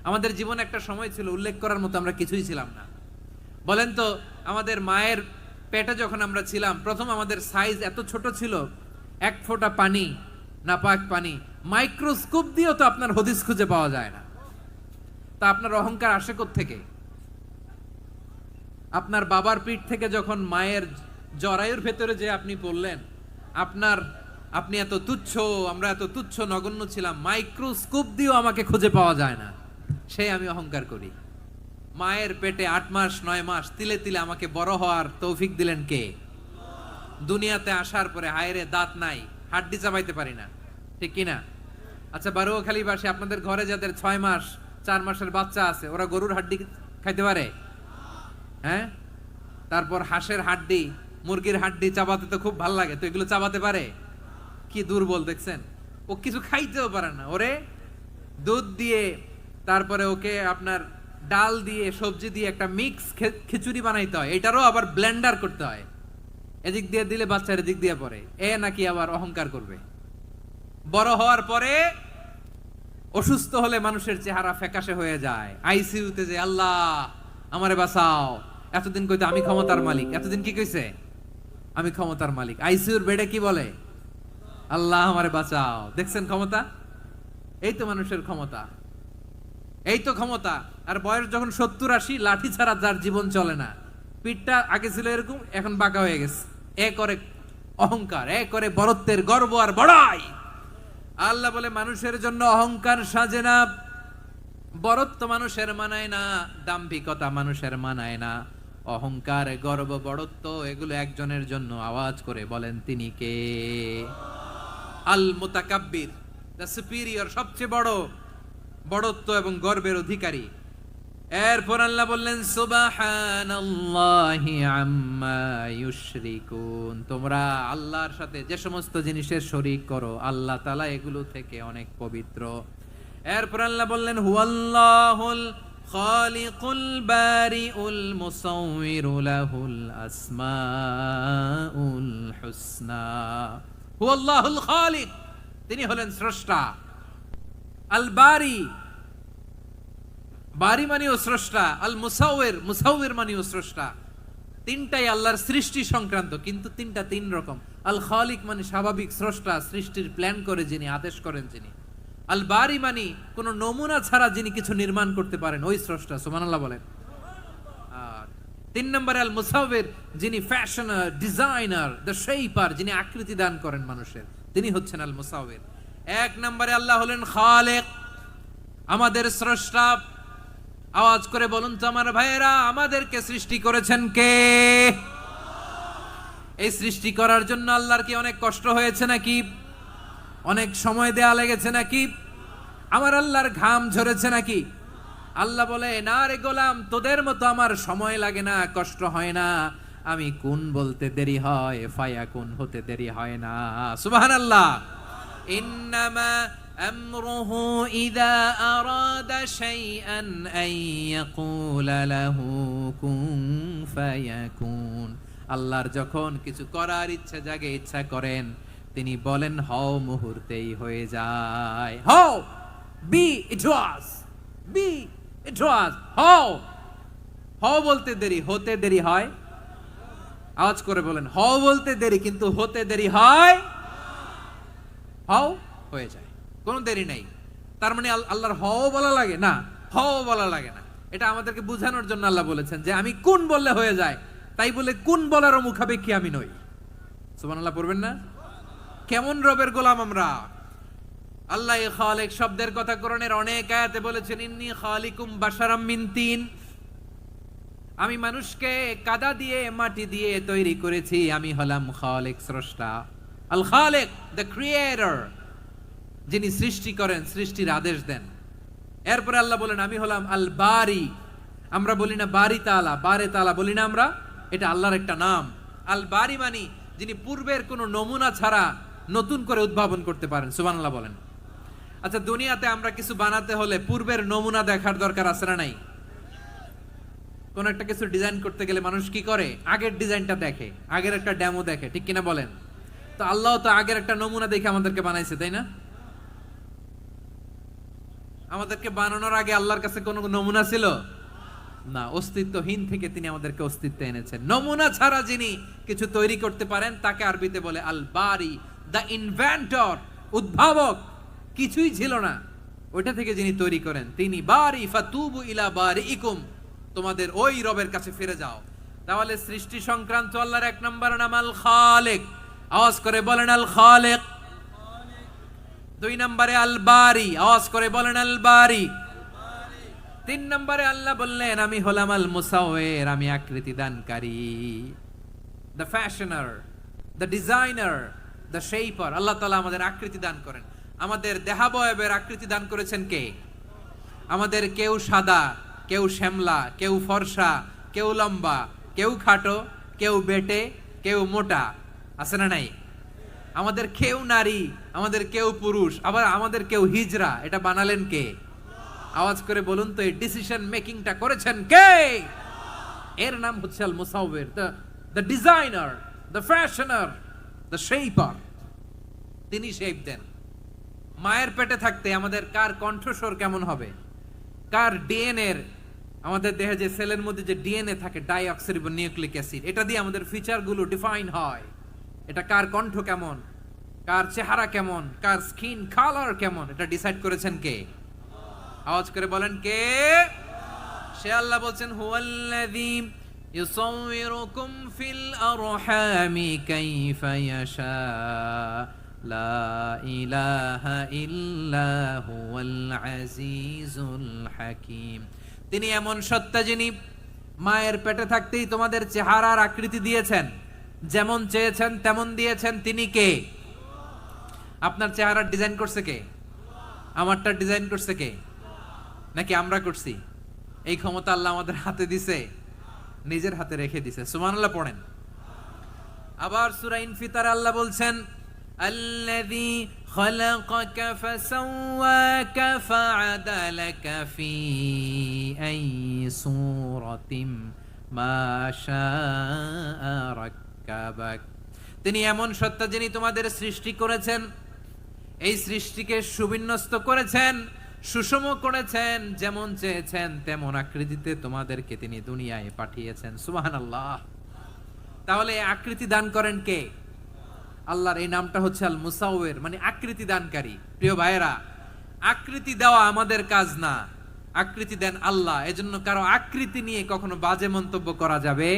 S2: আমাদের জীবনে একটা সময় ছিল উল্লেখ করার মতো আমরা কিছুই ছিলাম না। বলেন তো আমাদের মায়ের পেটে যখন আমরা ছিলাম, প্রথম আমাদের সাইজ এত ছোট ছিল, 1 ফোঁটা পানি, নাপাক পানি। মাইক্রোস্কোপ দিয়েও তো আপনার হদিস খুঁজে পাওয়া যায় না। তা আপনার অহংকার আসে কোত্থেকে? আপনার বাবার পিঠ থেকে যখন মায়ের জরায়ুর ভেতরে যে আপনি পড়লেন, আপনি এত তুচ্ছ, আমরা এত তুচ্ছ নগণ্য ছিলাম, মাইক্রোস্কোপ দিয়েও আমাকে খুঁজে পাওয়া যায় না, সেই আমি অহংকার করি। মায়ের পেটে 8 মাস 9 মাস তিলে তিলে আমাকে বড় হওয়ার তৌফিক দিলেন কে? দুনিয়াতে আসার পরে হায়রে দাঁত নাই, হাড্ডি চাবাইতে পারি না, ঠিক কিনা? আচ্ছা বারুয়াখালীবাসী, আপনাদের ঘরে যাদের 6 মাস 4 মাসের বাচ্চা আছে, ওরা গরুর হাড্ডি খাইতে পারে? হ্যাঁ। তারপর হাঁসের হাড্ডি, মুরগির হাড্ডি চাবাতে তো খুব ভাল লাগে, তো এগুলো চাবাতে পারে? কি দুর্বল দেখছেন, ও কিছু খাইতেও পারে না। ওরে দুধ দিয়ে, তারপরে ওকে আপনার ডাল দিয়ে, সবজি দিয়ে একটা মিক্স খিচুড়ি বানাইতে হয়, এটারও আবার ব্লেন্ডার করতে হয়। এদিক দিয়ে দিলে বাচ্চার এদিক দিয়ে পড়ে, এ নাকি আবার অহংকার করবে। বড় হওয়ার পরে অসুস্থ হলে মানুষের চেহারা ফ্যাকাশে হয়ে যায়, আইসিইউতে যে আল্লাহ আমারে বাঁচাও। এতদিন কইতে আমি ক্ষমতার মালিক, এতদিন কি কইছে? আমি ক্ষমতার মালিক। আইসিইউর বেডে কি বলে? আল্লাহ আমারে বাঁচাও। দেখছেন ক্ষমতা? এই তো মানুষের ক্ষমতা, এই তো ক্ষমতা। আর বয়স যখন 70-80, লাঠি ছাড়া যার জীবন চলে না। পিঠটা আগে ছিল এরকম, এখন বাঁকা হয়ে গেছে। এ করে অহংকার, এ করে বড়ত্বের গর্ব আর বড়াই। আল্লাহ বলে মানুষের জন্য অহংকার সাজে না, বড়ত্ব মানুষের মানায় না, দাম্ভিকতা মানুষের মানায় না। অহংকার, গর্ব, বড়ত্ব এগুলো একজনের জন্য। আওয়াজ করে বলেন তিনি কে? আল মুতাকাব্বির, দ্য সুপিরিয়র, সবচেয়ে বড়, বড়ত্ব এবং গর্বের অধিকারী। এরপর আল্লাহ বললেন সুবহানাল্লাহি আম্মা ইউশরিকুন। তোমরা আল্লাহর সাথে যে সমস্ত জিনিসের শরীক করো, আল্লাহ তাআলা এগুলো থেকে অনেক পবিত্র। এরপর আল্লাহ বললেন হুয়াল্লাহুল খালিকুল বারিউল মুসাউবিরু লাহুল আসমাউল হুসনা। হুয়াল্লাহুল খালিক, তিনি হলেন স্রষ্টা। আল বারি, বারি মানেও স্রষ্টা। আল মুসাউবির, মুসাউবির মানেও স্রষ্টা। তিনটাই আল্লাহর সৃষ্টি সংক্রান্ত, কিন্তু তিনটা তিন রকম। আল খালিক মানে স্বাভাবিক স্রষ্টা, সৃষ্টির প্ল্যান করে যিনি, আদেশ করেন যিনি। আল বারি মানে কোন নমুনা ছাড়া যিনি কিছু নির্মাণ করতে পারেন, ওই স্রষ্টা। সুবহানাল্লাহ বলেন। আর 3 নম্বরে আল মুসাউবির, যিনি ফ্যাশনার, ডিজাইনার, দ্য শেপার, যিনি আকৃতি দান করেন মানুষের, তিনি হচ্ছেন আল মুসাউবির। 1 নম্বরে আল্লাহ হলেন খালেক, আমাদের স্রষ্টা। আওয়াজ করে বলুন তো আমার ভাইয়েরা, আমাদেরকে সৃষ্টি করেছেন কে? এই সৃষ্টি করার জন্য আল্লাহর কি অনেক কষ্ট হয়েছে নাকি? অনেক সময় দেয়া লেগেছে নাকি? আমার আল্লাহর ঘাম ঝরেছে নাকি? আল্লাহ বলে না রে গোলাম, তোদের মতো আমার সময় লাগে না, কষ্ট হয় না। আমি কুন বলতে দেরি হয়, ফায়াকুন হতে দেরি হয় না। সুবহানাল্লাহ। ইন্নামা আমরুহু ইযা আরাদা শাইআন আন ইয়াকুলা লাহু কুন ফায়াকুন। আল্লাহর যখন কিছু করার ইচ্ছা জাগে, ইচ্ছা করেন, তিনি বলেন হও, মুহূর্তেই হয়ে যায়। হও, বি ইট ওয়াজ, বি ইট ওয়াজ। হও, হও বলতে দেরি, হতে দেরি হয়। আওয়াজ করে বলেন, হও বলতে দেরি, কিন্তু হতে দেরি হয়। হও, হয়ে যায়, কোনো দেরি নাই। তার মানে আল্লাহর হও বলা লাগে না, হও বলা লাগে না। এটা আমাদেরকে বোঝানোর জন্য আল্লাহ বলেছেন যে আমি কোন বললে হয়ে যায়, তাই বলে কোন বলারও মুখাপেক্ষী আমি নই। সুবহানাল্লাহ পড়বেন না? কেমন রবের গোলাম আমরা। আল্লাহ খালিক শব্দের কথা কোরআনের অনেক আয়াতে বলেছেন, ইন্নী খালিকুম বাশারাম মিন তিন। আমি মানুষকে কাদা দিয়ে, মাটি দিয়ে তৈরি করেছি। আমি হলাম খালিক, স্রষ্টা। আল খালিক, দ্য ক্রিয়েটর, যিনি সৃষ্টি করেন, সৃষ্টির আদেশ দেন। এরপরে আল্লাহ বলেন আমি হলাম আল বারি। আমরা বলি না বারি তাআলা, বারে তাআলা বলি না আমরা, এটা আল্লাহর একটা নাম। আল বারি মানে যিনি পূর্বের কোনো নমুনা ছাড়া নতুন করে উদ্ভাবন করতে পারেন। সুবহানাল্লাহ বলেন। আচ্ছা, দুনিয়াতে আমরা কিছু বানাতে হলে পূর্বের নমুনা দেখার দরকার আছে না নাই? কোন একটা কিছু ডিজাইন করতে গেলে মানুষ কি করে? আগের ডিজাইনটা দেখে, আগের একটা ডেমো দেখে, ঠিক কিনা বলেন? তো আল্লাহ তো আগের একটা নমুনা দেখে আমাদেরকে বানাইছে, তাই না? আমাদেরকে বানানোর আগে আল্লাহর কাছে কোনো নমুনা ছিল না। অস্তিত্বহীন থেকে তিনি আমাদেরকে অস্তিত্বে এনেছেন। নমুনা ছাড়া যিনি কিছু তৈরি করতে পারেন তাকে আরবিতে বলে আল বারি, দ্য ইনভেন্টর, উদ্ভাবক। কিছুই ছিল না, ওইটা থেকে যিনি তৈরি করেন তিনি বারি। ফাতুবু ইলা বারিইকুম, তোমাদের ওই রবের কাছে ফিরে যাও। তাহলে সৃষ্টি সংক্রান্ত আল্লাহর 1 নম্বর নাম আল খালিক। আওয়াজ করে বলেন আল খালিক। 2 নম্বরে আল বারি। আওয়াজ করে বলেন আল বারি। 3 নম্বরে আল্লাহ বললেন আমি হলাম আল মুসাউবির, আমি আকৃতি দানকারী, the fashioner, the designer, the shaper. আল্লাহ তাআলা আমাদের আকৃতি দান করেন। আমাদের দেহাবয়বের আকৃতি দান করেছেন কে? আমাদের কেউ সাদা, কেউ শ্যামলা, কেউ ফর্সা, কেউ লম্বা, কেউ খাটো, কেউ বেটে, কেউ মোটা, আছে না নাই? আমাদের কেউ নারী, আমাদের কেউ পুরুষ, আবার আমাদের কেউ হিজড়া। এটা বানালেন কে? আওয়াজ করে বলুন তো, এই ডিসিশন মেকিংটা করেছেন কে? এর নাম হচ্ছে আল মুসাউবির, the designer, the fashioner, the shaper. তিনি শেপ দেন। মায়ের পেটে থাকতে আমাদের কার কণ্ঠস্বর কেমন হবে, কার ডিএনএর আমাদের দেহে যে সেলের মধ্যে যে ডিএনএ থাকে, ডাইঅক্সিরিবোনিউক্লিক অ্যাসিড, এটা দিয়ে আমাদের ফিচারগুলো ডিফাইন হয়। এটা কার কণ্ঠ কেমন, কার চেহারা কেমন, কার স্কিন কালার কেমন, এটা ডিসাইড করেছেন কে? আওয়াজ করে বলেন কে? সে আল্লাহ বলছেন, হুয়াল্লাযী ইউসাউবিরুকুম ফিল আরহামি কাইফা ইয়াশা লা ইলাহা ইল্লা হুয়াল আজিজুল হাকীম। তিনি এমন সত্তা যিনি মায়ের পেটে থাকতেই তোমাদের চেহারার আকৃতি দিয়েছেন, যেমন চেয়েছেন তেমন দিয়েছেন। তিনি কে? আপনার চেহারার ডিজাইন করছে কে? আমারটা ডিজাইন করছে কে? নাকি আমরা করছি? এই ক্ষমতা আল্লাহ আমাদের হাতে দিছে, নিজের হাতে রেখে দিছে। সুবহানাল্লাহ পড়েন। আবার সূরা ইনফিতারে আল্লাহ বলছেন, আল্লাযী খালাকাকা ফাসাওয়াকা ফাআদালাকা ফি আইয়ি সূরাতিন মা শাআ রাক্কাবাক। তিনি এমন সত্তা যিনি তোমাদের সৃষ্টি করেছেন, এই সৃষ্টিকে সুবিন্যস্ত করেছেন, সুষম করেছেন, যেমন চেয়েছেন তেমন আকৃতিতে তোমাদেরকে তিনি দুনিয়ায় পাঠিয়েছেন। সুবহানাল্লাহ। তাহলে আকৃতি দান করেন কে? আল্লাহর এই নামটা হচ্ছে আল মুসাউবির, মানে আকৃতি দানকারী। প্রিয় ভাইয়েরা, আকৃতি দেওয়া আমাদের কাজ না, আকৃতি দেন আল্লাহ। এজন্য কারো আকৃতি নিয়ে কখনো বাজে মন্তব্য করা যাবে?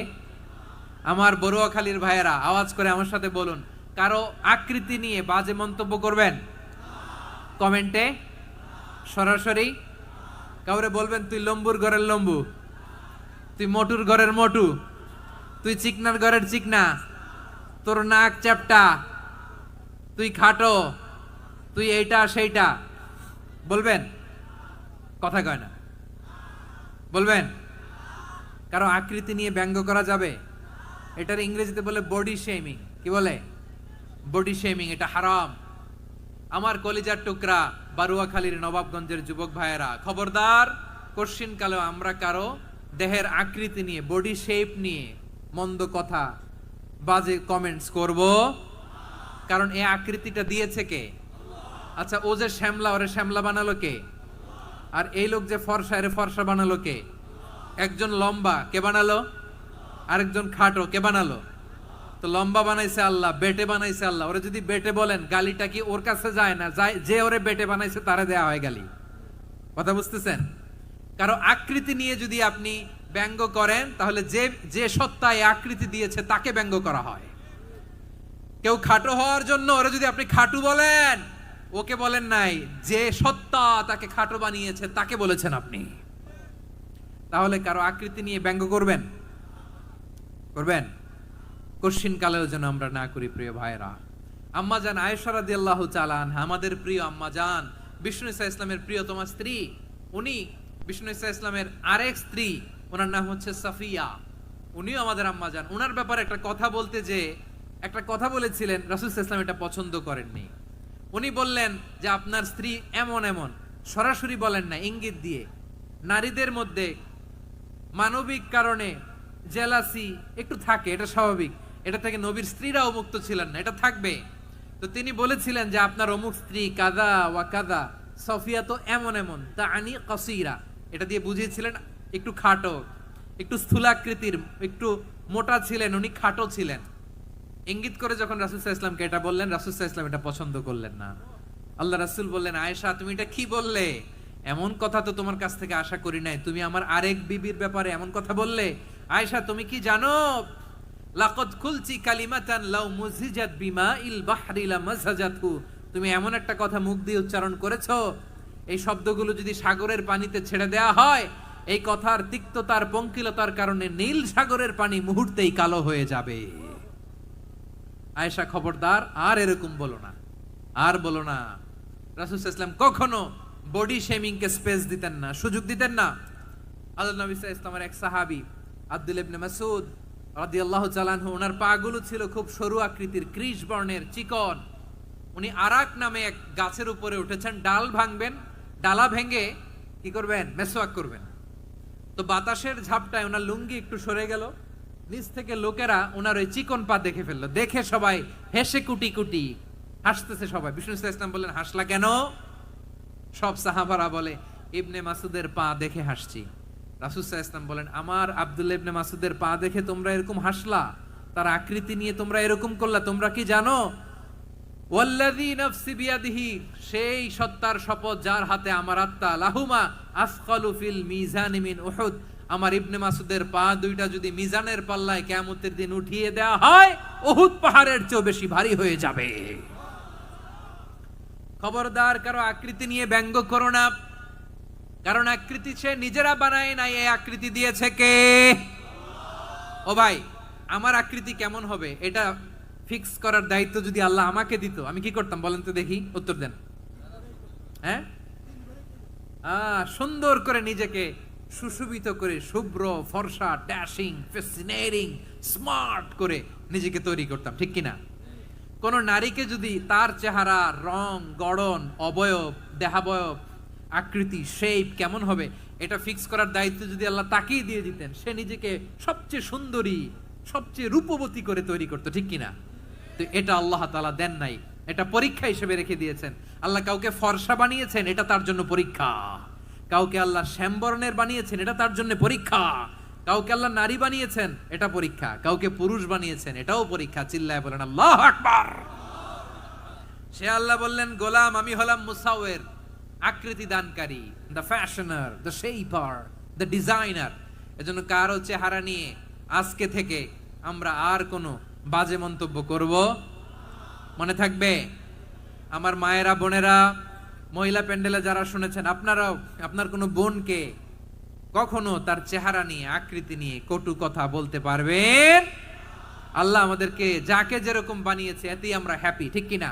S2: আমার বড়ুয়াখালীর ভাইয়েরা আওয়াজ করে আমার সাথে বলুন, কারো আকৃতি নিয়ে বাজে মন্তব্য করবেন? কমেন্টে সরাসরি কাউরে বলবেন, তুই লম্বুর ঘরের লম্বু, তুই মোটুর ঘরের মোটু, তুই চিকনার ঘরের চিকনা, তোর নাক চ্যাপটা, তুই খাটো, তুই এইটা সেইটা বলবেন? কথা কয় না, বলবেন? কারো আকৃতি নিয়ে ব্যঙ্গ করা যাবে? এটার ইংরেজিতে বলে বডি শেমিং। কি বলে? Body shaming. এটা হারাম। আমার কলিজার টুকরা বারুয়াখালীর নবাবগঞ্জের যুবক ভাইয়েরা, খবরদার, কোশ্চিন কালেও আমরা কারো দেহের আকৃতি নিয়ে, বডি শেপ নিয়ে মন্দ কথা, বাজে কমেন্টস করব। কারণ এই আকৃতিটা দিয়েছে কে? আচ্ছা, ও যে শ্যামলা, ওরে শ্যামলা বানালো কে? আর এই লোক যে ফর্সা, এরে ফর্সা বানালো কে? একজন লম্বা, কে বানালো? আরেকজন খাটো, কে বানালো? তো লম্বা বানাইছে আল্লাহ, বেটে বানাইছে আল্লাহ। ওরে যদি বেটে বলেন, গালিটা কি ওর কাছে যায় না? যায়। যে ওরে বেটে বানাইছে তারে দেয়া হয় গালি। কথা বুঝতেছেন? কারো আকৃতি নিয়ে যদি আপনি ব্যঙ্গ করেন, তাহলে যে যে সত্তা এই আকৃতি দিয়েছে তাকে ব্যঙ্গ করা হয়। কেউ খাটো হওয়ার জন্য ওরে যদি আপনি খাটু বলেন, ওকে বলেন নাই, যে সত্তা তাকে খাটো বানিয়েছে তাকে বলেছেন আপনি। তাহলে কারো আকৃতি নিয়ে ব্যঙ্গ করবেন? করবেন? কোশ্চিন কালেও যেন আমরা না করি। প্রিয় ভাইরা, আম্মা জান আয়েশা রাদিয়াল্লাহু তাআলা আনহা, আমাদের প্রিয় আম্মা জান, বিষ্ণু ইসা ইসলামের প্রিয়তমা স্ত্রী, উনি বিষ্ণু ইসা ইসলামের আরেক স্ত্রী, ওনার নাম হচ্ছে সাফিয়া, উনিও আমাদের আম্মা জান। ওনার ব্যাপারে একটা কথা বলতে যে একটা কথা বলেছিলেন, রাসূল সাল্লাল্লাহু আলাইহি ওয়াসাল্লাম এটা পছন্দ করেননি। উনি বললেন যে আপনার স্ত্রী এমন এমন, সরাসরি বলেন না, ইঙ্গিত দিয়ে। নারীদের মধ্যে মানবিক কারণে জেলাসি একটু থাকে, এটা স্বাভাবিক। এটা থেকে নবীর স্ত্রীরাও মুক্ত ছিলেন না, এটা থাকবে। তো তিনি বলেছিলেন যে আপনার অমুক স্ত্রী কাদা ওয়া কাদা, সফিয়া তো এমন এমন, তা আনি কাসীরা, এটা দিয়ে বুঝিয়েছিলেন একটু খাটো, একটু স্থূলাকৃতির, একটু মোটা ছিলেন, উনি খাটো ছিলেন। ইঙ্গিত করে যখন রাসূল সাল্লাল্লাহু আলাইহি ওয়াসাল্লামকে এটা বললেন, রাসূল সাল্লাল্লাহু আলাইহি ওয়াসাল্লাম এটা পছন্দ করলেন না। আল্লাহ রাসূল বললেন, আয়েশা তুমি এটা কি বললে? এমন কথা তো তোমার কাছ থেকে আশা করি নাই। তুমি আমার আরেক বিবির ব্যাপারে এমন কথা বললে। আয়েশা তুমি কি জানো, লাকাদ কুলতি কালিমাতান লাউ মুযিজাত বিমাইল বাহরি লামাযাজাতহু, তুমি এমন একটা কথা মুখ দিয়ে উচ্চারণ করেছো, এই শব্দগুলো যদি সাগরের পানিতে ছেড়ে দেয়া হয়, এই কথার তিক্ততার, পঙ্কিলতার কারণে নীল সাগরের পানি মুহূর্তেই কালো হয়ে যাবে। আয়েশা খবরদার, আর এরকম বলো না, আর বলো না। রাসূল সাল্লাল্লাহু আলাইহি ওয়াসাল্লাম কখনো বডি শেমিং কে স্পেস দিতেন না, সুযোগ দিতেন না। আল্লাহ নবী সাল্লাল্লাহু আলাইহি ওয়াসাল্লামের এক সাহাবী আব্দুল্লাহ ইবনে মাসউদ রাদিয়াল্লাহু তাআলা আনহু, ওনার পাগুলো ছিল খুব সরু আকৃতির, কৃশ বর্ণের, চিকন। উনি আরাক নামে এক গাছের উপরে উঠেছেন, ডাল ভাঙবেন, ডালা ভেঙে কি করবেন? মেসওয়াক করবেন। তো বাতাসের ঝাপটায় ওনার লুঙ্গি একটু সরে গেল, নিচ থেকে লোকেরা ওনার ওই চিকন পা দেখে ফেললো। দেখে সবাই হেসে কুটি কুটি হাসতেছে সবাই। বিষ্ণু সাল্লাল্লাহু আলাইহি ওয়াসাল্লাম বললেন, হাসলা কেন? সব সাহাবারা বলে, ইবনে মাসুদের পা দেখে হাসছি। রাসূল সাল্লাল্লাহু আলাইহি ওয়াসাল্লাম বলেন, আমার আব্দুল্লাহ ইবনে মাসউদের পা দেখে তোমরা এরকম হাসলা, তার আকৃতি নিয়ে তোমরা এরকম করলা, তোমরা কি জানো ওয়াল্লাযী নাফসি বিয়াদিহি, সেই সত্তার শপথ যার হাতে আমার আত্মা, লাহুমা আসকালু ফিল মিজানি মিন উহুদ, আমার ইবনে মাসউদের পা দুইটা যদি মিজানের পাল্লায় কিয়ামতের দিন উঠিয়ে দেওয়া হয়, উহুদ পাহাড়ের চেয়ে বেশি ভারী হয়ে যাবে। খবরদার কারো আকৃতি নিয়ে ব্যঙ্গ করো না, কারণ আকৃতি সে নিজেরা বানায় নাই, এই আকৃতি দিয়েছে কে? ও ভাই, আমার আকৃতি কেমন হবে এটা ফিক্স করার দায়িত্ব যদি আল্লাহ আমাকে দিত, আমি কি করতাম বলেন তো দেখি, উত্তর দেন। হ্যাঁ, সুন্দর করে নিজেকে সুশোভিত করে, শুভ্র ফর্সা ড্যাশিং ফ্যাসিনেটিং স্মার্ট করে নিজেকে তৈরি করতাম, ঠিক কিনা? কোন নারীকে যদি তার চেহারা, রং, গড়ন, অবয়ব, দেহাবয়ব, আকৃতি, শেপ কেমন হবে এটা ফিক্স করার দায়িত্ব যদি আল্লাহ তাকেই দিয়ে দিতেন, সে নিজেকে সবচেয়ে সুন্দরী, সবচেয়ে রূপবতী করে তৈরি করতো, ঠিক কিনা? তো এটা আল্লাহ তাআলা দেন নাই, এটা পরীক্ষা হিসেবে রেখে দিয়েছেন। আল্লাহ কাউকে ফর্সা বানিয়েছেন, এটা তার জন্য পরীক্ষা। কাউকে আল্লাহ শ্যামবর্ণের বানিয়েছেন, এটা তার জন্য পরীক্ষা। কাউকে আল্লাহ নারী বানিয়েছেন, এটা পরীক্ষা। কাউকে পুরুষ বানিয়েছেন, এটাও পরীক্ষা। চিল্লায় বলেন আল্লাহু আকবার। সে আল্লাহ বললেন, গোলাম আমি হলাম মুসাওয়ির, আকৃতি দানকারী, the fashioner, the shaper, the designer. এজন্য কারো চেহারা নিয়ে আজকে থেকে আমরা আর কোনো বাজে মন্তব্য করব, মনে থাকবে? আমার মায়েরা, বোনেরা, মহিলা প্যান্ডেলে যারা শুনেছেন, আপনারাও আপনার কোনো বোনকে কখনো তার চেহারা নিয়ে, আকৃতি নিয়ে কটু কথা বলতে পারবেন? আল্লাহ আমাদেরকে যাকে যেরকম বানিয়েছে এতেই আমরা হ্যাপি, ঠিক কিনা?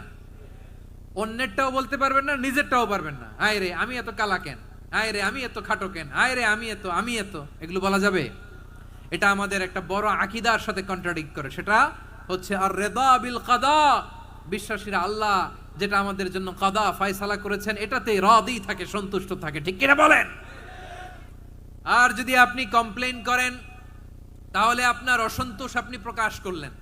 S2: অন্যেরটাও বলতে পারবেন না, নিজেরটাও পারবেন না। আয় রে আমি এত কালা কেন, আয় রে আমি এত খাটো কেন, আয় রে আমি এত, এগুলো বলা যাবে? এটা আমাদের একটা বড় আকীদার সাথে কন্ট্রাডিক্ট করে। সেটা হচ্ছে আর রিদা বিল কাদা, বিশ্বাসীরা আল্লাহ যেটা আমাদের জন্য কাদা ফয়সালা করেছেন এটাতে রাদি থাকে, সন্তুষ্ট থাকে, ঠিক কিনা বলেন? আর যদি আপনি কমপ্লেইন করেন তাহলে আপনার অসন্তোষ আপনি প্রকাশ করলেন।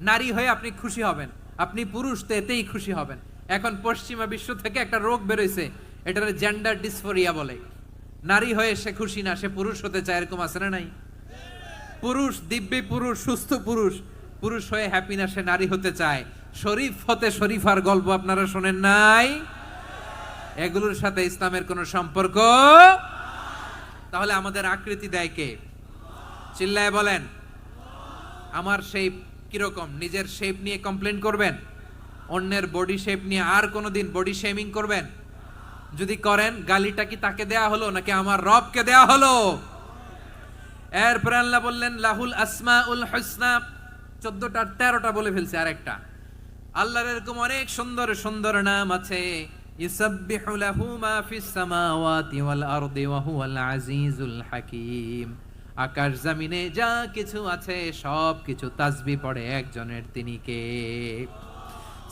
S2: নারী হয়ে আপনি খুশি হবেন, আপনি পুরুষ তো এতেই খুশি হবেন। এখন পশ্চিমা বিশ্ব থেকে একটা রোগ বেরোইছে, এটার জেন্ডার ডিসফোরিয়া বলে। নারী হয়ে সে খুশি না, সে পুরুষ হতে চায়, এরকম আছে না নাই? পুরুষ, দিব্যি পুরুষ, সুস্থ পুরুষ, পুরুষ হয়ে হ্যাপি না, সে নারী হতে চায়। শরীফ হতে শরীফার গল্প আপনারা শোনেন নাই? এগুলোর সাথে ইসলামের কোনো সম্পর্ক? তাহলে আমাদের আকৃতি দেয় কে? চিল্লায় বলেন। আমার শেপ কিরকম, নিজের শেপ নিয়ে কমপ্লেন করবেন? অন্যের বডি শেপ নিয়ে আর কোনোদিন বডি শেমিং করবেন? যদি করেন, গালিটা কি তাকে দেয়া হলো নাকি আমার রবকে দেয়া হলো? এরপর আল্লাহ বললেন লাহুল আসমাউল হুসনা, 14টা 13টা বলে ফেলছে, আরেকটা। আল্লাহর এরকম অনেক সুন্দর সুন্দর নাম আছে। ইউসাব্বিহু লাহু মা ফিস সামাওয়াতি ওয়াল আরদি ওয়া হুয়াল আজিজুল হাকীম। আকাশ জমিনে যা কিছু আছে সব কিছু তাসবিহ পড়ে একজনের, তিনি কে?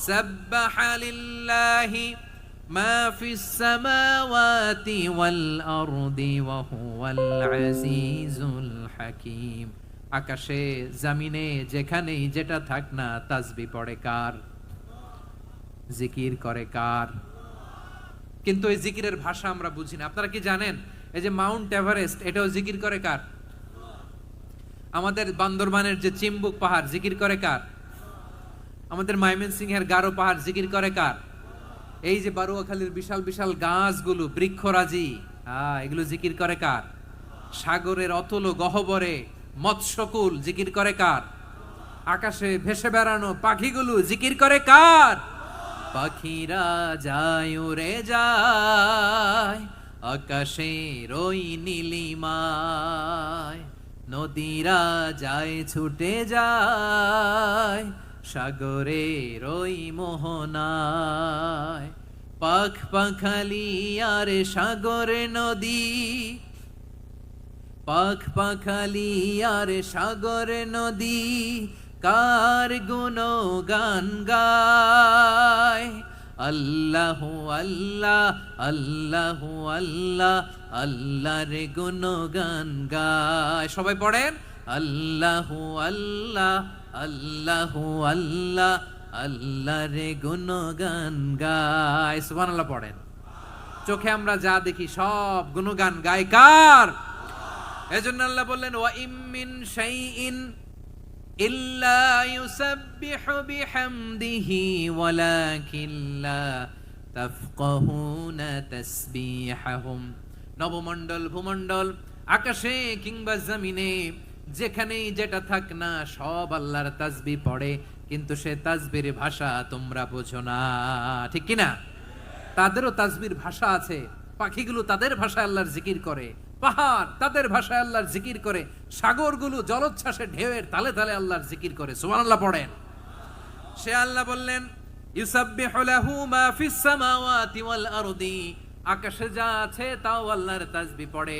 S2: সাব্বাহা লিল্লাহি মা ফিস সামাওয়াতি ওয়াল আরদি ওয়া হুয়াল আজিজুল হাকীম। আকাশে জমিনে যেখানেই যেটা থাক না, তাসবিহ পড়ে কার? জিকির করে কার? কিন্তু এই জিকিরের ভাষা আমরা বুঝি না। আপনারা কি জানেন এই যে মাউন্ট এভারেস্ট, এটাও জিকির করে কার? আমাদের বান্দরবানের যে চিম্বুক পাহাড়, জিকির করে কার? আমাদের ময়মনসিংহের গারো পাহাড়, জিকির করে কার? এই যে বারুয়াখালীর বিশাল বিশাল গাছগুলো, বৃক্ষরাজি, এগুলো জিকির করে কার? সাগরের অতল গহ্বরে মৎস্যকুল, জিকির করে কার? আকাশে ভেসে বেড়ানো পাখিগুলো, জিকির করে কার? পাখিরা যায় উড়ে যায় আকাশের ওই নীলিমায়, নদীরা যায় ছুটে যায় সাগরের ওই মোহনায়। পাখ পাখালি আর সাগর নদী, পাখ পাখালি আর সাগর নদী, কার গুণগান গায়। আল্লাহু আল্লাহ আল্লাহু আল্লাহ, আল্লাহর গুণগান গায়। সবাই পড়েন আল্লাহু আল্লাহ আল্লাহু আল্লাহ, আল্লাহর গুণগান গায়। সুবহানাল্লাহ পড়েন। চোখে আমরা যা দেখি সব গুণগান গায় কার? এজন্য আল্লাহ বললেন ওয়া ইম মিন শাইইন ইল্লা ইউসাব্বিহু বিহামদিহি ওয়ালাকিন লা তাফকাহুনা তাসবিহাহুম। নবমণ্ডল, ভূমণ্ডল, আকাশে কিংবা জমিনে যেখানেই যেটা থাক না সব আল্লাহর তাসবিহ পড়ে, কিন্তু সে তাসবির ভাষা তোমরা বোঝো না, ঠিক কি না? তাদেরও তাসবির ভাষা আছে। পাখিগুলো তাদের ভাষায় আল্লাহর জিকির করে, পাহাড় তাদের ভাষায় আল্লাহর জিকির করে, সাগরগুলো জলোচ্ছ্বাসে ঢেউয়ের তালে তালে আল্লাহর জিকির করে। সুবহানাল্লাহ পড়েন। সে আল্লাহ বললেন ইউসাব্বিহু লাহু মা ফিস সামাওয়াতি ওয়াল আরদি, আকাশে যা আছে তাও আল্লাহর তাসবিহ পড়ে,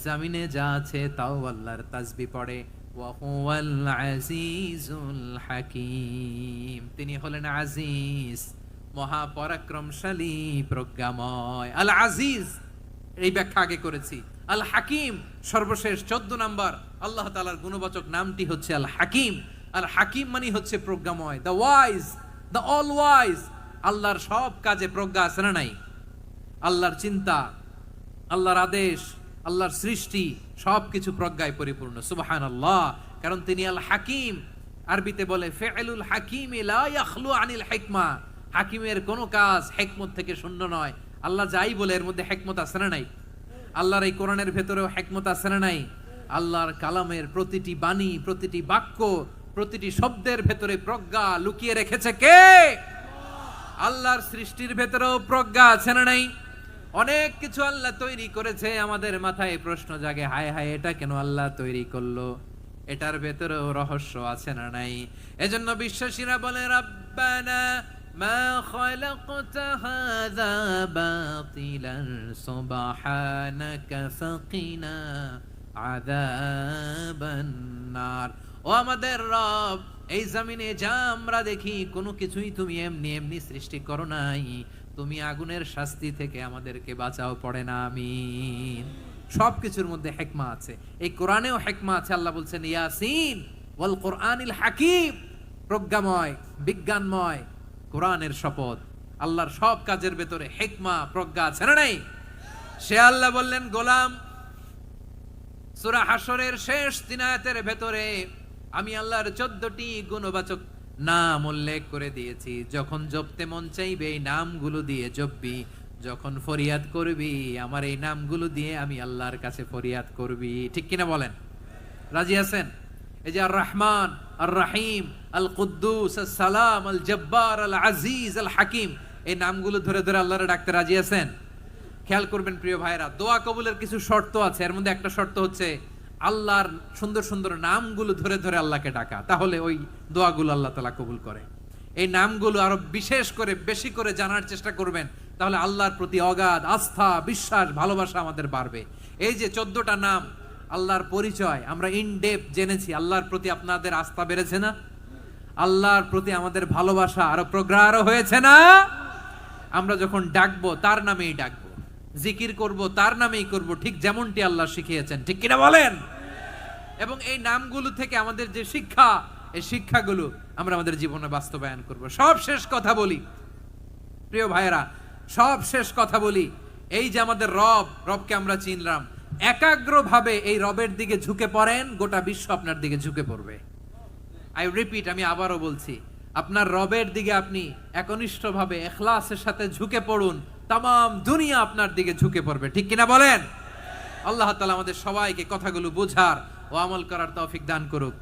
S2: জমিনে যা আছে তাও আল্লাহর তাসবিহ পড়ে। ওয়া হুয়াল আজিজুল হাকীম, তিনি হলেন আজিজ, মহাপরাক্রমশালী, প্রজ্ঞাময়। আল আজিজ এই ব্যাখ্যা আগে করেছি। আল হাকিম সর্বশেষ 14 নাম্বার আল্লাহ তাআলার গুণবাচক নামটি হচ্ছে আল হাকিম। আল হাকিম মানে হচ্ছে প্রজ্ঞাময়, the wise, the all wise. আল্লাহর সব কাজে প্রজ্ঞা আছে না নাই? আল্লাহর চিন্তা, আল্লাহর আদেশ, আল্লাহর সৃষ্টি সবকিছু প্রজ্ঞায় পরিপূর্ণ। সুবহানাল্লাহ, কারণ তিনি আল হাকিম। আরবিতে বলে ফিআলুল হাকিম লা ইয়াখলু আনিল হিকমা, হাকিমের কোন কাজ হিকমত থেকে শূন্য নয়। আল্লাহ যাই বলে এর মধ্যে হিকমত আছে না নাই? আল্লাহর এই কোরআনের ভেতরেও হিকমত আছে না নাই? আল্লাহর কালামের প্রতিটি বাণী, প্রতিটি বাক্য, প্রতিটি শব্দের ভেতরে প্রজ্ঞা লুকিয়ে রেখেছে কে? আল্লাহর সৃষ্টির ভেতরেও প্রজ্ঞা আছে না নাই? অনেক কিছু আল্লাহ তৈরি করেছে, আমাদের মাথায় প্রশ্ন জাগে, হায় হায় এটা কেন আল্লাহ তৈরি করলো? এটার ভেতরেও রহস্য আছে না নাই? এজন্য বিশ্বাসীরা বলে রাব্বানা মা খালাকতা হাযা বাতিলান সুবহানাকা ফাকিনা আযাবান নার। ও আমাদের রব, এই জমিনে যা আমরা দেখি কোনো কিছুই তুমি এমনি এমনি সৃষ্টি করো নাই, তুমি আগুনের শাস্তি থেকে আমাদেরকে বাঁচাও, পড়ে না আমিন। সবকিছুর মধ্যে হিকমা আছে, এই কোরআনেও হিকমা আছে। আল্লাহ বলছেন ইয়াসিন ওয়াল কোরআনিল হাকিম, প্রজ্ঞাময়, বিজ্ঞানময় কোরআনের শপথ। আল্লাহর সব কাজের ভেতরে হিকমা, প্রজ্ঞা আছে না নাই? সে আল্লাহ বললেন গোলাম, সূরা হাশরের শেষ 3 আয়াতের ভেতরে আমি আল্লাহর 14টি গুণবাচক নাম উল্লেখ করে দিয়েছি। যখন জপতে মন চাইবে এই নামগুলো দিয়ে জপবি, যখন ফরিয়াদ করবি আমার এই নামগুলো দিয়ে আমি আল্লাহর কাছে ফরিয়াদ করবি, ঠিক কিনা বলেন? রাজি আছেন? এই যে আর রহমান, আর রাহিম, আল কুদ্দুস, আস সালাম, আল জব্বার, আল আজিজ, আল হাকিম, এই নামগুলো ধরে ধরে আল্লাহরে ডাকতে রাজি আছেন? খেয়াল করবেন প্রিয় ভাইরা, দোয়া কবুলের কিছু শর্ত আছে। এর মধ্যে একটা শর্ত হচ্ছে আল্লাহর সুন্দর সুন্দর নামগুলো ধরে ধরে আল্লাহকে ডাকা, তাহলে ওই দোয়াগুলো আল্লাহ তাআলা কবুল করে। এই নামগুলো আরো বিশেষ করে বেশি করে জানার চেষ্টা করবেন, তাহলে আল্লাহর প্রতি অগাধ আস্থা, বিশ্বাস, ভালোবাসা আমাদের বাড়বে। এই যে 14টা নাম আল্লাহর পরিচয় আমরা ইন ডেপথ জেনেছি, আল্লাহর প্রতি আপনাদের আস্থা বেড়েছে না? আল্লাহর প্রতি আমাদের ভালোবাসা আরো প্রগাঢ় হয়েছে না? আমরা যখন ডাকবো তার নামেই ডাকবো, জিকির করব তার নামেই করব, ঠিক যেমনটি আল্লাহ শিখিয়েছেন, ঠিক কিনা বলেন? এবং এই নামগুলো থেকে আমাদের যে শিক্ষা, এই শিক্ষাগুলো আমরা আমাদের জীবনে বাস্তবায়ন করব। সব শেষ কথা বলি প্রিয় ভাইয়েরা, সব শেষ কথা বলি, এই যে আমাদের রবকে আমরা চিনলাম, একাগ্রভাবে এই রবের দিকে ঝুঁকে পড়েন, গোটা বিশ্ব আপনার দিকে ঝুঁকে পড়বে। আই রিপিট, আমি আবারও বলছি, আপনার রবের দিকে আপনি একনিষ্ঠভাবে ইখলাসের সাথে ঝুঁকে পড়ুন, তাম দুনিয়া আপনার দিকে ঝুঁকে পড়বে, ঠিক কিনা বলেন? আল্লাহ তাআলা আমাদের সবাইকে কথাগুলো বোঝার ও আমল করার তৌফিক দান করুক।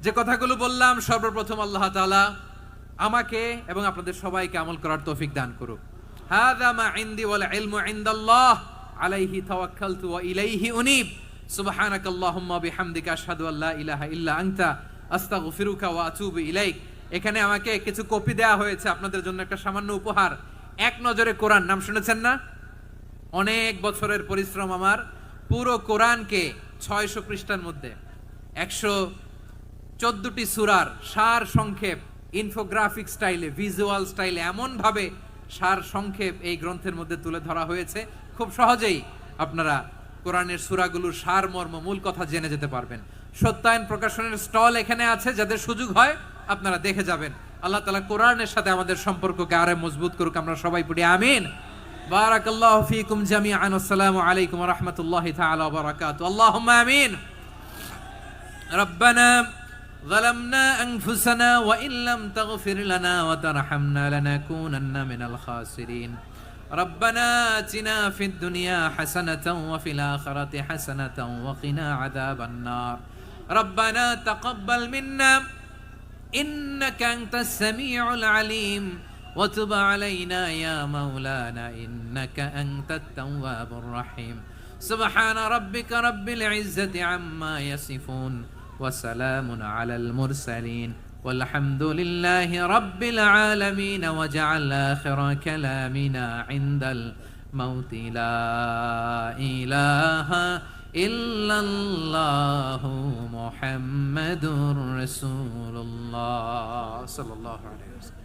S2: যে কথাগুলো বললাম, সর্বপ্রথম আল্লাহ তাআলা আমাকে এবং আপনাদের সবাইকে আমল করার তৌফিক দান করুক। হাযা মা ইনদি ওয়াল ইলমু ইনদাল্লাহ আলাইহি তাওয়াক্কালতু ওয়া ইলাইহি উনীব। সুবহানাকাল্লাহুম্মা বিহামদিকা আশহাদু আল্লা ইলাহা ইল্লা আনতা আস্তাগফিরুকা ওয়া আতুবু ইলাইক। এখানে আমাকে কিছু কপি দেওয়া হয়েছে আপনাদের জন্য, একটা সামান্য উপহার। এক নজরে কোরআন, নাম শুনেছেন না? অনেক বছরের পরিশ্রম আমার, পুরো কোরআনকে 600 পৃষ্ঠার মধ্যে 114টি সূরার সার সংক্ষেপ, ইনফোগ্রাফিক স্টাইলে, ভিজুয়াল স্টাইলে এমন ভাবে সার সংক্ষেপ এই গ্রন্থের মধ্যে তুলে ধরা হয়েছে, খুব সহজেই আপনারা কোরআনের সূরাগুলোর সার মর্ম, মূল কথা জেনে যেতে পারবেন। সত্যায়ন প্রকাশনের স্টল এখানে আছে, যাদের সুযোগ হয় আপনারা দেখে যাবেন। আল্লাহ তাআলা কোরআনের সাথে আমাদের সম্পর্ককে আরো মজবুত করুক, আমরা সবাই পড়ি আমিন। বারাকাল্লাহু ফীকুম জামিআন। আসসালামু আলাইকুম ওয়া রাহমাতুল্লাহি তাআলা ওয়া বারাকাতুহু। আল্লাহুম্মা আমিন। ربنا ظلمنا أنفسنا وإن لم تغفر لنا وترحمنا لنكونن من الخاسرين. ربنا آتنا في الدنيا حسنة وفي الآخرة حسنة وقنا عذاب النار. ربنا تقبل منا إنك أنت السميع العليم وتب علينا يا مولانا إنك أنت التواب الرحيم. سبحان ربك رب العزة عما يصفون وسلام على المرسلين والحمد لله رب العالمين. وجعل آخر كلامنا عند الموت لا إله إلا الله محمد رسول الله صلى الله عليه وسلم.